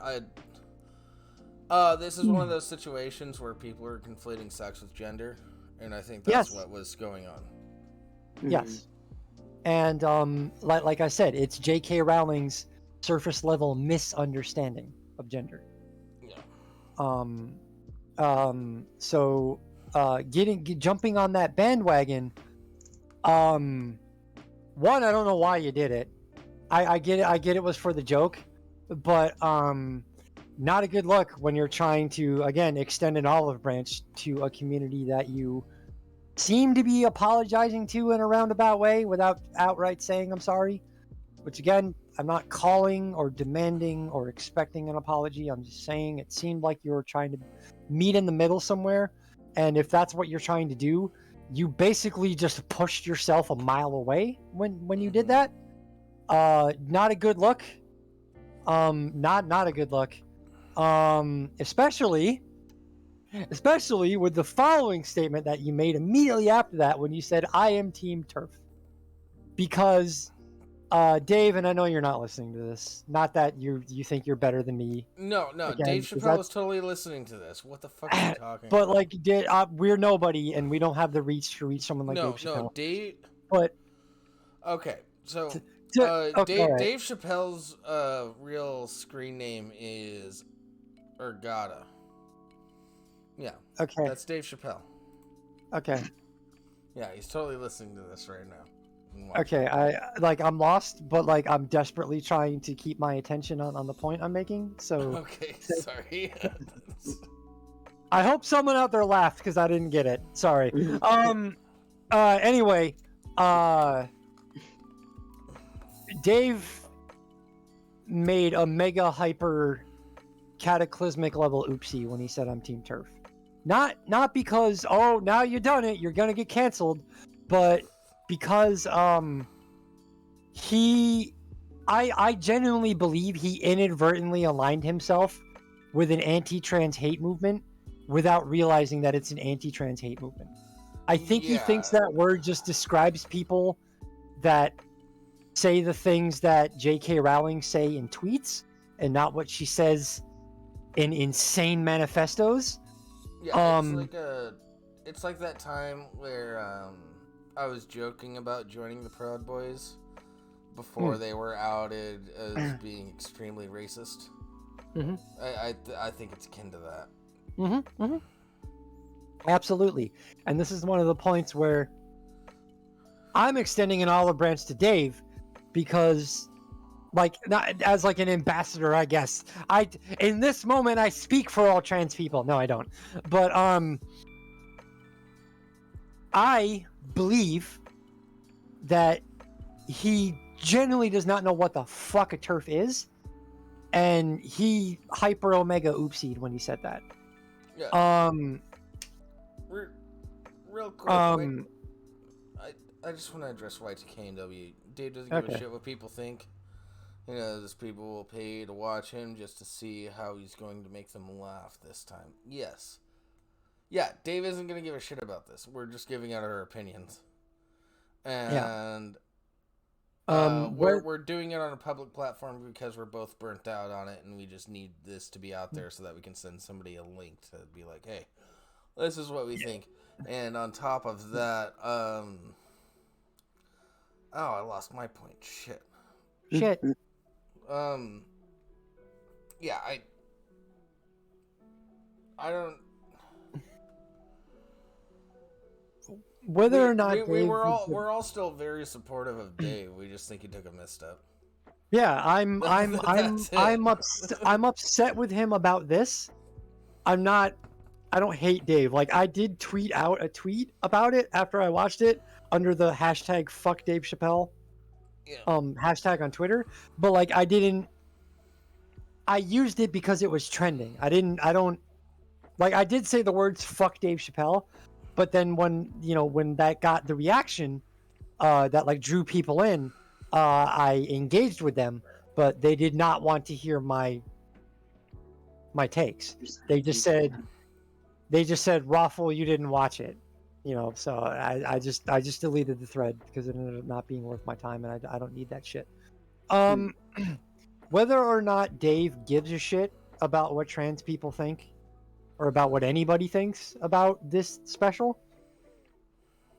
This is one of those situations where people are conflating sex with gender, and I think that's what was going on. Yes. And like I said, it's J.K. Rowling's surface level misunderstanding of gender. Yeah. So jumping on that bandwagon, one, I don't know why you did it. I get it was for the joke, but not a good look when you're trying to, again, extend an olive branch to a community that you seem to be apologizing to in a roundabout way without outright saying I'm sorry. Which, again, I'm not calling or demanding or expecting an apology. I'm just saying it seemed like you were trying to meet in the middle somewhere. And if that's what you're trying to do, you basically just pushed yourself a mile away when you did that. Not a good look. Not a good look. Especially with the following statement that you made immediately after that, when you said, I am Team Turf. Because Dave, and I know you're not listening to this. Not that you think you're better than me. No. Again, Dave Chappelle was totally listening to this. What the fuck are you talking but about? like, we're nobody, and we don't have the reach to reach someone like Dave Chappelle. No, Dave. But okay, so okay, Dave Chappelle's real screen name is Ergata. Yeah. Okay. That's Dave Chappelle. Okay. Yeah, he's totally listening to this right now. Okay, I'm lost, but like I'm desperately trying to keep my attention on the point I'm making. So okay, sorry. I hope someone out there laughed because I didn't get it. Sorry. Anyway, Dave made a mega hyper cataclysmic level oopsie when he said I'm Team Turf. Not because now you've done it, you're gonna get canceled, but because I genuinely believe he inadvertently aligned himself with an anti-trans hate movement without realizing that it's an anti-trans hate movement. I think he thinks that word just describes people that say the things that J.K. Rowling say in tweets and not what she says in insane manifestos. Yeah, it's like that time where I was joking about joining the Proud Boys before they were outed as being extremely racist. Mm-hmm. I think it's akin to that. Mm-hmm. Mm-hmm. Absolutely. And this is one of the points where I'm extending an olive branch to Dave because, like, not as like an ambassador, I guess. In this moment I speak for all trans people. No, I don't. But I believe that he genuinely does not know what the fuck a turf is, and he hyper omega oopsied when he said that. Yeah. Real quick, I just want to address Y2KW. Dave doesn't give a shit what people think. You know, there's people will pay to watch him just to see how he's going to make them laugh this time. Yes. Yeah, Dave isn't going to give a shit about this. We're just giving out our opinions. And we're doing it on a public platform because we're both burnt out on it, and we just need this to be out there so that we can send somebody a link to be like, hey, this is what we think. And on top of that, I lost my point. Shit. Yeah, I don't. Whether or not we're all still very supportive of Dave. We just think he took a misstep. Yeah, I'm upset with him about this. I don't hate Dave. Like, I did tweet out a tweet about it after I watched it under the hashtag fuck Dave Chappelle hashtag on Twitter, but like I used it because it was trending. I did say the words fuck Dave Chappelle, but then when that got the reaction that like drew people in, I engaged with them, but they did not want to hear my takes. They just said, Raffle, you didn't watch it, so I just deleted the thread because it ended up not being worth my time, and I don't need that shit. Whether or not Dave gives a shit about what trans people think or about what anybody thinks about this special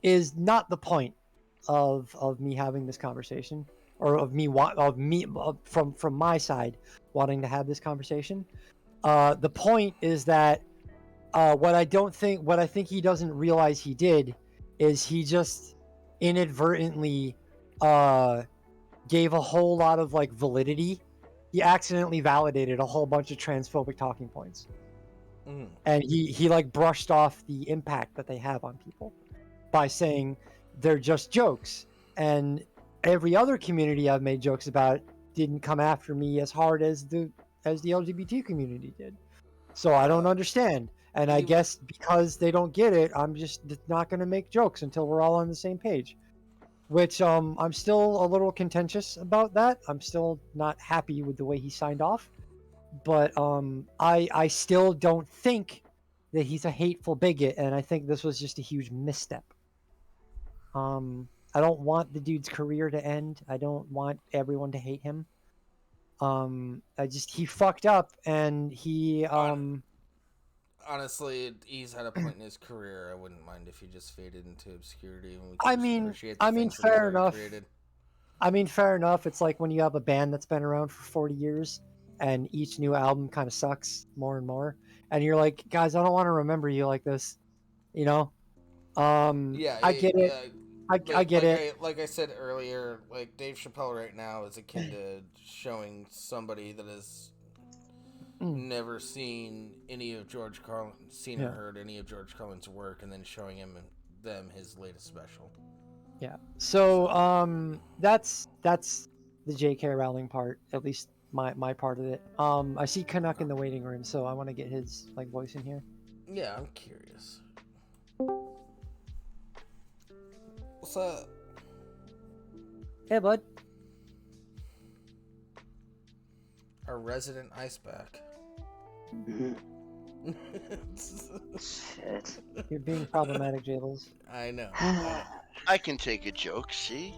is not the point of me having this conversation, or from my side wanting to have this conversation. The point is that what I think he doesn't realize he did is he just inadvertently gave a whole lot of like validity. He accidentally validated a whole bunch of transphobic talking points. And he like brushed off the impact that they have on people by saying they're just jokes, and every other community I've made jokes about didn't come after me as hard as the LGBT community did. So I don't understand. And I guess because they don't get it, I'm just not going to make jokes until we're all on the same page. Which I'm still a little contentious about that. I'm still not happy with the way he signed off. But I still don't think that he's a hateful bigot, and I think this was just a huge misstep. I don't want the dude's career to end. I don't want everyone to hate him. He fucked up, and he honestly, he's had a point in his career. I wouldn't mind if he just faded into obscurity, and we I could mean, appreciate the things that he's fair enough. created. I mean, fair enough. It's like when you have a band that's been around for 40 years, and each new album kind of sucks more and more, and you're like, guys, I don't want to remember you like this, I get it. I get it. Like I said earlier, like Dave Chappelle right now is akin to showing somebody that has never seen any of George Carlin, or heard any of George Carlin's work, and then showing them his latest special. Yeah. So that's the J.K. Rowling part, at least my part of it. I see Canuck in the waiting room, so I want to get his like voice in here. Yeah, I'm curious. What's up? Hey, bud. Our resident iceback. Shit. You're being problematic, Jables. I know. I can take a joke, see?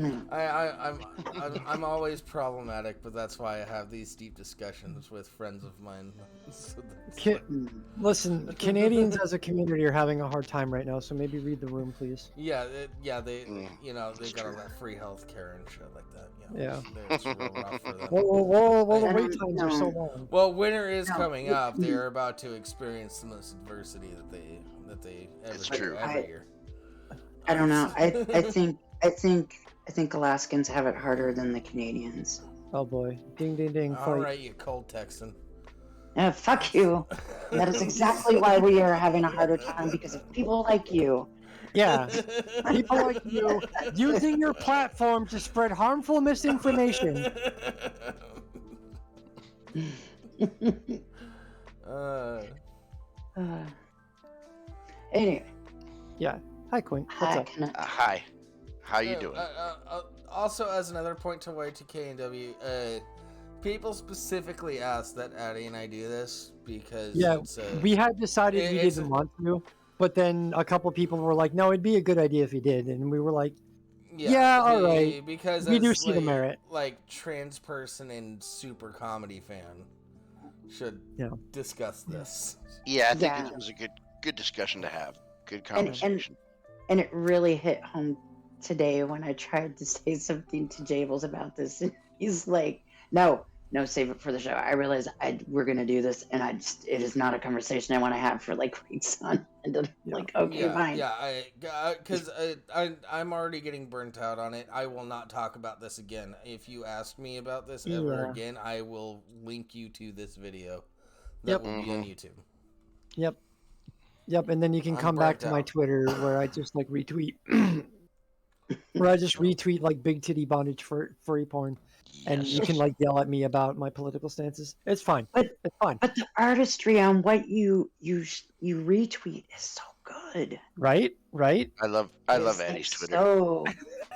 I'm always problematic, but that's why I have these deep discussions with friends of mine. So Listen, Canadians as a community are having a hard time right now, so maybe read the room, please. yeah, they It's got all true. that free health care and shit like that. Yeah. It's real rough for them. Well, the And wait times are so no. long. Well, winter is No, coming it- up. They're about to experience the most adversity that they ever It's do true. every year. I don't know. I think Alaskans have it harder than the Canadians. Oh boy. Ding, ding, ding. All Fight. right, you cold Texan. Yeah, fuck you. That is exactly why we are having a harder time, because of people like you. Yeah. People like you using your platform to spread harmful misinformation. Anyway, Yeah. Hi, Quinn. What's hi, up? Hi. How you doing? Also, as another point to YTK&W, people specifically asked that Addie and I do this because Yeah, it's, we had decided we it's didn't want to, but then a couple people were like, "No, it'd be a good idea if you did," and we were like, Yeah, all right. Because We do as, see the merit. like trans person and super comedy fan should Yeah. discuss this. Yeah, I think Yeah. it was a good discussion to have. Good And- conversation. and it really hit home today when I tried to say something to Jables about this. And he's like, no, save it for the show. I realize we're going to do this, and it is not a conversation I want to have for like weeks on. And I'm Yeah. like, okay, fine. Because I'm already getting burnt out on it. I will not talk about this again. If you ask me about this ever Yeah. again, I will link you to this video that will be on YouTube. Yep, and then you can I'm come back to burnt my out. Twitter where I just like retweet, where I just retweet like big titty bondage for furry porn, and you Yes. can like yell at me about my political stances. It's fine. But- It's fine, But the artistry on what you retweet is so good. right? I love It's, Addie's like, Twitter. so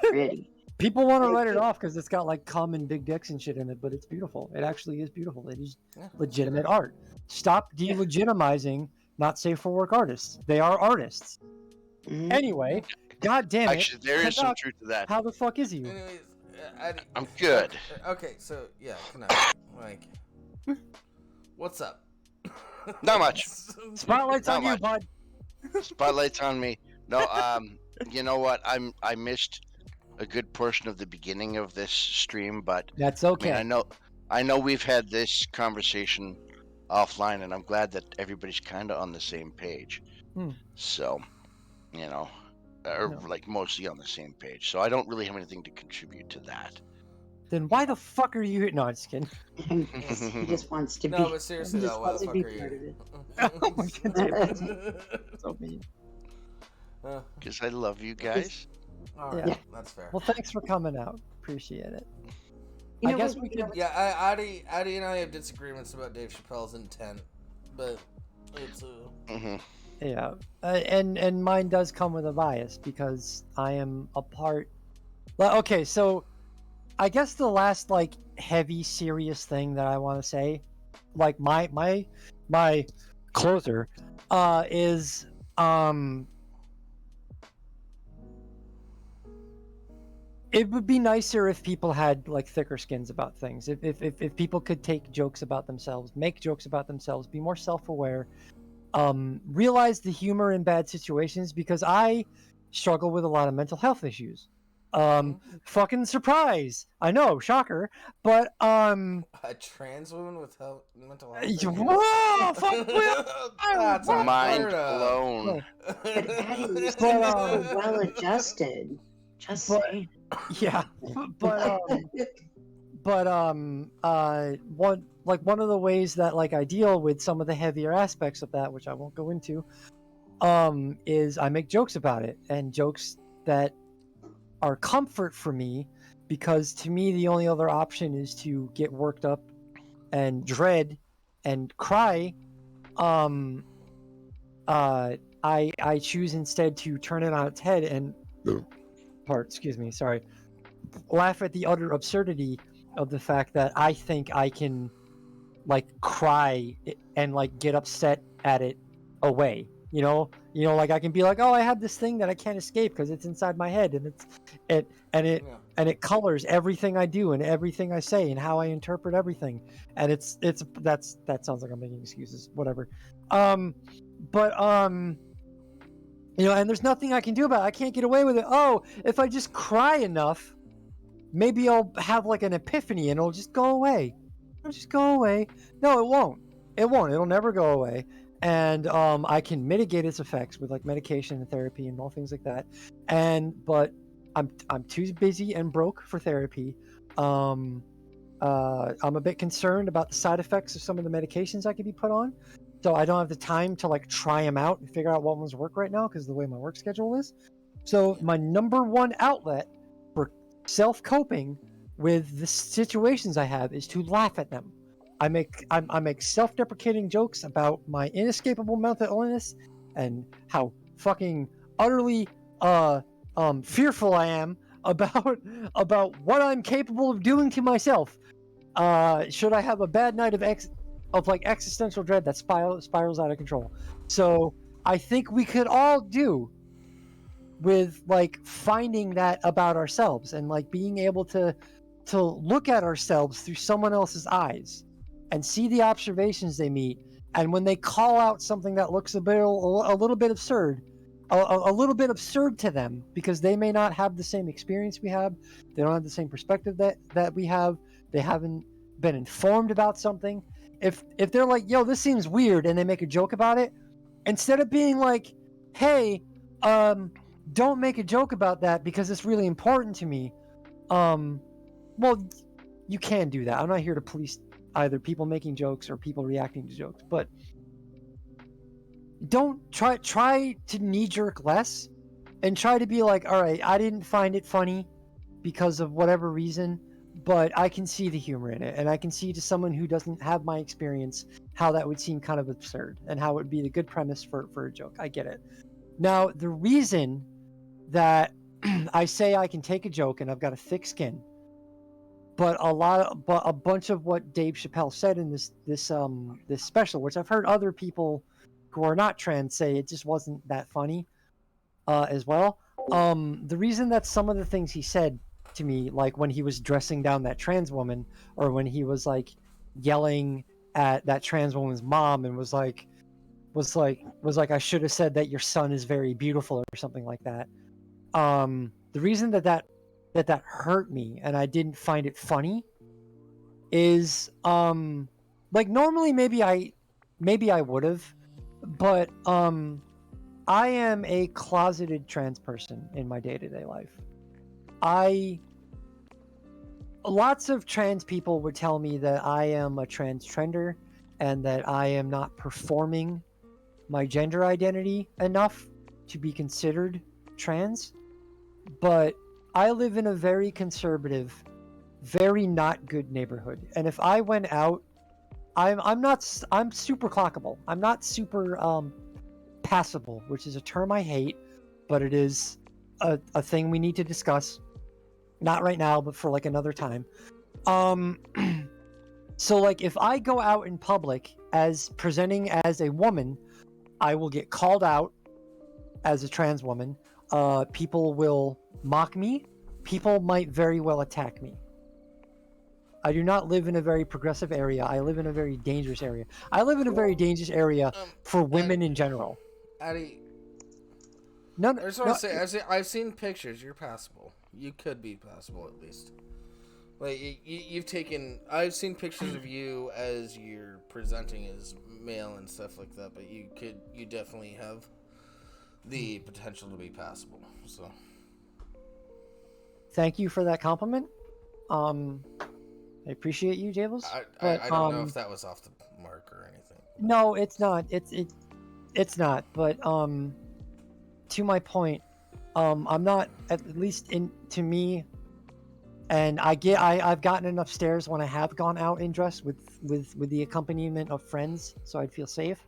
pretty. People want to Thank write it you. off because it's got like cum and big dicks and shit in it, but it's beautiful. It actually is beautiful. It is Yeah. legitimate art. Stop delegitimizing not safe for work artists. They are artists. Mhm. Anyway, god damn it. Actually, there is some Canuck, truth to that. How the fuck is you? Anyways, Addie, I'm good. Okay, so yeah, like, what's up? Not much. Spotlight's Not on you, much. bud. Spotlight's on me. No, you know what? I missed a good portion of the beginning of this stream, but That's I okay. mean, I know we've had this conversation offline, and I'm glad that everybody's kind of on the same page. Hmm. So, or No. like mostly on the same page. So I don't really have anything to contribute to that. Then why the fuck are you here? No, I'm just kidding. He just wants to be. No, but seriously he just though, why wants the to fuck be are part of you? it. Oh my god, so mean. Because I love you guys. All right, Yeah. that's fair. Well, thanks for coming out. Appreciate it. You I know guess what- we you know could. what's- Yeah, Addie and I have disagreements about Dave Chappelle's intent, but it's Hmm Yeah, and mine does come with a bias because I am a part. Well, okay, so I guess the last like heavy, serious thing that I want to say, like my closer, is it would be nicer if people had like thicker skins about things. If people could take jokes about themselves, make jokes about themselves, be more self-aware, realize the humor in bad situations, because I struggle with a lot of mental health issues. Fucking surprise! I know, shocker, but a trans woman with mental health. issues? whoa, fuck, That's Mind unheard of. blown. But Addie is But, so well adjusted. Just but- saying. yeah, but one of the ways that like I deal with some of the heavier aspects of that, which I won't go into, is I make jokes about it, and jokes that are comfort for me, because to me the only other option is to get worked up and dread and cry. I choose instead to turn it on its head and laugh at the utter absurdity of the fact that I think I can like cry and like get upset at it away. You You know, like I can be like, oh, I have this thing that I can't escape because it's inside my head, and it colors everything I do and everything I say and how I interpret everything. And that sounds like I'm making excuses. Whatever. But you know, and there's nothing I can do about it. I can't get away with it. Oh, if I just cry enough, maybe I'll have like an epiphany and it'll just go away. It'll just go away. No, it won't. It won't. It'll never go away. And I can mitigate its effects with like medication and therapy and all things like that. But I'm too busy and broke for therapy. I'm a bit concerned about the side effects of some of the medications I could be put on. So I don't have the time to like try them out and figure out what ones work right now because of the way my work schedule is. So my number one outlet for self-coping with the situations I have is to laugh at them. I make self-deprecating jokes about my inescapable mental illness and how fucking utterly fearful I am about what I'm capable of doing to myself. Should I have a bad night of existential dread that spirals out of control. So I think we could all do with like finding that about ourselves and like being able to look at ourselves through someone else's eyes and see the observations they meet. And when they call out something that looks a little bit absurd, a little bit absurd to them because they may not have the same experience we have, they don't have the same perspective that we have, they haven't been informed about something. If they're like, yo, this seems weird, and they make a joke about it, instead of being like, hey, don't make a joke about that because it's really important to me. Well, you can do that. I'm not here to police either people making jokes or people reacting to jokes, but don't try to knee-jerk less and try to be like, all right, I didn't find it funny because of whatever reason, but I can see the humor in it, and I can see to someone who doesn't have my experience how that would seem kind of absurd and how it would be the good premise for a joke. I get it. Now, the reason that I say I can take a joke and I've got a thick skin, but a bunch of what Dave Chappelle said in this special, which I've heard other people who are not trans say it just wasn't that funny as well. The reason that some of the things he said to me, like when he was dressing down that trans woman, or when he was like yelling at that trans woman's mom and was like I should have said that your son is very beautiful or something like that. The reason that hurt me and I didn't find it funny is like normally maybe I would have, but I am a closeted trans person in my day-to-day life. Lots of trans people would tell me that I am a transgender and that I am not performing my gender identity enough to be considered trans. But I live in a very conservative, very not good neighborhood. And if I went out, I'm super clockable. I'm not super passable, which is a term I hate, but it is a thing we need to discuss. Not right now, but for like another time. So like if I go out in public as presenting as a woman, I will get called out as a trans woman. People will mock me. People might very well attack me. I do not live in a very progressive area. I live in a very dangerous area. I live in a very dangerous area for women in general. Addie, No, I just want to say, I've seen pictures. You're passable. You could be passable at least. Like you've taken. I've seen pictures of you as you're presenting as male and stuff like that. But you definitely have the potential to be passable. So. Thank you for that compliment. I appreciate you, Jables. I don't know if that was off the mark or anything. No, it's not. It's not. But to my point, I'm not, at least to me, and I've gotten enough stares when I have gone out in dress with the accompaniment of friends, so I'd feel safe.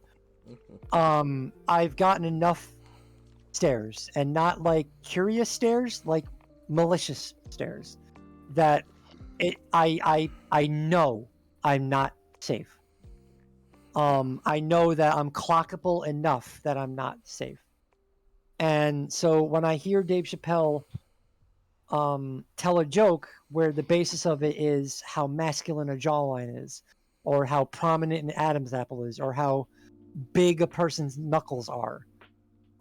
I've gotten enough stares, and not like curious stares, like malicious stares, that I know I'm not safe. I know that I'm clockable enough that I'm not safe. And so when I hear Dave Chappelle tell a joke where the basis of it is how masculine a jawline is, or how prominent an Adam's apple is, or how big a person's knuckles are,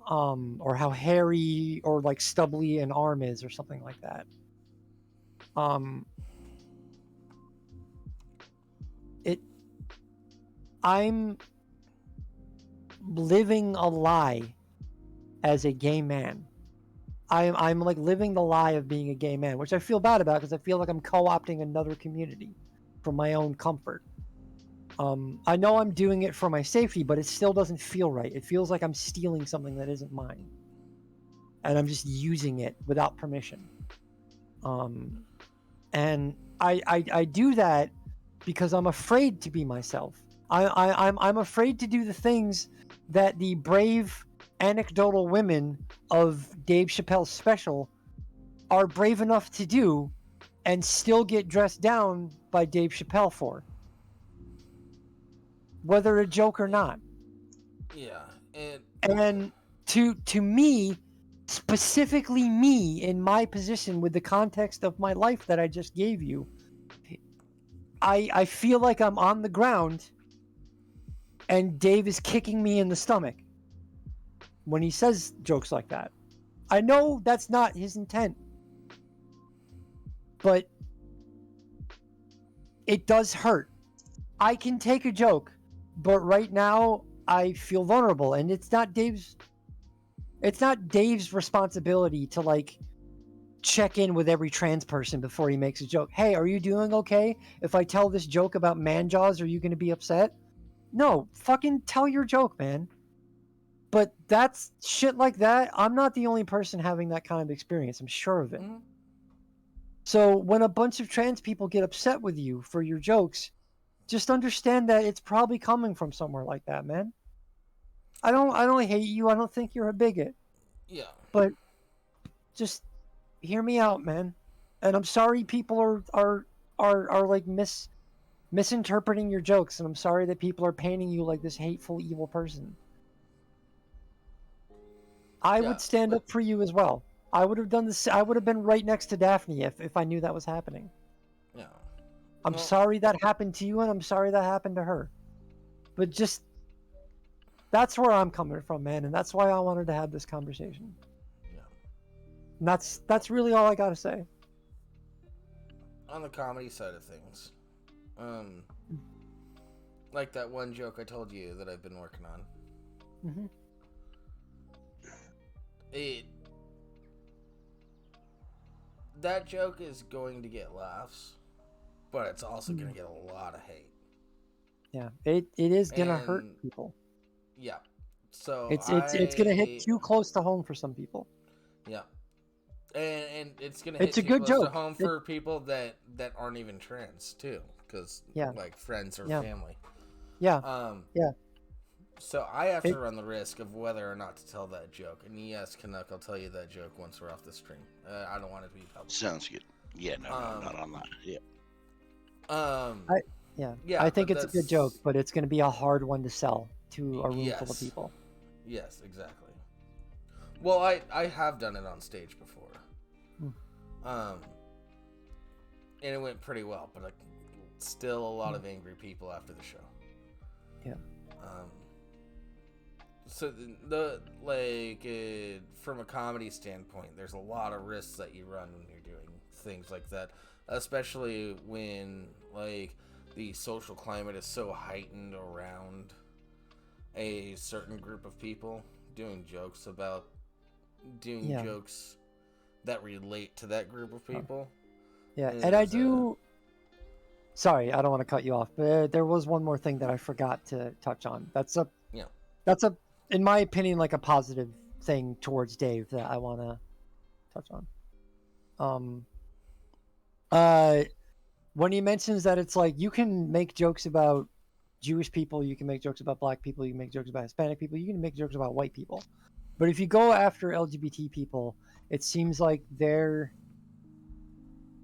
or how hairy or like stubbly an arm is, or something like that. I'm living a lie as a gay man. I'm like living the lie of being a gay man, which I feel bad about because I feel like I'm co-opting another community for my own comfort. I know I'm doing it for my safety, but it still doesn't feel right. It feels like I'm stealing something that isn't mine, and I'm just using it without permission. And I do that because I'm afraid to be myself. I'm afraid to do the things that the brave anecdotal women of Dave Chappelle's special are brave enough to do and still get dressed down by Dave Chappelle for, whether a joke or not. Yeah, and to me, specifically me in my position with the context of my life that I just gave you, I feel like I'm on the ground and Dave is kicking me in the stomach when he says jokes like that. I know that's not his intent, but it does hurt. I can take a joke, but right now I feel vulnerable, and it's not Dave's responsibility to like check in with every trans person before he makes a joke. Hey, are you doing okay? If I tell this joke about man jaws, are you going to be upset? No, fucking tell your joke, man. But that's shit like that. I'm not the only person having that kind of experience. I'm sure of it. Mm-hmm. So when a bunch of trans people get upset with you for your jokes, just understand that it's probably coming from somewhere like that, man. I don't hate you. I don't think you're a bigot. Yeah. But just hear me out, man. And I'm sorry people are like misinterpreting your jokes, and I'm sorry that people are painting you like this hateful, evil person. I would stand up for you as well. I would have done this. I would have been right next to Daphne if I knew that was happening. Yeah. I'm sorry that happened to you, and I'm sorry that happened to her. But just that's where I'm coming from, man, and that's why I wanted to have this conversation. Yeah. And that's really all I gotta say. On the comedy side of things, like that one joke I told you that I've been working on. Mm-hmm. That joke is going to get laughs, but it's also going to get a lot of hate. Yeah, it is gonna hurt people. Yeah, so it's gonna hit too close to home for some people. Yeah, and it's gonna hit it's a too good close joke to home for people that aren't even trans too, because like friends or family. Yeah. Yeah. So I have to run the risk of whether or not to tell that joke. And yes, Canuck, I'll tell you that joke once we're off the stream. I don't want it to be public. Sounds good. Yeah, no, not on that. Yeah. I think it's a good joke, but it's going to be a hard one to sell to a room full of people. Yes, exactly. Well, I have done it on stage before. And it went pretty well, but still a lot of angry people after the show. Yeah. So from a comedy standpoint, there's a lot of risks that you run when you're doing things like that, especially when like the social climate is so heightened around a certain group of people doing jokes that relate to that group of people. Yeah, and I do. Sorry, I don't want to cut you off, but there was one more thing that I forgot to touch on. That's a, in my opinion, like a positive thing towards Dave that I want to touch on. When he mentions that it's like you can make jokes about Jewish people, you can make jokes about black people, you can make jokes about Hispanic people, you can make jokes about white people, but if you go after LGBT people, it seems like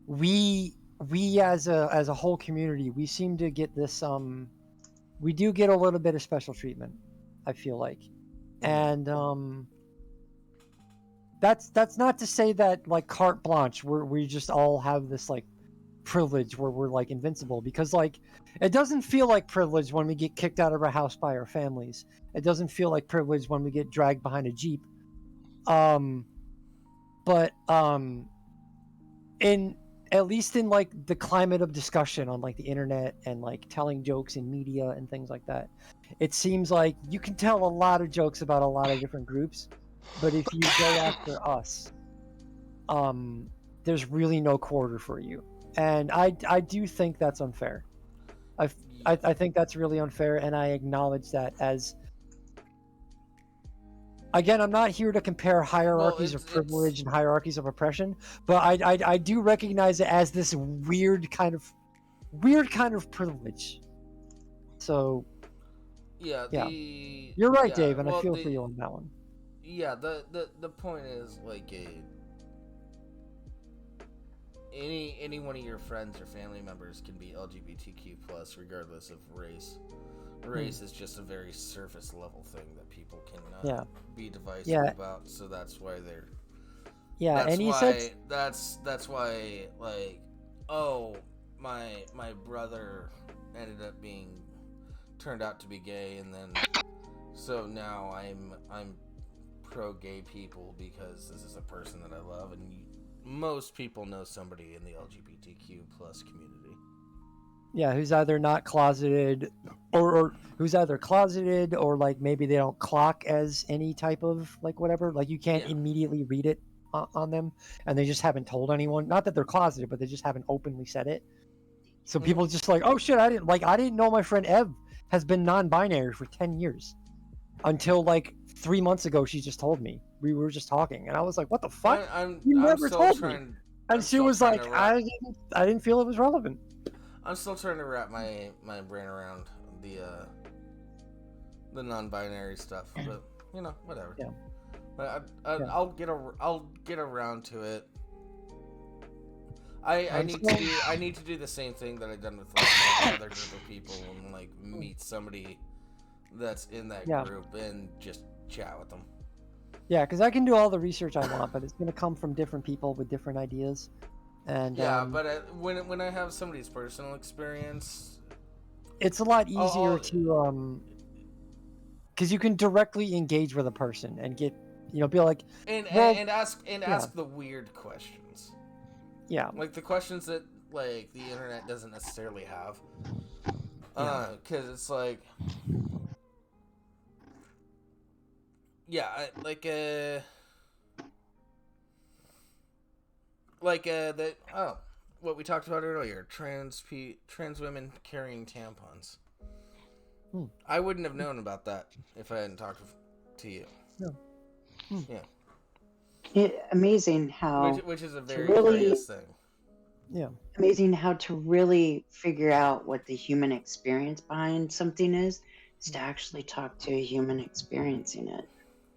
we as a whole community, we seem to get this we do get a little bit of special treatment, I feel like. And that's not to say that like carte blanche we just all have this like privilege where we're like invincible, because like it doesn't feel like privilege when we get kicked out of our house by our families. It doesn't feel like privilege when we get dragged behind a Jeep. But in at least in like the climate of discussion on like the internet and like telling jokes in media and things like that, it seems like you can tell a lot of jokes about a lot of different groups, but if you go after us, there's really no quarter for you. And I do think that's unfair. I think that's really unfair, and I acknowledge that. As again, I'm not here to compare hierarchies of privilege and hierarchies of oppression, but I do recognize it as this weird kind of privilege. So Yeah, you're right, Dave, and I feel for you on that one. Yeah, the point is like any one of your friends or family members can be LGBTQ plus regardless of race. Race is just a very surface level thing that people can be divisive about. So that's why they're that's why like, oh, my brother ended up being turned out to be gay, and then so now I'm pro gay people because this is a person that I love, and most people know somebody in the LGBTQ plus community. Yeah, who's either not closeted, or who's either closeted, or like maybe they don't clock as any type of like whatever. Like you can't immediately read it on them, and they just haven't told anyone. Not that they're closeted, but they just haven't openly said it. So people just like, oh shit, I didn't know my friend Ev has been non-binary for 10 years until like 3 months ago. She just told me. We were just talking, and I was like, what the fuck? You never told me. And she was like, I didn't feel it was relevant. I'm still trying to wrap my brain around the non-binary stuff, but you know, whatever. Yeah. But I'll get around to it. I need to do the same thing that I've done with like another group of people, and like meet somebody that's in that group and just chat with them. Yeah, because I can do all the research I want, but it's going to come from different people with different ideas. And but when I have somebody's personal experience, it's a lot easier to because you can directly engage with a person and get, be like, and ask the weird questions. Yeah, like the questions that like the internet doesn't necessarily have. Because it's like, what we talked about earlier, trans women carrying tampons. I wouldn't have known about that if I hadn't talked to you. Yeah. Amazing how which is a very curious thing. Yeah. Amazing how to really figure out what the human experience behind something is to actually talk to a human experiencing it.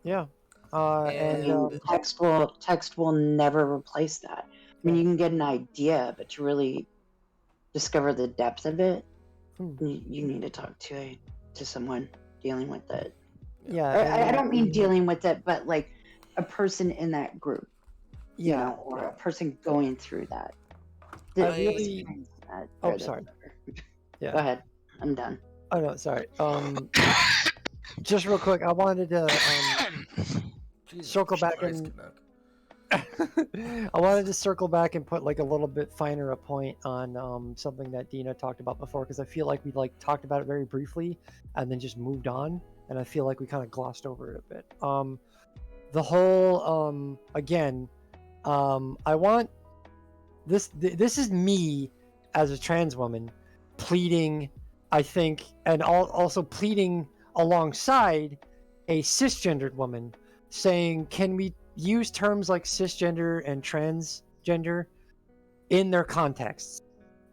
Yeah. And text will never replace that. I mean, you can get an idea, but to really discover the depth of it, you need to talk to someone dealing with it. Yeah. I don't mean dealing with it, but like a person in that group, or a person going through that. Sorry. Yeah. Go ahead. I'm done. Oh no, sorry. Just real quick, I wanted to circle back and I wanted to circle back and put like a little bit finer a point on something that Dina talked about before, because I feel like we like talked about it very briefly and then just moved on, and I feel like we kind of glossed over it a bit. The whole again, I want this is me as a trans woman pleading, I think, and also pleading alongside a cisgendered woman, saying, can we use terms like cisgender and transgender in their contexts?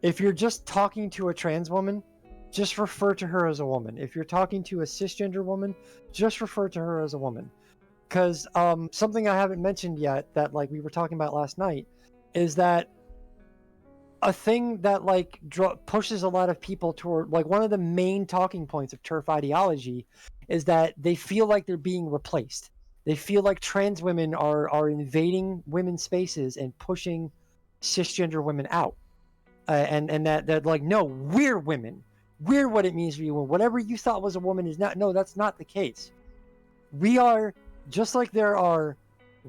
If you're just talking to a trans woman, just refer to her as a woman. If you're talking to a cisgender woman, just refer to her as a woman. Because something I haven't mentioned yet that like we were talking about last night is that a thing that like pushes a lot of people toward, like, one of the main talking points of TERF ideology is that they feel like they're being replaced. They feel like trans women are invading women's spaces and pushing cisgender women out. And that they're like, no, we're women. We're what it means for you. And whatever you thought was a woman is not. No, that's not the case. We are, just like there are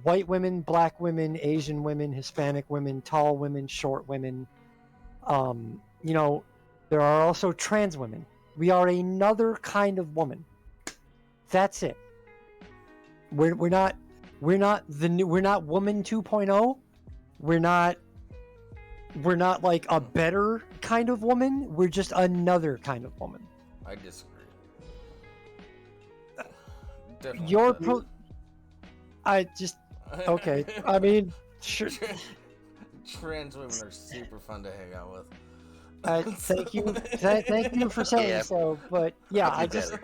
white women, black women, Asian women, Hispanic women, tall women, short women. There are also trans women. We are another kind of woman. That's it. We're not woman 2.0. We're not like a better kind of woman. We're just another kind of woman. I disagree. Definitely. Okay. I mean, sure. Trans women are super fun to hang out with. Thank you for saying so. But yeah, I just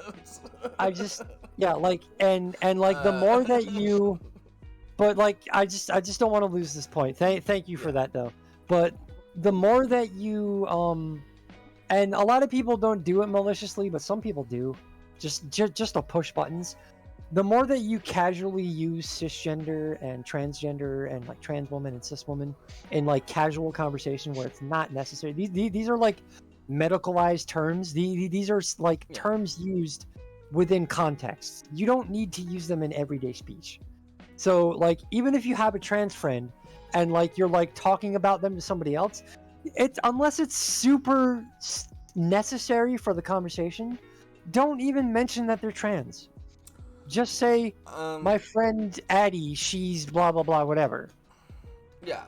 the more that you, but like I just don't want to lose this point. Thank you for that though. But the more that you and a lot of people don't do it maliciously, but some people do, just to push buttons. The more that you casually use cisgender and transgender and like trans woman and cis woman in like casual conversation where it's not necessary. These are like medicalized terms. These are like terms used within context. You don't need to use them in everyday speech. So like even if you have a trans friend and like you're like talking about them to somebody else, unless it's super necessary for the conversation, don't even mention that they're trans. Just say, my friend Addie, she's blah blah blah, whatever. Yeah,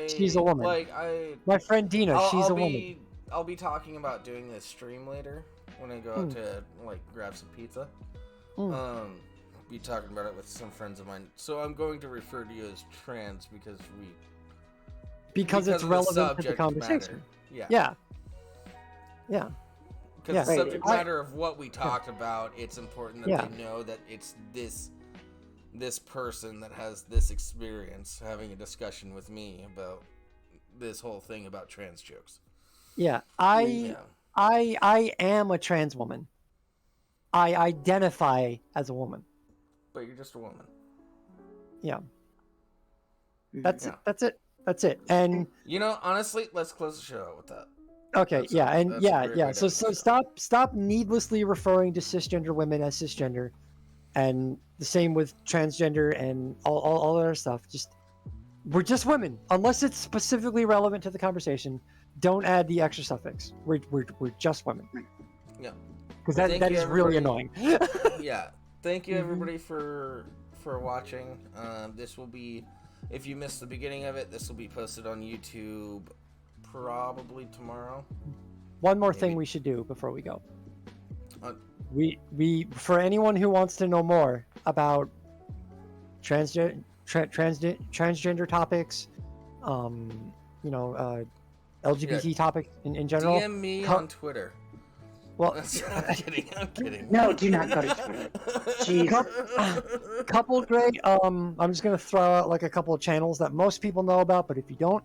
she's a woman. My friend Dina, she's a woman. I'll be talking about doing this stream later when I go out to like grab some pizza. Be talking about it with some friends of mine. So I'm going to refer to you as trans because it's relevant to the conversation. Yeah. Because the subject matter of what we talked about, it's important that they know that it's this person that has this experience having a discussion with me about this whole thing about trans jokes. Yeah, I am a trans woman. I identify as a woman. But you're just a woman. Yeah. That's it. And honestly, let's close the show out with that. Okay, So stop needlessly referring to cisgender women as cisgender, and the same with transgender and all other stuff. We're just women, unless it's specifically relevant to the conversation. Don't add the extra suffix. We're just women. Yeah, because that is really annoying. Yeah, thank you everybody for watching. This will be, if you missed the beginning of it, this will be posted on YouTube. Probably tomorrow. One more thing we should do before we go. We for anyone who wants to know more about transgender topics, LGBT topics in general. DM me on Twitter. Well, I'm kidding. No, do not go to Twitter. Jeez. Couple great. I'm just gonna throw out like a couple of channels that most people know about, but if you don't,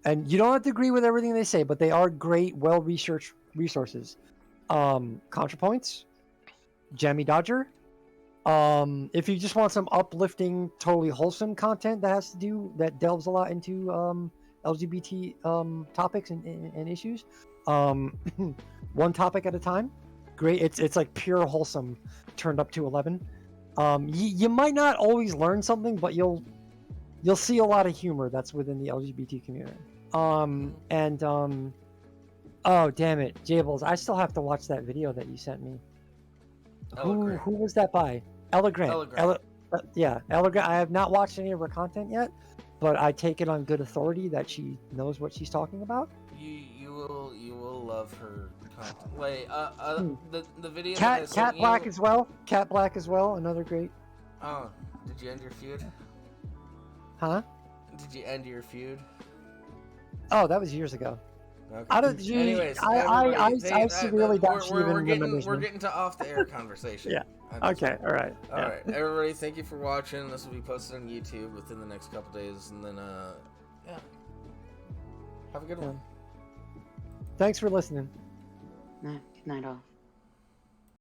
and you don't have to agree with everything they say, but they are great, well-researched resources. ContraPoints, Jammy Dodger. If you just want some uplifting, totally wholesome content that delves a lot into LGBT topics and issues, one topic at a time. Great. It's like pure wholesome turned up to 11. You might not always learn something, but you'll see a lot of humor that's within the LGBT community. Oh damn it, Jables! I still have to watch that video that you sent me. Who was that by? Ella Grant. Ella Grant. I have not watched any of her content yet, but I take it on good authority that she knows what she's talking about. You will love her content. Wait, the video. Cat Black as well. Cat Black as well. Another great. Oh, did you end your feud? Huh? Did you end your feud? Oh, that was years ago. Okay. I don't. Anyways, I severely doubt she even remembers me. We're getting to off the air conversation. Yeah. Okay. All right. All right, everybody. Thank you for watching. This will be posted on YouTube within the next couple days, and then have a good one. Thanks for listening. Good night, all.